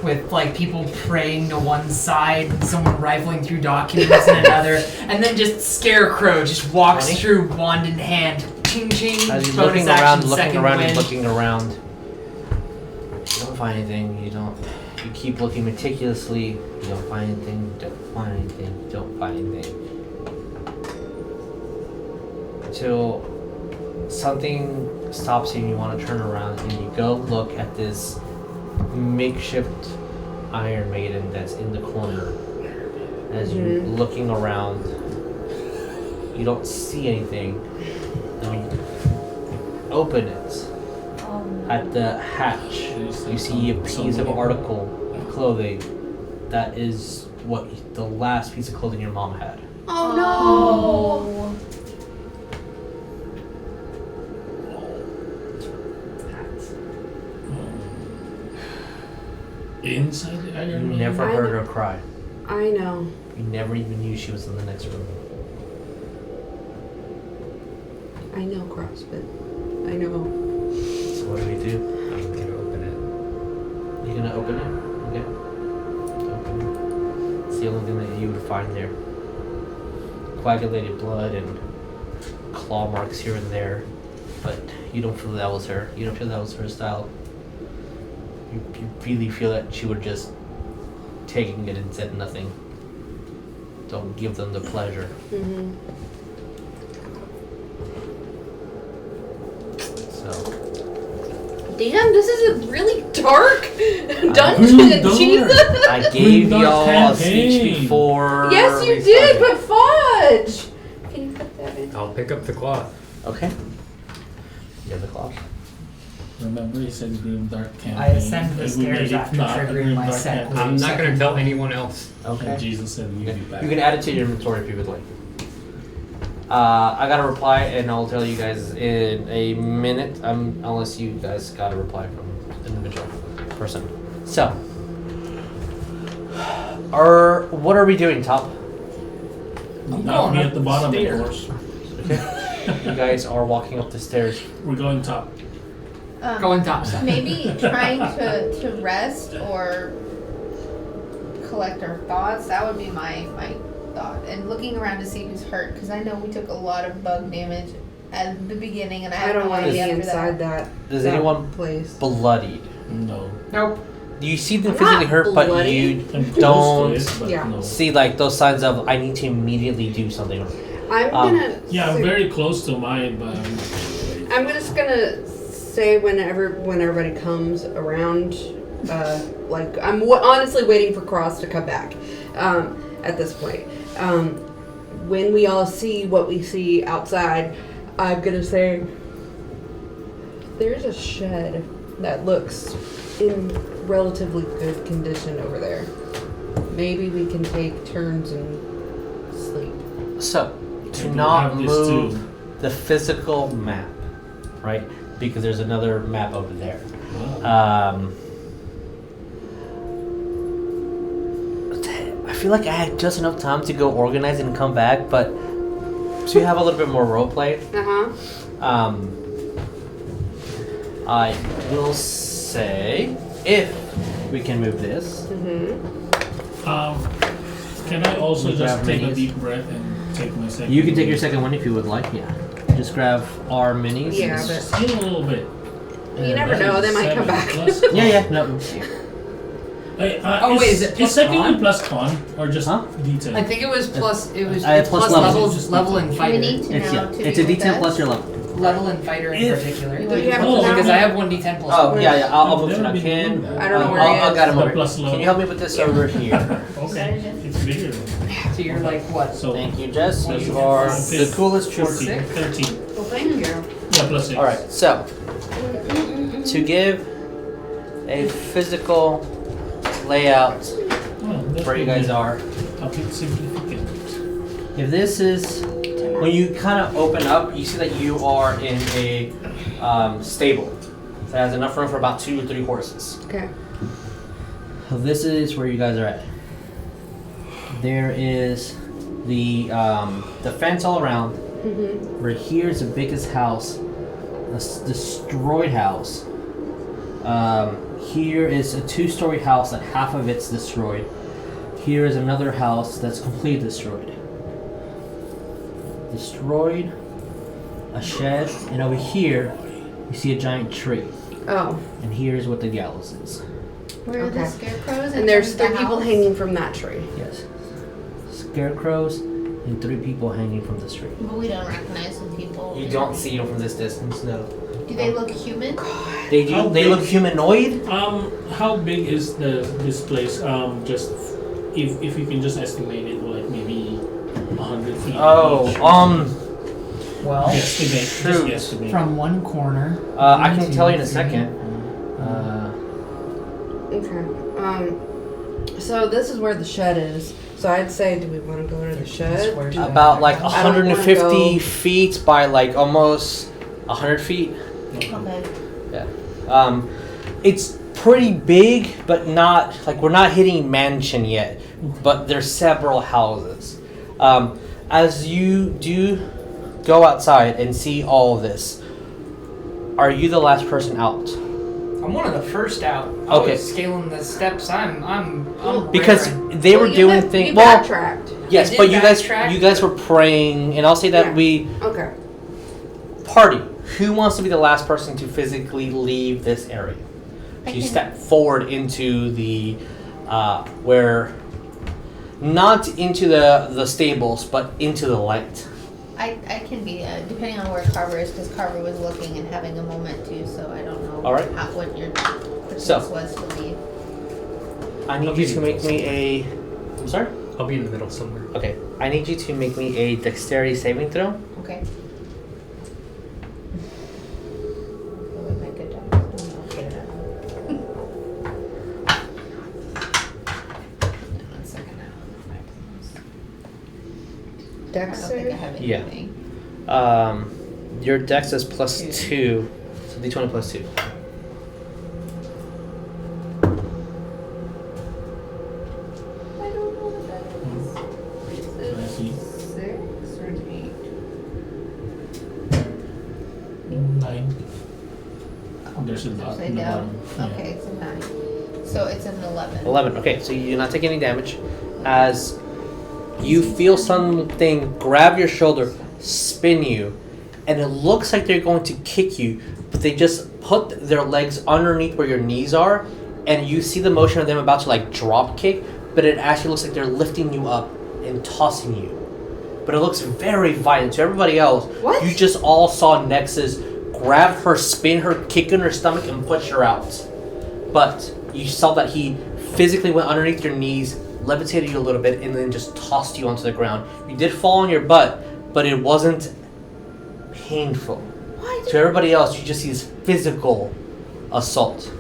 with like people praying to one side and someone rifling through documents in another, and then just Scarecrow just walks 20? through wand in hand. Ching ching. As you're bonus looking action, around, second and win. looking around, you don't find anything. You don't. You keep looking meticulously. You don't find anything. Don't find anything. Don't find anything. Until something stops you and you want to turn around and you go look at this makeshift Iron Maiden that's in the corner. As you're looking around, you don't see anything. And when you open it, at the hatch, you see a piece of article of clothing that is what the last piece of clothing your mom had. Oh no! Inside the You Iron Man? never heard her cry. I know. You never even knew she was in the next room. I know, Cross, but I know. So what do we do? I'm gonna open it. You're gonna open it? Okay. Open it. It's the only thing that you would find there. Coagulated blood and claw marks here and there. But you don't feel that was her. You don't feel that was her style. You really feel that she would just taking it and said nothing. Don't give them the pleasure. Mm-hmm. So Damn, this is a really dark dungeon. Dark. Jesus. I gave Dark y'all a campaign. speech before. Yes, you we did, started. but fudge. Can you put that in? I'll pick up the cloth. Okay. You have the clock. Remember, he said Grim Dark Campaign. I ascend the and we stairs made it after not a triggering Grim my Dark set. Campaign. I'm not gonna tell anyone else. Okay. And Jesus said we'd Okay. be back. You can add it to your inventory if you would like. I got a reply, and I'll tell you guys in a minute. Unless you guys got a reply from an individual person. So, what are we doing, Top? Not me at the bottom, of Stairs. course. You guys are walking up the stairs. We're going top. Going topside. Maybe trying to rest or collect our thoughts. That would be my thought. And looking around to see who's hurt, because I know we took a lot of bug damage at the beginning, and I I have don't no want to be idea after inside that. Does that anyone place? bloodied? No. Nope. You see them I'm physically not hurt, but bloody. you I'm close don't to it, but Yeah. no. see like those signs of I need to immediately do something. I'm gonna. Yeah, I'm say- very close to mine, but I'm just gonna say when everybody comes around, like I'm honestly waiting for Cross to come back. At this point, when we all see what we see outside, I'm gonna say there's a shed that looks in relatively good condition over there. Maybe we can take turns and sleep. So, to we not have this move too. the physical map, right? Because there's another map over there. Wow. I feel like I had just enough time to go organize and come back, but to have a little bit more roleplay, I will say if we can move this. Can I also We just grab take a minis. deep breath and take my second? You can take your second one if you would like. Yeah, just grab our minis. Yeah, but Still a little bit. you never know; they might come back. Yeah. No. Oh, wait, is it plus second con? one plus con or just Huh? detail? I think it was plus. It was Plus plus level. levels, Just level and We fighter. need to It's know to it's be a with D10 us. plus your level. Level and fighter in If- particular. Do you have Oh, to Because know? I have 1d10 plus. Oh one. yeah. I'll I've move it. never I been can. doing that. I don't know where he I is. got him The over. plus Can level. you help me with this over here? Okay, it's bigger. So you're like what? So Thank you, Jess. What You do you are have? the coolest trooper. 14, 13. Well, thank you. Yeah, plus 6. All right. So to give a physical layout where you guys are. Topic significant. If this is when you kind of open up, you see that you are in a stable that has enough room for about 2 or 3 horses. Okay. So this is where you guys are at. There is the fence all around. Right here is the biggest house, a destroyed house. Here is a 2-story house that half of it's destroyed. Here is another house that's completely destroyed. Destroyed, a shed, and over here you see a giant tree. Oh. And here's what the gallows is. Where are the Okay. scarecrows? And there's the 3 people house? hanging from that tree. Yes. Scarecrows and 3 people hanging from the tree. But we don't recognize the people. You don't see them from this distance, no. Do they look human? They do. How They big- look humanoid. How big is this place? Just if you can just estimate it, like maybe 100 feet. Oh, each. Well, Guesstimate. Shoot. Just guesstimate. from one corner. I can 1, tell you in a 2, second. 3. Okay. So this is where the shed is. So I'd say, do we want to go to the shed? Where's that? About like I don't wanna 150 go- feet by like almost 100 feet. Okay. It's pretty big, but not like we're not hitting mansion yet. But there's several houses. As you do go outside and see all of this, are you the last person out? I'm one of the first out. Okay. Oh, scaling the steps. I'm Because raring. they were doing You things. Well, backtracked. yes, I but did you backtrack, guys were praying, and I'll say that Yeah. we Okay. party. Who wants to be the last person to physically leave this area? I You can- step forward into the where, not into the stables, but into the light. I can be, depending on where Carver is, because Carver was looking and having a moment too, so I don't know All right. what your quickness So. was to leave. I need you to make me a. I'm sorry. I'll be in the middle somewhere. Okay. I need you to make me a dexterity saving throw. Okay. Oh, my good job. Oh, no, good enough. One second now. I don't think I have Yeah. anything. Your dex is plus 2. 2, so d20 plus 2. I don't know what that is. I see. 6 or 8? 9. There's a dot Upside in the down. bottom. Okay, it's a 9. So it's an 11. 11. Okay, so you do not take any damage. As you feel something grab your shoulder, spin you, and it looks like they're going to kick you, but they just put their legs underneath where your knees are, and you see the motion of them about to like drop kick, but it actually looks like they're lifting you up and tossing you. But it looks very violent. To everybody else, What? you just all saw Nexus grab her, spin her, kick in her stomach, and push her out. But you saw that he physically went underneath your knees, levitated you a little bit, and then just tossed you onto the ground. You did fall on your butt, but it wasn't painful. What? To everybody else, you just see this physical assault.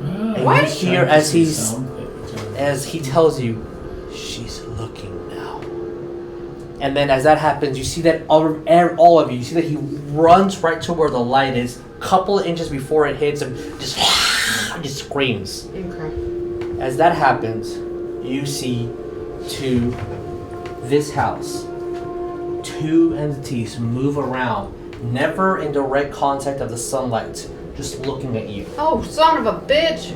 And What? you hear as he tells you, she's looking now. And then as that happens, you see that all of you see that he runs right to where the light is, couple of inches before it hits him, just screams. Okay. As that happens, you see to this house, 2 entities move around, never in direct contact of the sunlight, just looking at you. Oh, son of a bitch!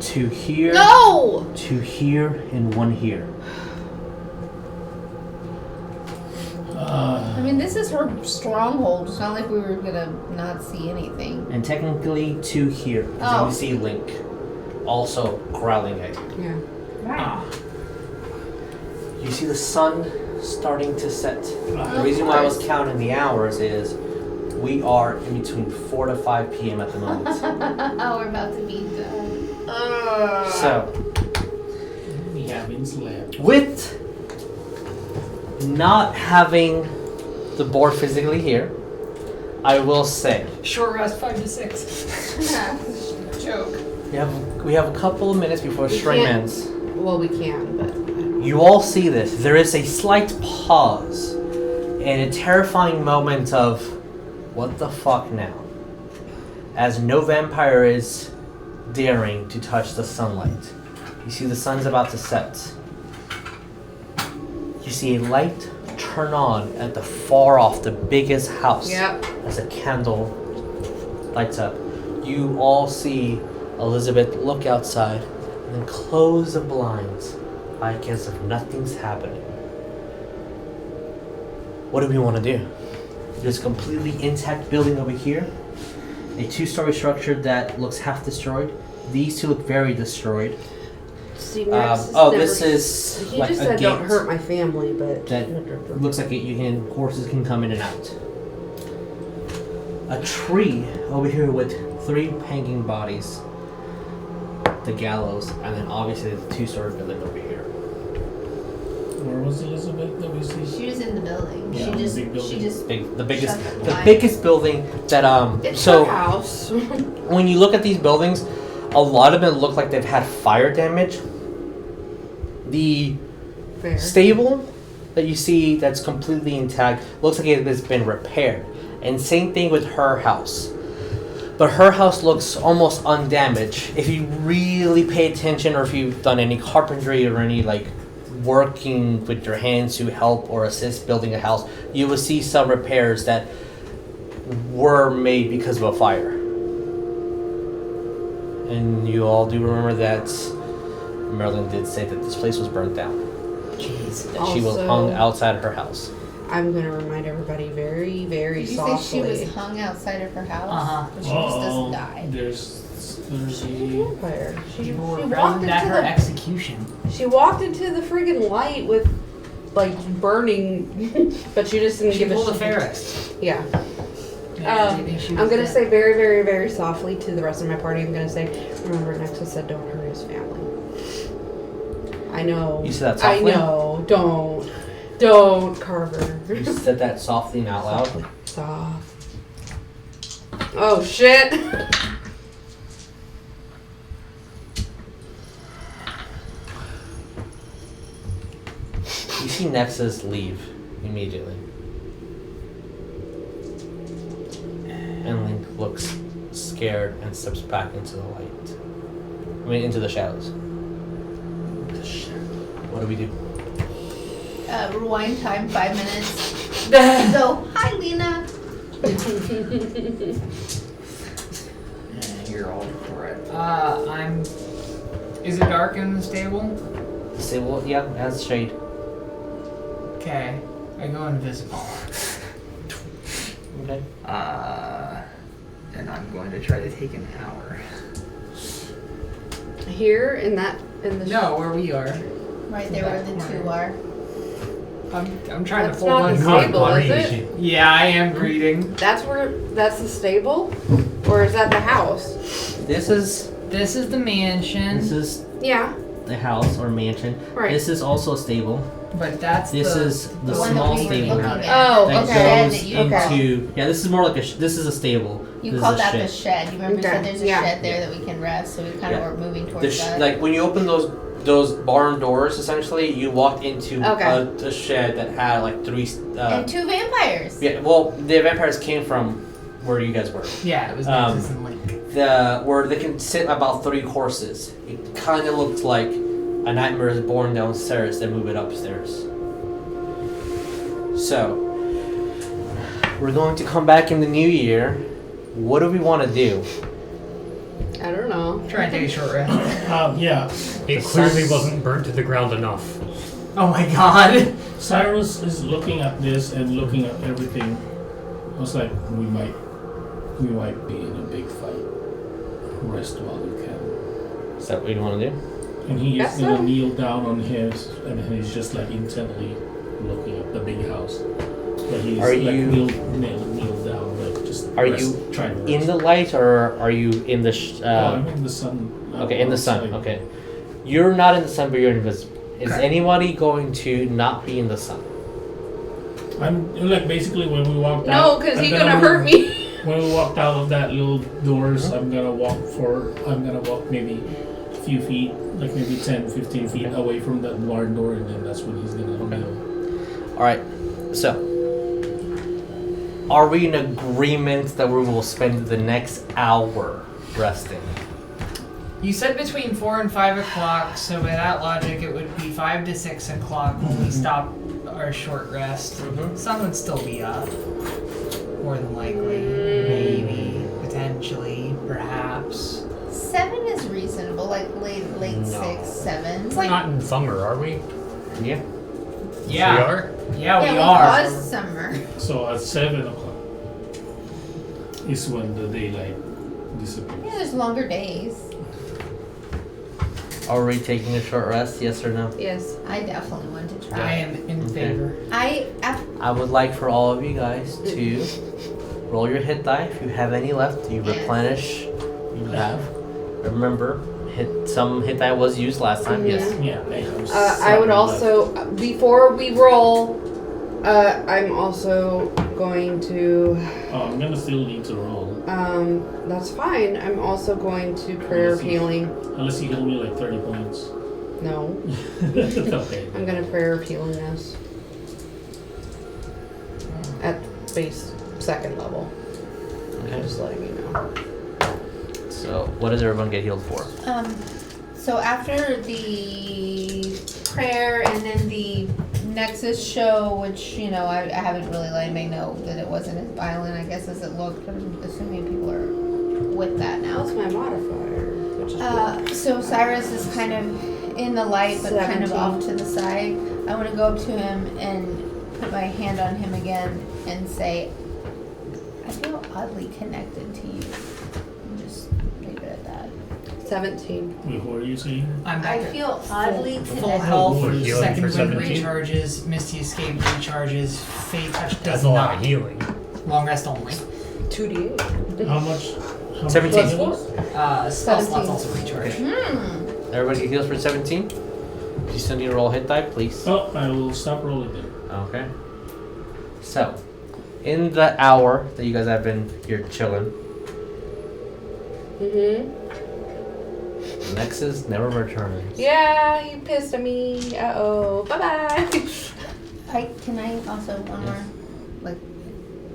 2 here, No! 2 here, and 1 here. I mean, this is her stronghold. It's not like we were gonna not see anything. And technically 2 here, because Oh. you see Link also growling at you. Yeah. You see the sun starting to set. The Ah. reason why I was counting the hours is we are in between 4 to 5 p.m. at the moment. Oh, we're about to be done. So, We haven't slept. with not having the board physically here, I will say Short rest 5 to 6. Joke. we have a couple of minutes before We stream can't- ends. Well, we can, but You all see this. There is a slight pause and a terrifying moment of what the fuck now? As no vampire is daring to touch the sunlight. You see the sun's about to set. You see a light turn on at the far off, the biggest house. Yep. As a candle lights up. You all see Elizabeth look outside and then close the blinds like as if nothing's happening. What do we want to do? There's a completely intact building over here. A 2-story structure that looks half destroyed. These two look very destroyed. See, Max This is He like just a said gate don't hurt my family, but that looks like horses can come in and out. A tree over here with 3 hanging bodies. The gallows, and then obviously the 2-story building over here. Where was Elizabeth that we see? She was in the building. Yeah, she just big building. The biggest, Shut the the biggest building that it's So her house. when you look at these buildings, a lot of them look like they've had fire damage. The Fair. stable that you see that's completely intact looks like it has been repaired, and same thing with her house. But her house looks almost undamaged. If you really pay attention, or if you've done any carpentry or any like working with your hands to help or assist building a house, you will see some repairs that were made because of a fire. And you all do remember that Marilyn did say that this place was burnt down. Jeez. That she was Also- hung outside of her house. I'm gonna remind everybody very, very Did you softly. say she was hung outside of her house? Uh-huh. But she just doesn't die. There's She's a a vampire. She People were walked present at into her the execution. She walked into the friggin' light with, like, burning, but she just didn't She give a pulled a shit. Ferris. Yeah. Yeah, do you think she was I'm gonna dead? say very, very, very softly to the rest of my party. I'm gonna say, remember, Nexus said don't hurt his family. I know. You said that softly? I know. Don't, Carver. You said that softly and out loud. Soft. Oh shit. You see Nexus leave immediately. And Link looks scared and steps back into the light. I mean, into the shadows. What do we do? Rewind time 5 minutes. Go, hi Lena. You're all for it. Is it dark in the stable? Say, well, yeah, it has shade. Okay. I go invisible. Okay. And I'm going to try to take an hour. Here in the No, where we are. Right there where the 2 are. I'm trying That's to pull not one. the Not stable, is great. it? Yeah, I am greeting. That's the stable? Or is that the house? This is This is the mansion. this is Yeah. the house or mansion. Right. This is also a stable. But that's This the is the one small that we were stable looking that at. Oh, The okay. shed goes that you into. Yeah, this is more like this is a stable. You This called is a that shed. the shed. You remember you Okay, said there's a yeah. shed there that we can rest, so we kind of Yeah. were moving The towards that. like when you open those barn doors, essentially, you walk into Okay. a shed that had like 3. And 2 vampires. Yeah, well, the vampires came from where you guys were. Yeah, it was Um, Nexus and Link. Where they can sit about 3 horses. It kind of looked like a nightmare is born downstairs, then move it upstairs. So, we're going to come back in the new year. What do we want to do? I don't know. Try and take a short rest. yeah. It clearly wasn't burnt to the ground enough. Oh my god. Saerus is looking at this and looking at everything. I was like, we might be in a big fight. Rest while you can. Is that what you want to do? And he is Guess gonna so. kneel down on his, and he's just like intently looking at the big house. But he's Are like you- kneel down, like just. Are rest, you trying to in rest. the light or are you in the? I'm in the sun. Okay, in the sun. outside. Okay, you're not in the sun, but you're invisible. Is Okay. anybody going to not be in the sun? I'm like basically when we walked out. No, because I'm he's gonna hurt me. When we walked out of that little doors, I'm gonna walk maybe a few feet, like maybe 10, 15 feet Okay. away from that barn door, and then that's when he's gonna Okay. kneel. All right. So, are we in agreement that we will spend the next hour resting? You said between 4 and 5 o'clock, so by that logic, it would be 5 to 6 o'clock when we stop our short rest. Mhm. Sun would still be up. More than likely. Maybe. Potentially. Perhaps. 7 is reasonable, like late No. 6, 7. It's We're like not in summer, are we? Yeah. Yeah. We are? Yeah, we we are. caused summer. So at 7 o'clock is when the daylight disappears. Yeah, there's longer days. Are we taking a short rest? Yes or no? Yes. I definitely want to I try. am in favor. I would like for all of you guys to roll your hit die. If you have any left, you replenish. You have. Remember, some hit die was used last time. Yes. Yeah, I have I would 7 also, before we roll, I'm also going to, left. Oh, I'm gonna still need to roll. that's fine. I'm also going to prayer of healing. Unless you heal me like 30 points. No. Okay. I'm going to prayer of healing this. At base 2nd level. Okay. Just letting you know. So, what does everyone get healed for? So after the prayer and then the Nexus show, which, you know, I haven't really let anybody know that it wasn't as violent, I guess, as it looked. I'm assuming people are with that now. That's my modifier. Which is good. So Saerus is kind of in the light, but kind of 17. off to the side. I want to go up to him and put my hand on him again and say, I feel oddly connected to you. And just leave it at that. 17. Wait, what are you saying? I'm back I at feel oddly full connected. health, For healing second for wind 17? recharges, Misty Escape recharges, Fey Touch does That's a lot not. of healing. Long rest only. 2d8. How much? 17. Plus Spell slots 17. also recharge. Everybody get healed for 17? You still need to roll hit die, please. Oh, I will stop rolling then. Okay. So, in the hour that you guys have been here chilling, Nexus never returns. Yeah, you pissed at me. Uh-oh. Bye-bye. Can I also one more? Like,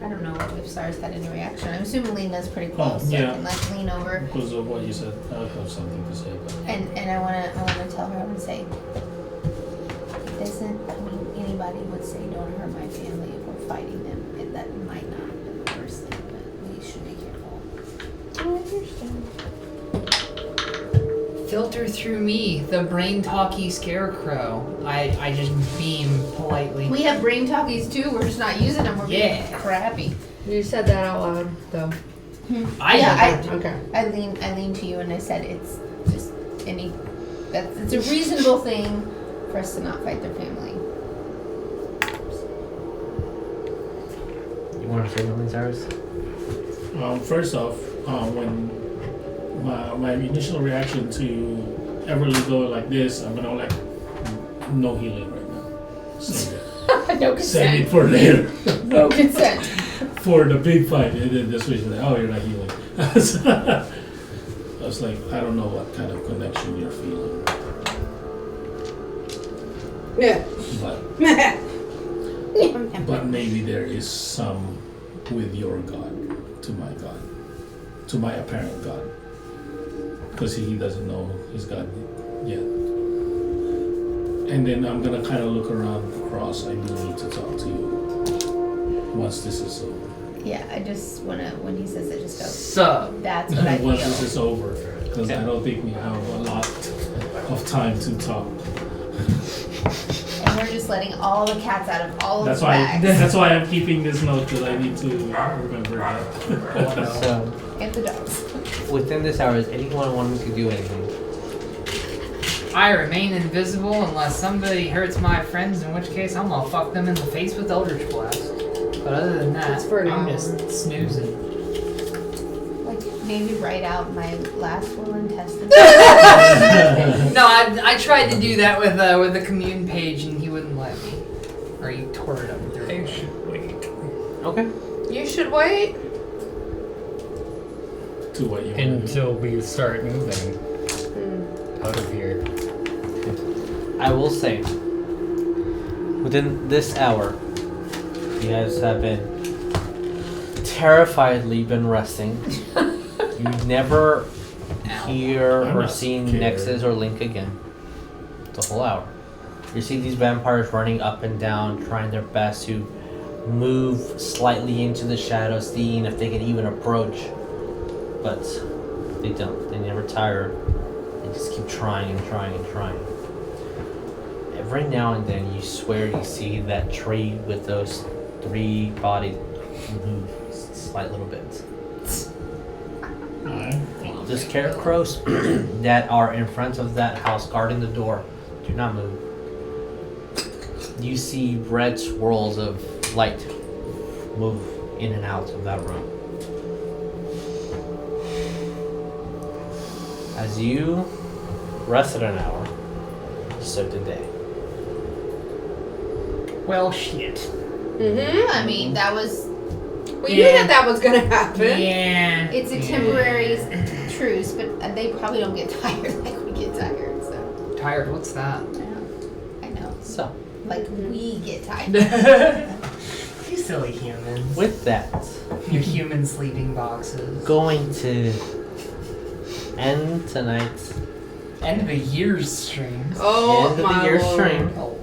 I don't know if Saerus had any reaction. I'm assuming Lena's pretty close, so yeah. I can like lean over Because of what you said, I have something to say. But and I wanna tell her and say, it doesn't. I mean, anybody would say don't hurt my family if we're fighting them. That might not have been the worst thing, but we should be careful. I understand. Filter through me, the brain talky scarecrow. I just beam politely. We have brain talkies too. We're just not using them. We're being Yeah. crappy. You said that out loud, though. I Okay. I leaned to you and I said it's just it's a reasonable thing for us to not fight their family. You want to say something, Saerus? first off, when my initial reaction to Everlee go like this, I'm gonna like no healing right now. Save it. No Save it consent. for later. No consent. For the big fight, and then this was like, oh, you're not healing. I was like, I don't know what kind of connection you're feeling, Yeah. but maybe there is some with your God, to my apparent God, because he doesn't know his God yet. And then I'm gonna kind of look around across. I do need to talk to you once this is over. Yeah, I just wanna when he says it, just go. So, That's what I Once this feel. is over, because I don't think we have a lot of time to talk. And we're just letting all the cats out of all of That's the why. bags. That's why I'm keeping this note, because I need to remember that. So, And the dogs. within this hour, is anyone wanting to do anything? I remain invisible unless somebody hurts my friends, in which case I'm gonna fuck them in the face with Eldritch Blast. But other than that, That's for an I'm hour. just snoozing. Like maybe write out my last will and testament. No, I tried to do that with the commune page and he wouldn't let me. Or he tore it up with their I should wait. Okay. You should wait. To what you want. Until we start moving out of here. I will say, within this hour, you guys have been terrifiedly been resting. You never hear I'm or not seen scared. Nexus or Link again. The whole hour. You see these vampires running up and down, trying their best to move slightly into the shadows, seeing if they can even approach. But they don't. They never tire. They just keep trying and trying and trying. Every now and then you swear you see that tree with those 3 bodies move a slight little bit. Alright. The scarecrows that are in front of that house guarding the door do not move. You see red swirls of light move in and out of that room. As you rested an hour, so did they. Well, shit. Mm-hmm. I mean, that was. We knew that was gonna happen. Yeah. It's a temporary truce, but they probably don't get tired like we get tired. So. Tired, what's that? I know. So, Like we get tired. You silly humans. with that, Your human sleeping boxes. going to end tonight's End of a year's stream. Oh, end of my the year Lord. stream, Oh.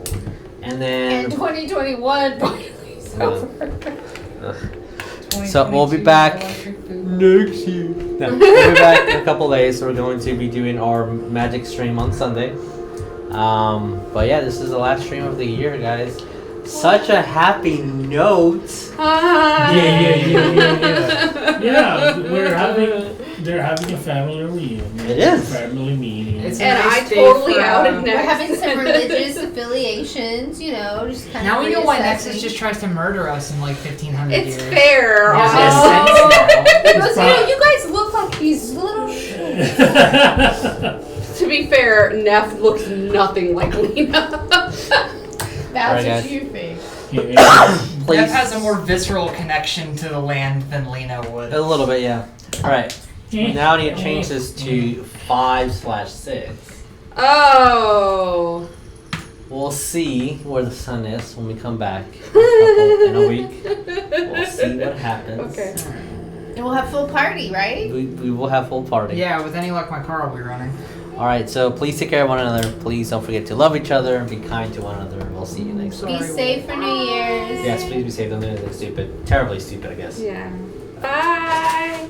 and then And 2021 finally is over. So we'll be back next year. No, we'll be back in a couple days. We're going to be doing our magic stream on Sunday. But yeah, this is the last stream of the year, guys. Such a happy note. Hi. Yeah, they're having a family reunion. It is. Family meeting. It's And nice I day totally for, outed We're next. having some religious affiliations, you know, just kind Now of. we know why reassessing. Nexus just tries to murder us in like 1500 It's years. fair. Yeah, Oh. it's Because, you know, you guys look like these little. To be fair, Neff looks nothing like Lena. That's Alright, what guys. you think. Please. Jeff has a more visceral connection to the land than Lena would. A little bit, yeah. All right. Now I need to change this to 5/6. Oh. We'll see where the sun is when we come back in a week. We'll see what happens. Okay. And we'll have full party, right? We will have full party. Yeah, with any luck, my car will be running. All right. So please take care of one another. Please don't forget to love each other and be kind to one another. We'll see you next week. Be safe for New Year's. Yes, please be safe. Don't do anything stupid. Terribly stupid, I guess. Yeah. Bye.